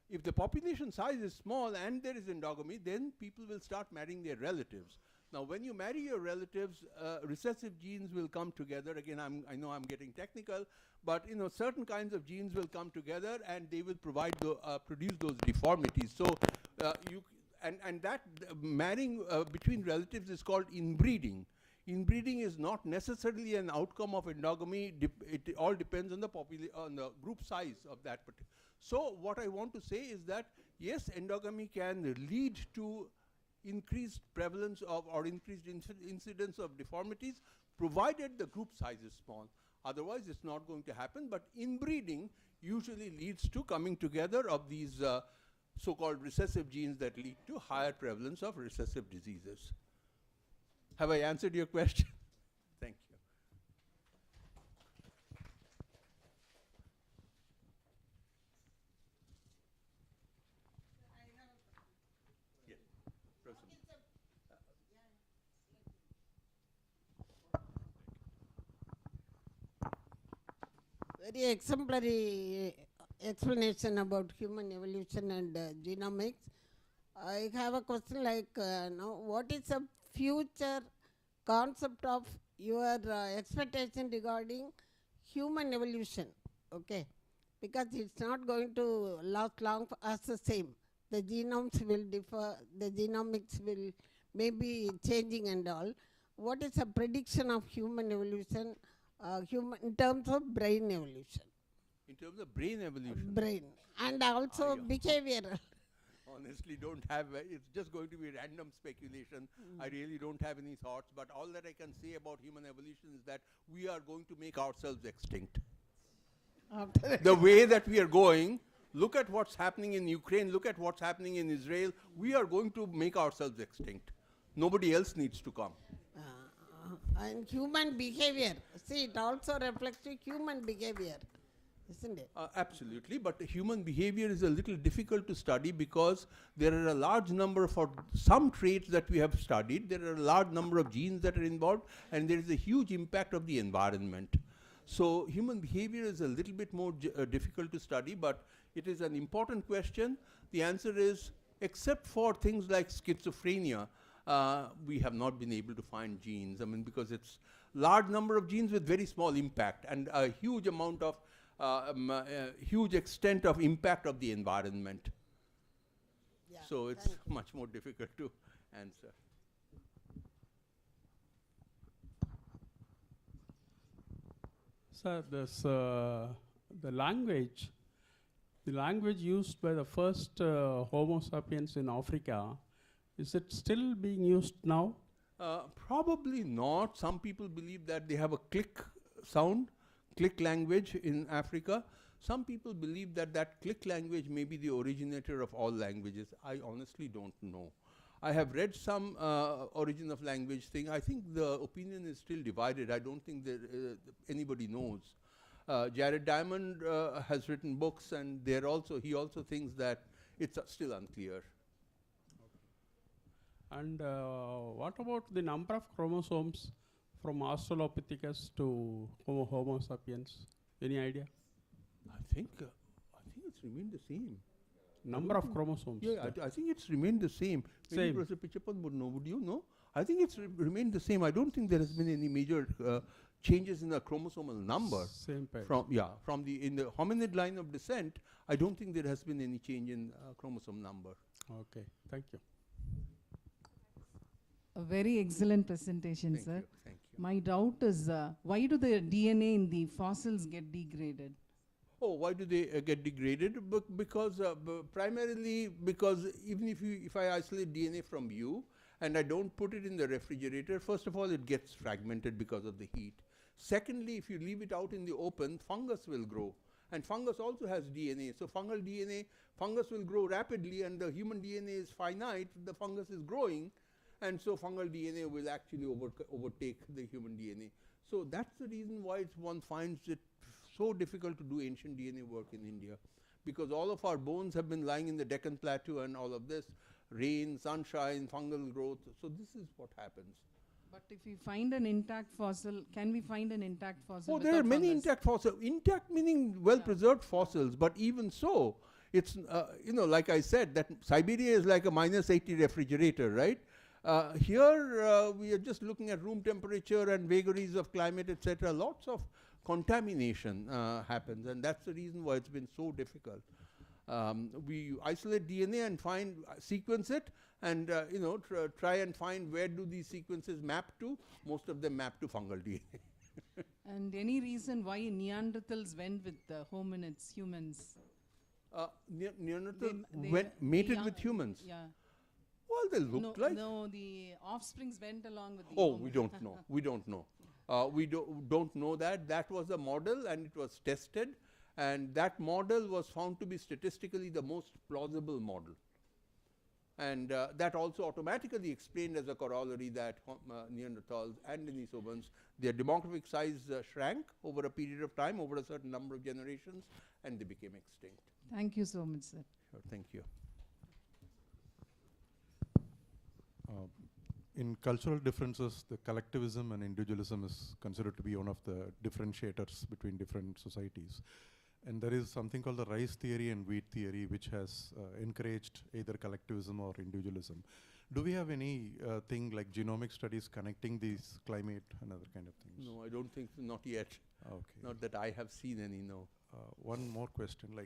If the population size is small and there is endogamy, then people will start marrying their relatives. Now, when you marry your relatives, recessive genes will come together. Again, I know I'm getting technical, but certain kinds of genes will come together and they will produce those deformities. So, that marrying between relatives is called inbreeding. Inbreeding is not necessarily an outcome of endogamy. It all depends on the group size of that particular. So what I want to say is that yes, endogamy can lead to increased prevalence of or increased incidence of deformities, provided the group size is small. Otherwise, it's not going to happen. But inbreeding usually leads to coming together of these so-called recessive genes that lead to higher prevalence of recessive diseases. Have I answered your question? Thank you. Yes, Professor. Very exemplary explanation about human evolution and genomics. I have a question like, what is the future concept of your expectation regarding human evolution? Okay, because it's not going to last long as the same. The genomes will differ, the genomics will maybe changing and all. What is the prediction of human evolution, in terms of brain evolution? In terms of brain evolution? Brain, and also behavioral. Honestly, don't have, it's just going to be random speculation. I really don't have any thoughts, but all that I can say about human evolution is that we are going to make ourselves extinct. The way that we are going, look at what's happening in Ukraine, look at what's happening in Israel, we are going to make ourselves extinct. Nobody else needs to come. And human behavior, see, it also reflects to human behavior, isn't it? Absolutely, but human behavior is a little difficult to study because there are a large number for some traits that we have studied, there are a large number of genes that are involved, and there is a huge impact of the environment. So human behavior is a little bit more difficult to study, but it is an important question. The answer is, except for things like schizophrenia, we have not been able to find genes. I mean, because it's large number of genes with very small impact and a huge amount of, huge extent of impact of the environment. Yeah, So it's thank you. much more difficult to answer. Sir, this, the language used by the first Homo sapiens in Africa, is it still being used now? Probably not. Some people believe that they have a click sound, click language in Africa. Some people believe that that click language may be the originator of all languages. I honestly don't know. I have read some origin of language thing. I think the opinion is still divided. I don't think that anybody knows. Jared Diamond has written books, and he also thinks that it's still unclear. And what about the number of chromosomes from Australopithecus to Homo sapiens? Any idea? I think it's remained the same. Number of chromosomes. Yeah, I think it's remained the same. Maybe Same. Professor Pichappan would know. Would you know? I think it's remained the same. I don't think there has been any major changes in the chromosomal number. Same pairs. In the hominid line of descent, I don't think there has been any change in chromosome number. Okay, thank you. A very excellent presentation, Thank sir. you. Thank you. My doubt is, why do the DNA in the fossils get degraded? Oh, why do they get degraded? Because primarily because even if I isolate DNA from you and I don't put it in the refrigerator, first of all, it gets fragmented because of the heat. Secondly, if you leave it out in the open, fungus will grow. And fungus also has DNA. So fungus will grow rapidly, and the human DNA is finite. The fungus is growing, and so fungal DNA will actually overtake the human DNA. So that's the reason why one finds it so difficult to do ancient DNA work in India, because all of our bones have been lying in the Deccan Plateau and all of this, rain, sunshine, fungal growth. So this is what happens. But if we find an intact fossil, can we find an intact fossil? Oh, there are many intact fossils. Intact meaning well-preserved fossils, but even so, it's, like I said, that Siberia is like a -80 refrigerator, right? Here, we are just looking at room temperature and vagaries of climate, etc. Lots of contamination happens, and that's the reason why it's been so difficult. We isolate DNA and sequence it, and try and find where do these sequences map to. Most of them map to fungal DNA. And any reason why Neanderthals went with hominids, humans? Neanderthals mated with humans. Yeah. Well, they look like. No, the offsprings went along with the Oh, we don't know. We don't know. We don't know that. That was a model, and it was tested, and that model was found to be statistically the most plausible model. And that also automatically explained as a corollary that Neanderthals and Denisovans, their demographic size shrank over a period of time, over a certain number of generations, and they became extinct. Thank you so much, sir. Sure, thank you. In cultural differences, the collectivism and individualism is considered to be one of the differentiators between different societies. And there is something called the rice theory and wheat theory, which has encouraged either collectivism or individualism. Do we have any thing like genomic studies connecting these climate and other kind of things? No, I don't think so, not yet. Okay. Not that I have seen any, no. One more question,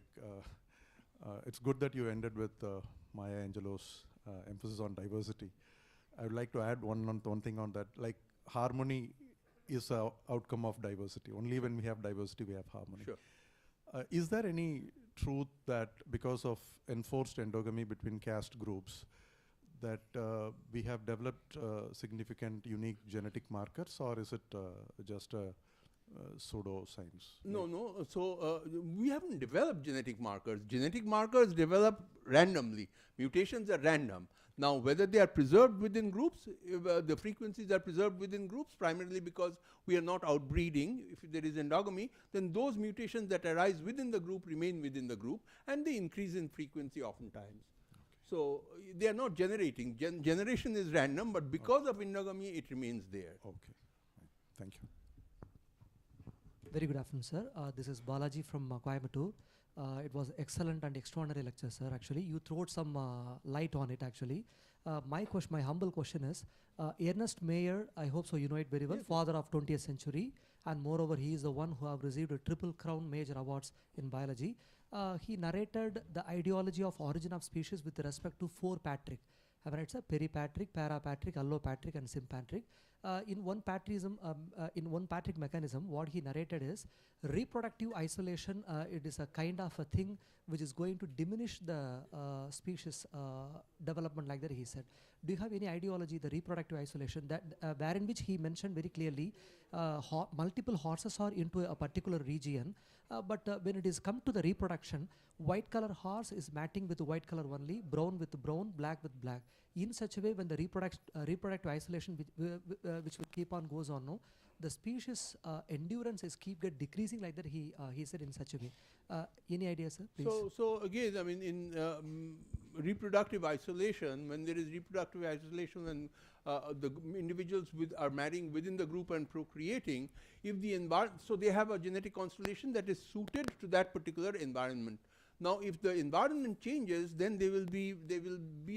it's good that you ended with Maya Angelou's emphasis on diversity. I would like to add one thing on that, like harmony is an outcome of diversity. Only when we have diversity, we have harmony. Sure. Is there any truth that because of enforced endogamy between caste groups, that we have developed significant unique genetic markers, or is it just a pseudo-science? No. So we haven't developed genetic markers. Genetic markers develop randomly. Mutations are random. Now, whether they are preserved within groups, the frequencies are preserved within groups, primarily because we are not outbreeding. If there is endogamy, then those mutations that arise within the group remain within the group, and they increase in frequency oftentimes. Okay. So they are not generating. Generation is random, but because of endogamy, it remains there. Okay. Thank you. Very good afternoon, sir. This is Balaji from Coimbatore. It was excellent and extraordinary lecture, sir. Actually, you threw some light on it. Actually, my humble question is, Ernest Mayr. I hope so. You know it very well. Father of 20th century, and moreover, he is the one who have received a triple crown major awards in biology. He narrated the ideology of origin of species with respect to 4 Patrick. It's a peripatric, parapatric, allopatric, and sympatric. In one Patrick mechanism, what he narrated is reproductive isolation. It is a kind of a thing which is going to diminish the species development, like that he said. Do you have any ideology, the reproductive isolation, that wherein which he mentioned very clearly, multiple horses are into a particular region, but when it is come to the reproduction, white color horse is mating with white color only, brown with brown, black with black. In such a way, when the reproductive isolation which will keep on goes on, no, the species endurance is get decreasing, like that he said in such a way. Any ideas, sir? Please. So again, I mean, in reproductive isolation, when there is reproductive isolation, when the individuals are marrying within the group and procreating, if the so they have a genetic constellation that is suited to that particular environment. Now, if the environment changes, then they will be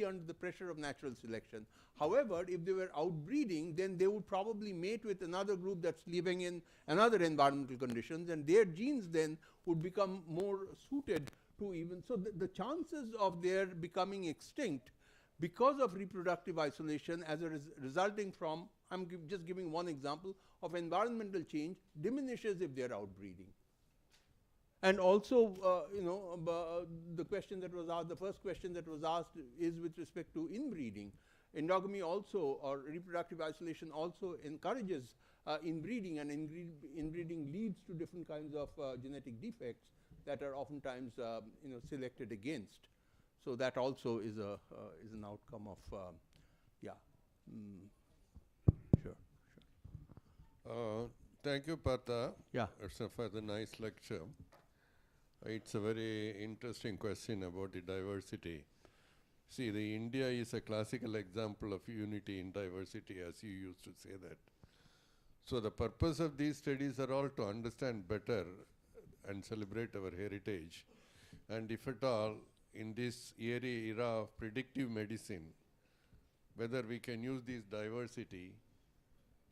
under the pressure of natural selection. However, if they were outbreeding, then they would probably mate with another group that's living in another environmental conditions, and their genes then would become more suited to even. So the chances of their becoming extinct because of reproductive isolation as a resulting from, I'm just giving one example of environmental change, diminishes if they are outbreeding. And also, the question that was asked, the first question that was asked is with respect to inbreeding. Endogamy also, or reproductive isolation also encourages inbreeding, and inbreeding leads to different kinds of genetic defects that are oftentimes, selected against. So that also is an outcome of, Sure. Thank you, Partha. Yeah. For the nice lecture. It's a very interesting question about the diversity. See, the India is a classical example of unity in diversity, as you used to say that. So the purpose of these studies are all to understand better and celebrate our heritage. And if at all, in this era of predictive medicine, whether we can use this diversity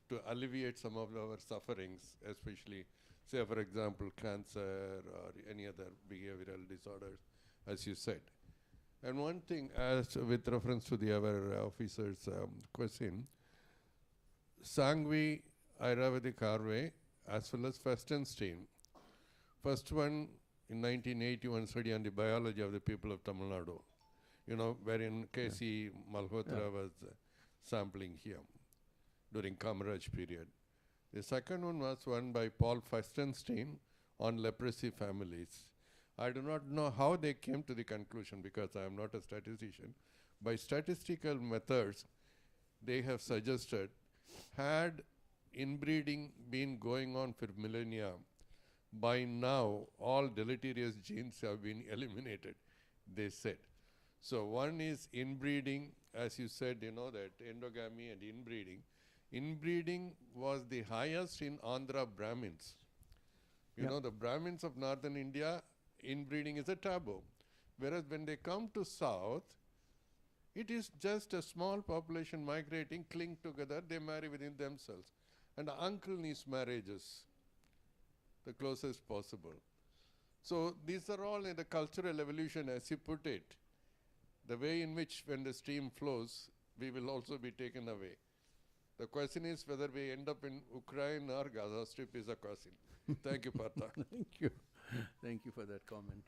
to alleviate some of our sufferings, especially, say, for example, cancer or any other behavioral disorders, as you said. And one thing, as with reference to the other officer's question, Sangvi, Ayurvedic Harvey, as well as Festenstein. First one in 1981 study on the biology of the people of Tamil Nadu, wherein K.C. Malhotra was sampling here during Kamaraj period. The second one was one by Paul Festenstein on leprosy families. I do not know how they came to the conclusion, because I am not a statistician. By statistical methods, they have suggested, had inbreeding been going on for millennia, by now all deleterious genes have been eliminated, they said. So one is inbreeding, as you said, that endogamy and inbreeding. Inbreeding was the highest in Andhra Brahmins. The Brahmins of northern India, inbreeding is a taboo. Whereas when they come to south, it is just a small population migrating, cling together, they marry within themselves. And uncle-niece marriages, the closest possible. So these are all in the cultural evolution, as you put it. The way in which when the stream flows, we will also be taken away. The question is whether we end up in Ukraine or Gaza Strip is a question. Thank you, Partha. Thank you. Thank you for that comment.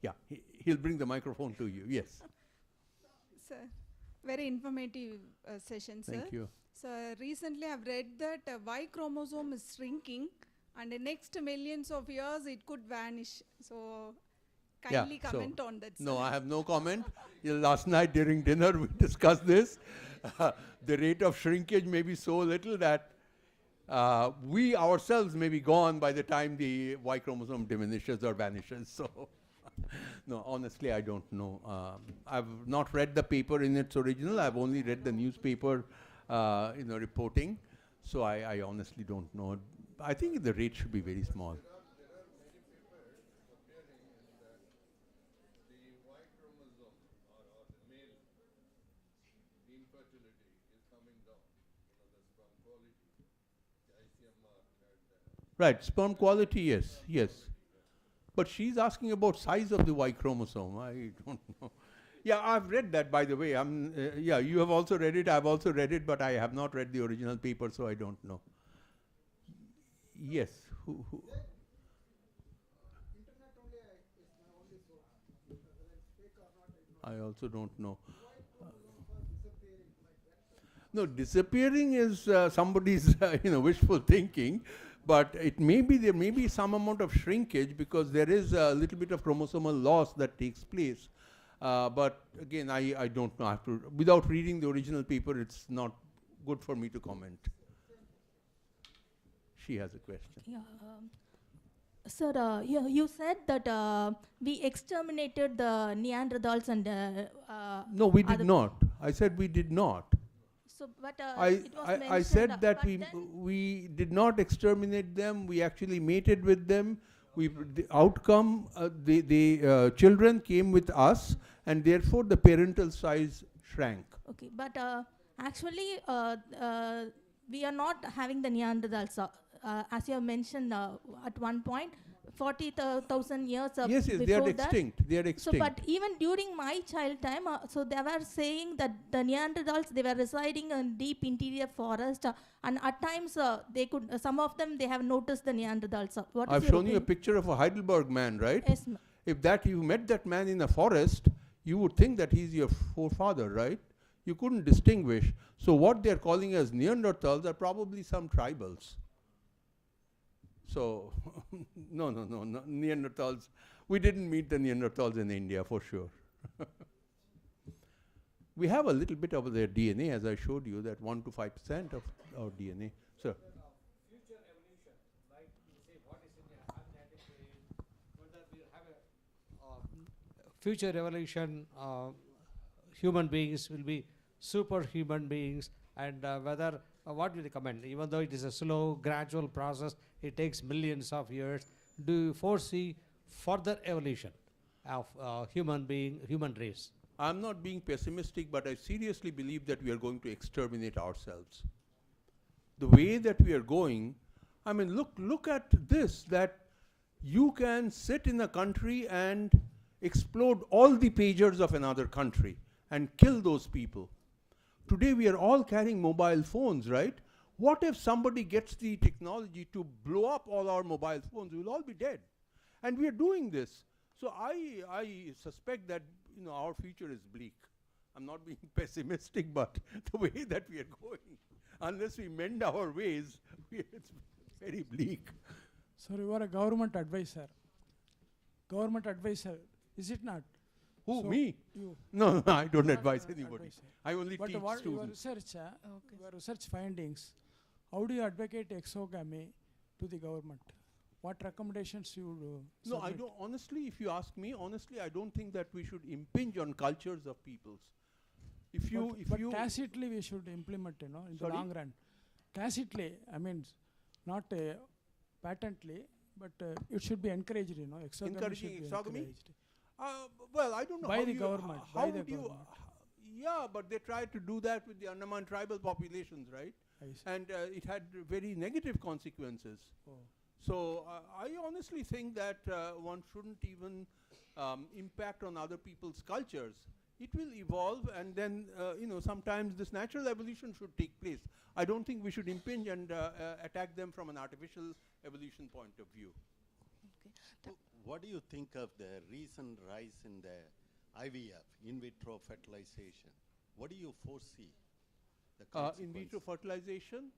Yeah, he'll bring the microphone to you. Yes. Sir, very informative session, sir. Thank you. So recently I've read that Y chromosome is shrinking, and in next millions of years it could vanish. So kindly comment on that, sir. No, I have no comment. Last night during dinner we discussed this. The rate of shrinkage may be so little that we ourselves may be gone by the time the Y chromosome diminishes or vanishes. So, no, honestly, I don't know. I've not read the paper in its original. I've only read the newspaper, reporting. So I honestly don't know. I think the rate should be very small. Right, sperm quality, yes, yes. But she's asking about size of the Y chromosome. I don't know. Yeah, I've read that, by the way. Yeah, you have also read it. I've also read it, but I have not read the original paper, so I don't know. Yes. Who? I also don't know. No, disappearing is somebody's wishful thinking, but it may be there may be some amount of shrinkage because there is a little bit of chromosomal loss that takes place. But again, I don't know. I have to, without reading the original paper, it's not good for me to comment. She has a question. Yeah. Sir, you said that we exterminated the Neanderthals and no, we did not. I said we did not. So, but I said that we did not exterminate them. We actually mated with them. The outcome, the children came with us, and therefore the parental size shrank. Okay, but actually we are not having the Neanderthals, as you have mentioned at one point. 40,000 years yes, they are extinct. They are extinct. So, but even during my child time, so they were saying that the Neanderthals, they were residing in deep interior forest, and at times they could, some of them, they have noticed the Neanderthals. I've shown you a picture of a Heidelberg man, right? Yes. If you met that man in a forest, you would think that he's your forefather, right? You couldn't distinguish. So what they're calling as Neanderthals are probably some tribals. So, no, Neanderthals. We didn't meet the Neanderthals in India, for sure. We have a little bit of their DNA, as I showed you, that 1 to 5% of our DNA. Sir? Future evolution, like you say, what is in the genetic way, whether we have a future evolution, human beings will be superhuman beings, and whether what do you recommend? Even though it is a slow, gradual process, it takes millions of years. Do you foresee further evolution of human race? I'm not being pessimistic, but I seriously believe that we are going to exterminate ourselves. The way that we are going, I mean, look at this, that you can sit in a country and explode all the pagers of another country and kill those people. Today we are all carrying mobile phones, right? What if somebody gets the technology to blow up all our mobile phones? We'll all be dead. And we are doing this. So I suspect that our future is bleak. I'm not being pessimistic, but the way that we are going, unless we mend our ways, it's very bleak. So you are a government advisor. Government advisor, is it not? Who, so me? You. No, I don't advise anybody. Advisor. I only but teach students. Your research findings, how do you advocate exogamy to the government? What recommendations you do? No, I don't. Honestly, if you ask me, honestly, I don't think that we should impinge on cultures of peoples. But tacitly we should implement, in the long run. Tacitly, I mean, not patently, but it should be encouraged, exogamy encouraging should be exogamy? encouraged. Well, I don't know. By the government. Yeah, but they tried to do that with the Andaman tribal populations, right? And it had very negative consequences. Oh. So I honestly think that one shouldn't even impact on other people's cultures. It will evolve, and then sometimes this natural evolution should take place. I don't think we should impinge and attack them from an artificial evolution point of view. Okay. What do you think of the recent rise in the IVF, in vitro fertilization? What do you foresee? The in vitro fertilization,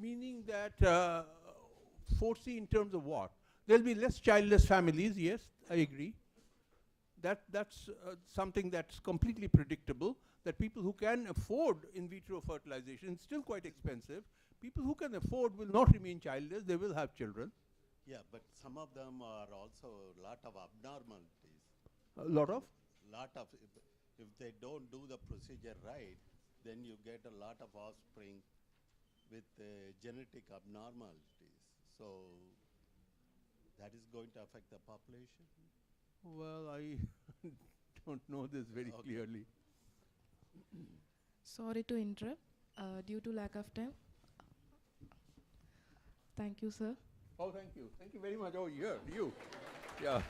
meaning that foresee in terms of what? There'll be less childless families, yes, I agree. That's something that's completely predictable, that people who can afford in vitro fertilization, it's still quite expensive, people who can afford will not remain childless, they will have children. Yeah, but some of them are also a lot of abnormalities. A lot of? If they don't do the procedure right, then you get a lot of offspring with genetic abnormalities. So that is going to affect the population? Well, I don't know this very clearly. Sorry to interrupt. Due to lack of time. Thank you, sir. Oh, thank you. Thank you very much. Oh, you. Yeah.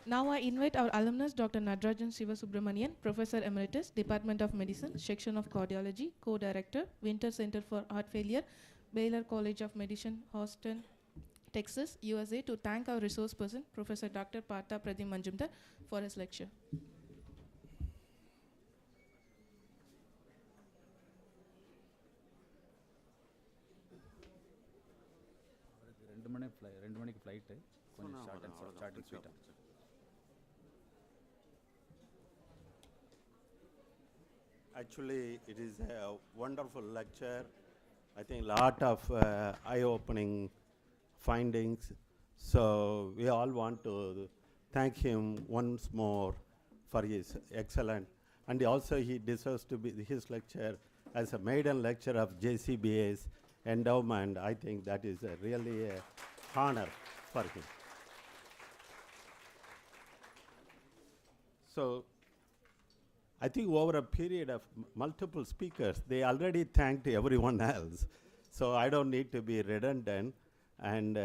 Now I invite our alumnus, Dr. Natarajan Sivasubramanian, Professor Emeritus, Department of Medicine, Section of Cardiology, Co-Director, Winter Center for Heart Failure, Baylor College of Medicine, Houston, Texas, USA, to thank our resource person, Professor Dr. Partha Pradim Manjumdar, for his lecture. ரெண்டு மணிக்கு flight கொஞ்சம் short and ஸ்வீட்டாக. Actually, it is a wonderful lecture. I think a lot of eye-opening findings. So we all want to thank him once more for his excellent, and also he deserves to be his lecture as a maiden lecture of JCBA's Endowment. I think that is really a honor for him. So I think over a period of multiple speakers, they already thanked everyone else. So I don't need to be redundant. And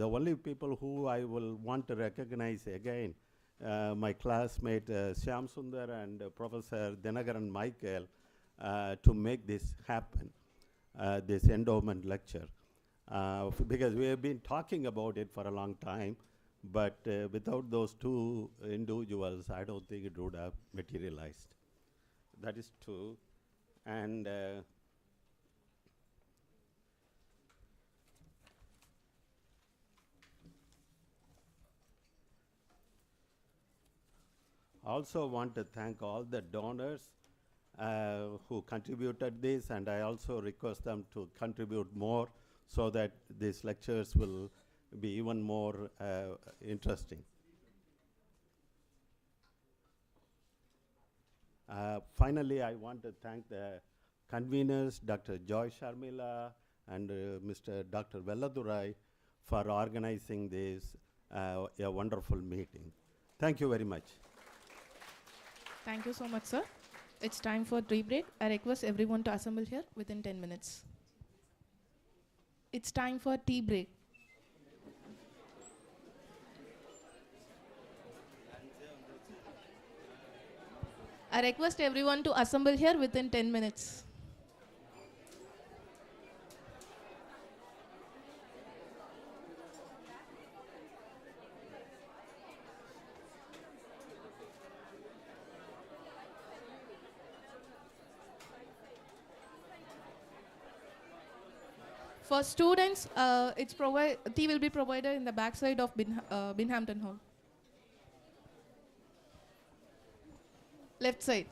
the only people who I will want to recognize again, my classmate Shyam Sundar and Professor Dinagaran Michael, to make this happen, this endowment lecture. Because we have been talking about it for a long time, but without those two individuals, I don't think it would have materialized. That is true. And also want to thank all the donors who contributed this, and I also request them to contribute more so that these lectures will be even more interesting. Finally, I want to thank the conveners, Dr. Joy Sharmila and Mr. Dr. Velladurai, for organizing this a wonderful meeting. Thank you very much. Thank you so much, sir. It's time for tea break. I request everyone to assemble here within 10 minutes. It's time for tea break. I request everyone to assemble here within 10 minutes. For students, tea will be provided in the backside of Binghamton Hall. Left side.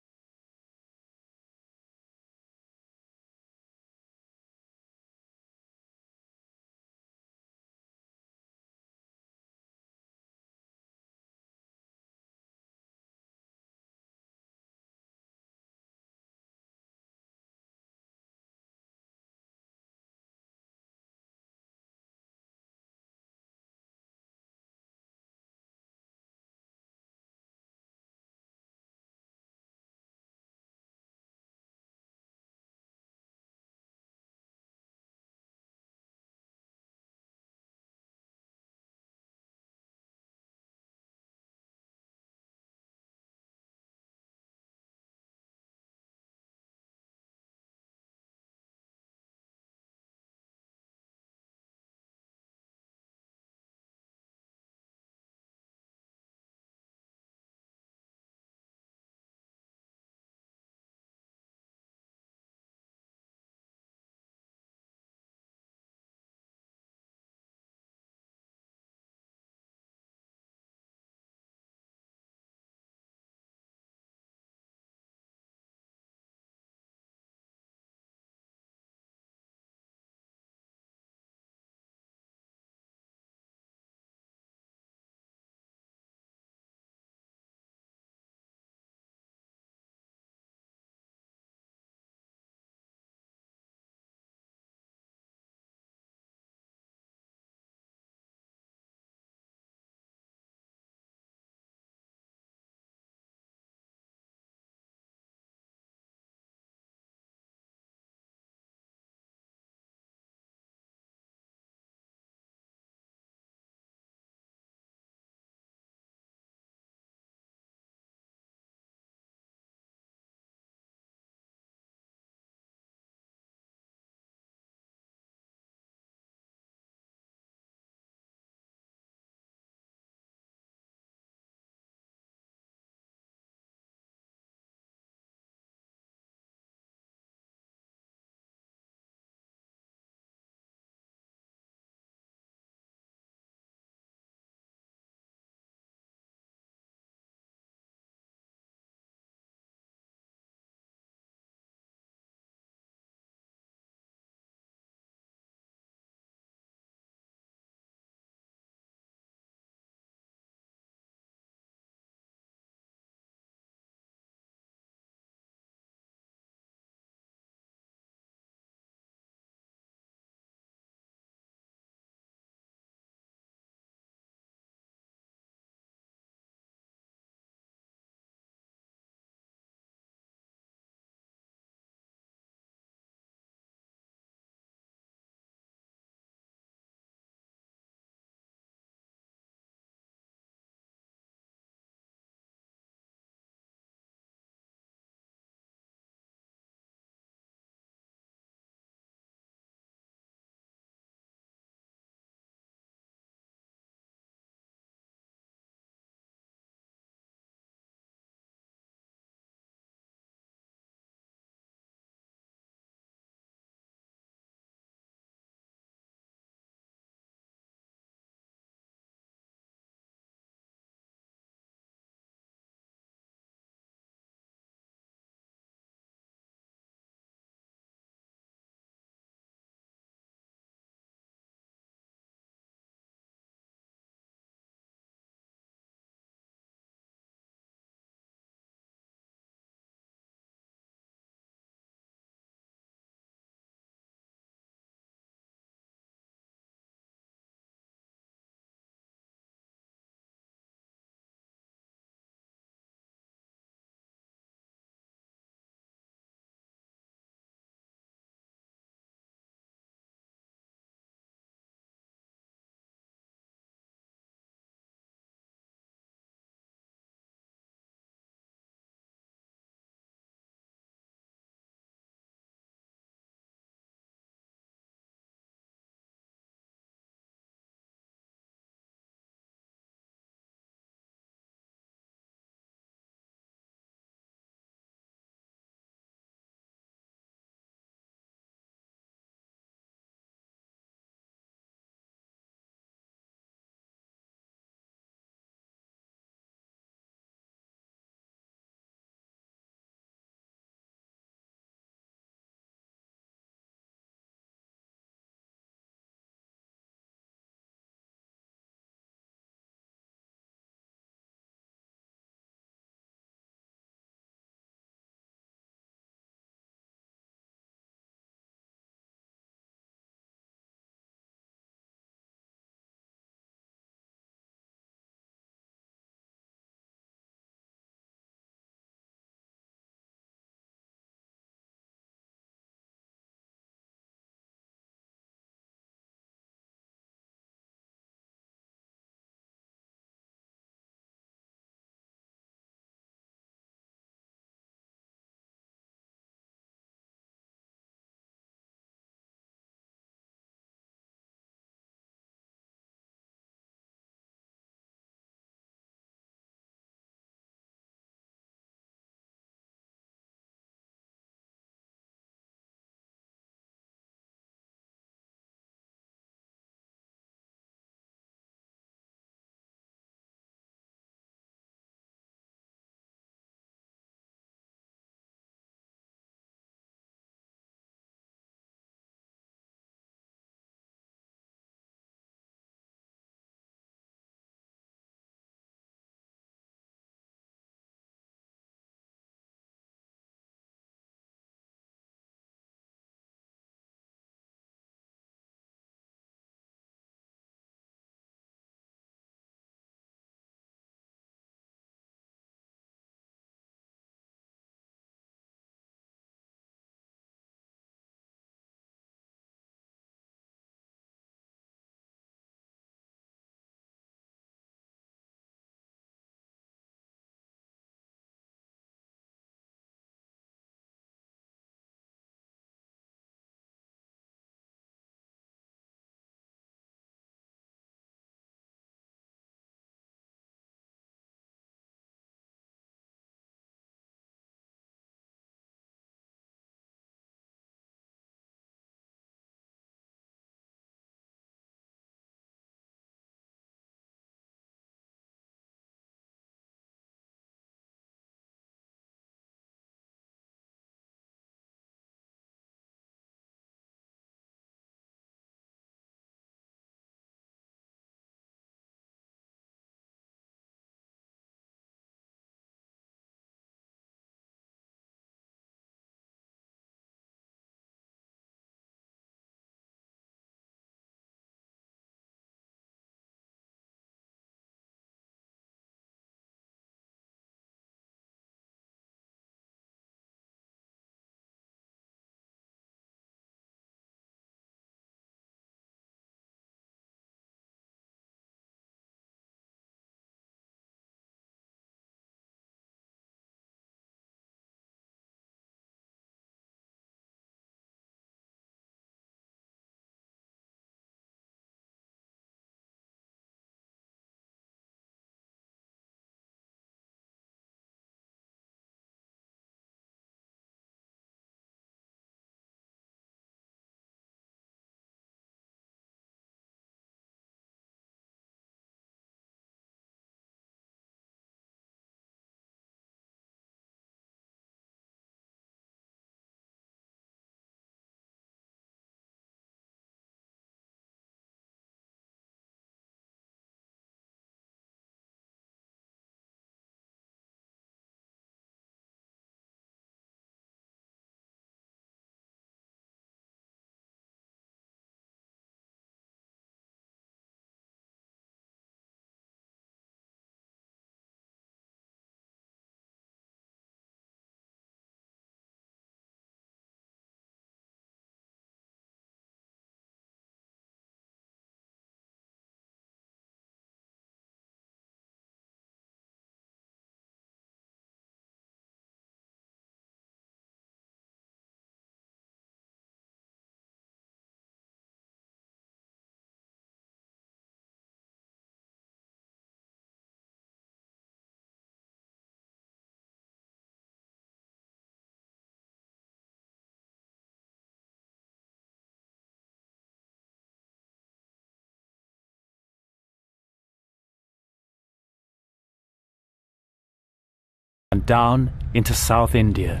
and down into South India.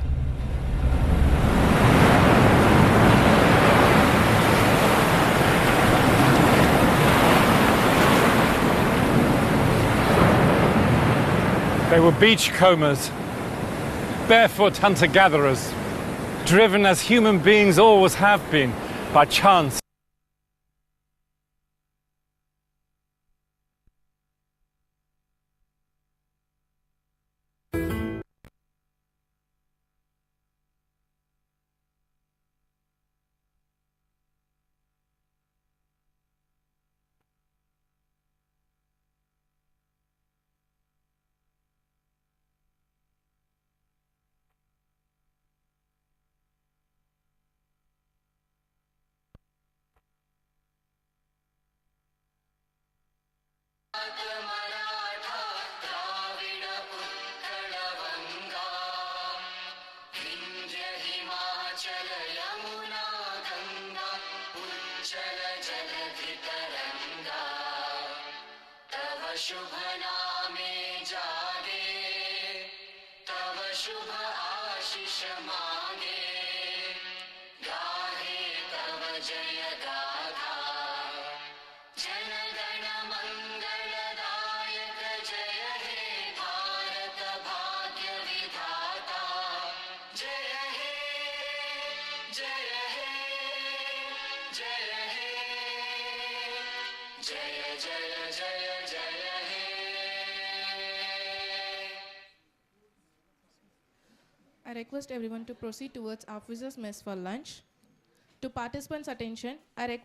They were beachcombers, barefoot hunter-gatherers, driven as human beings always have been, by chance. I request everyone to proceed towards officers' mess for lunch. To participants' attention, I request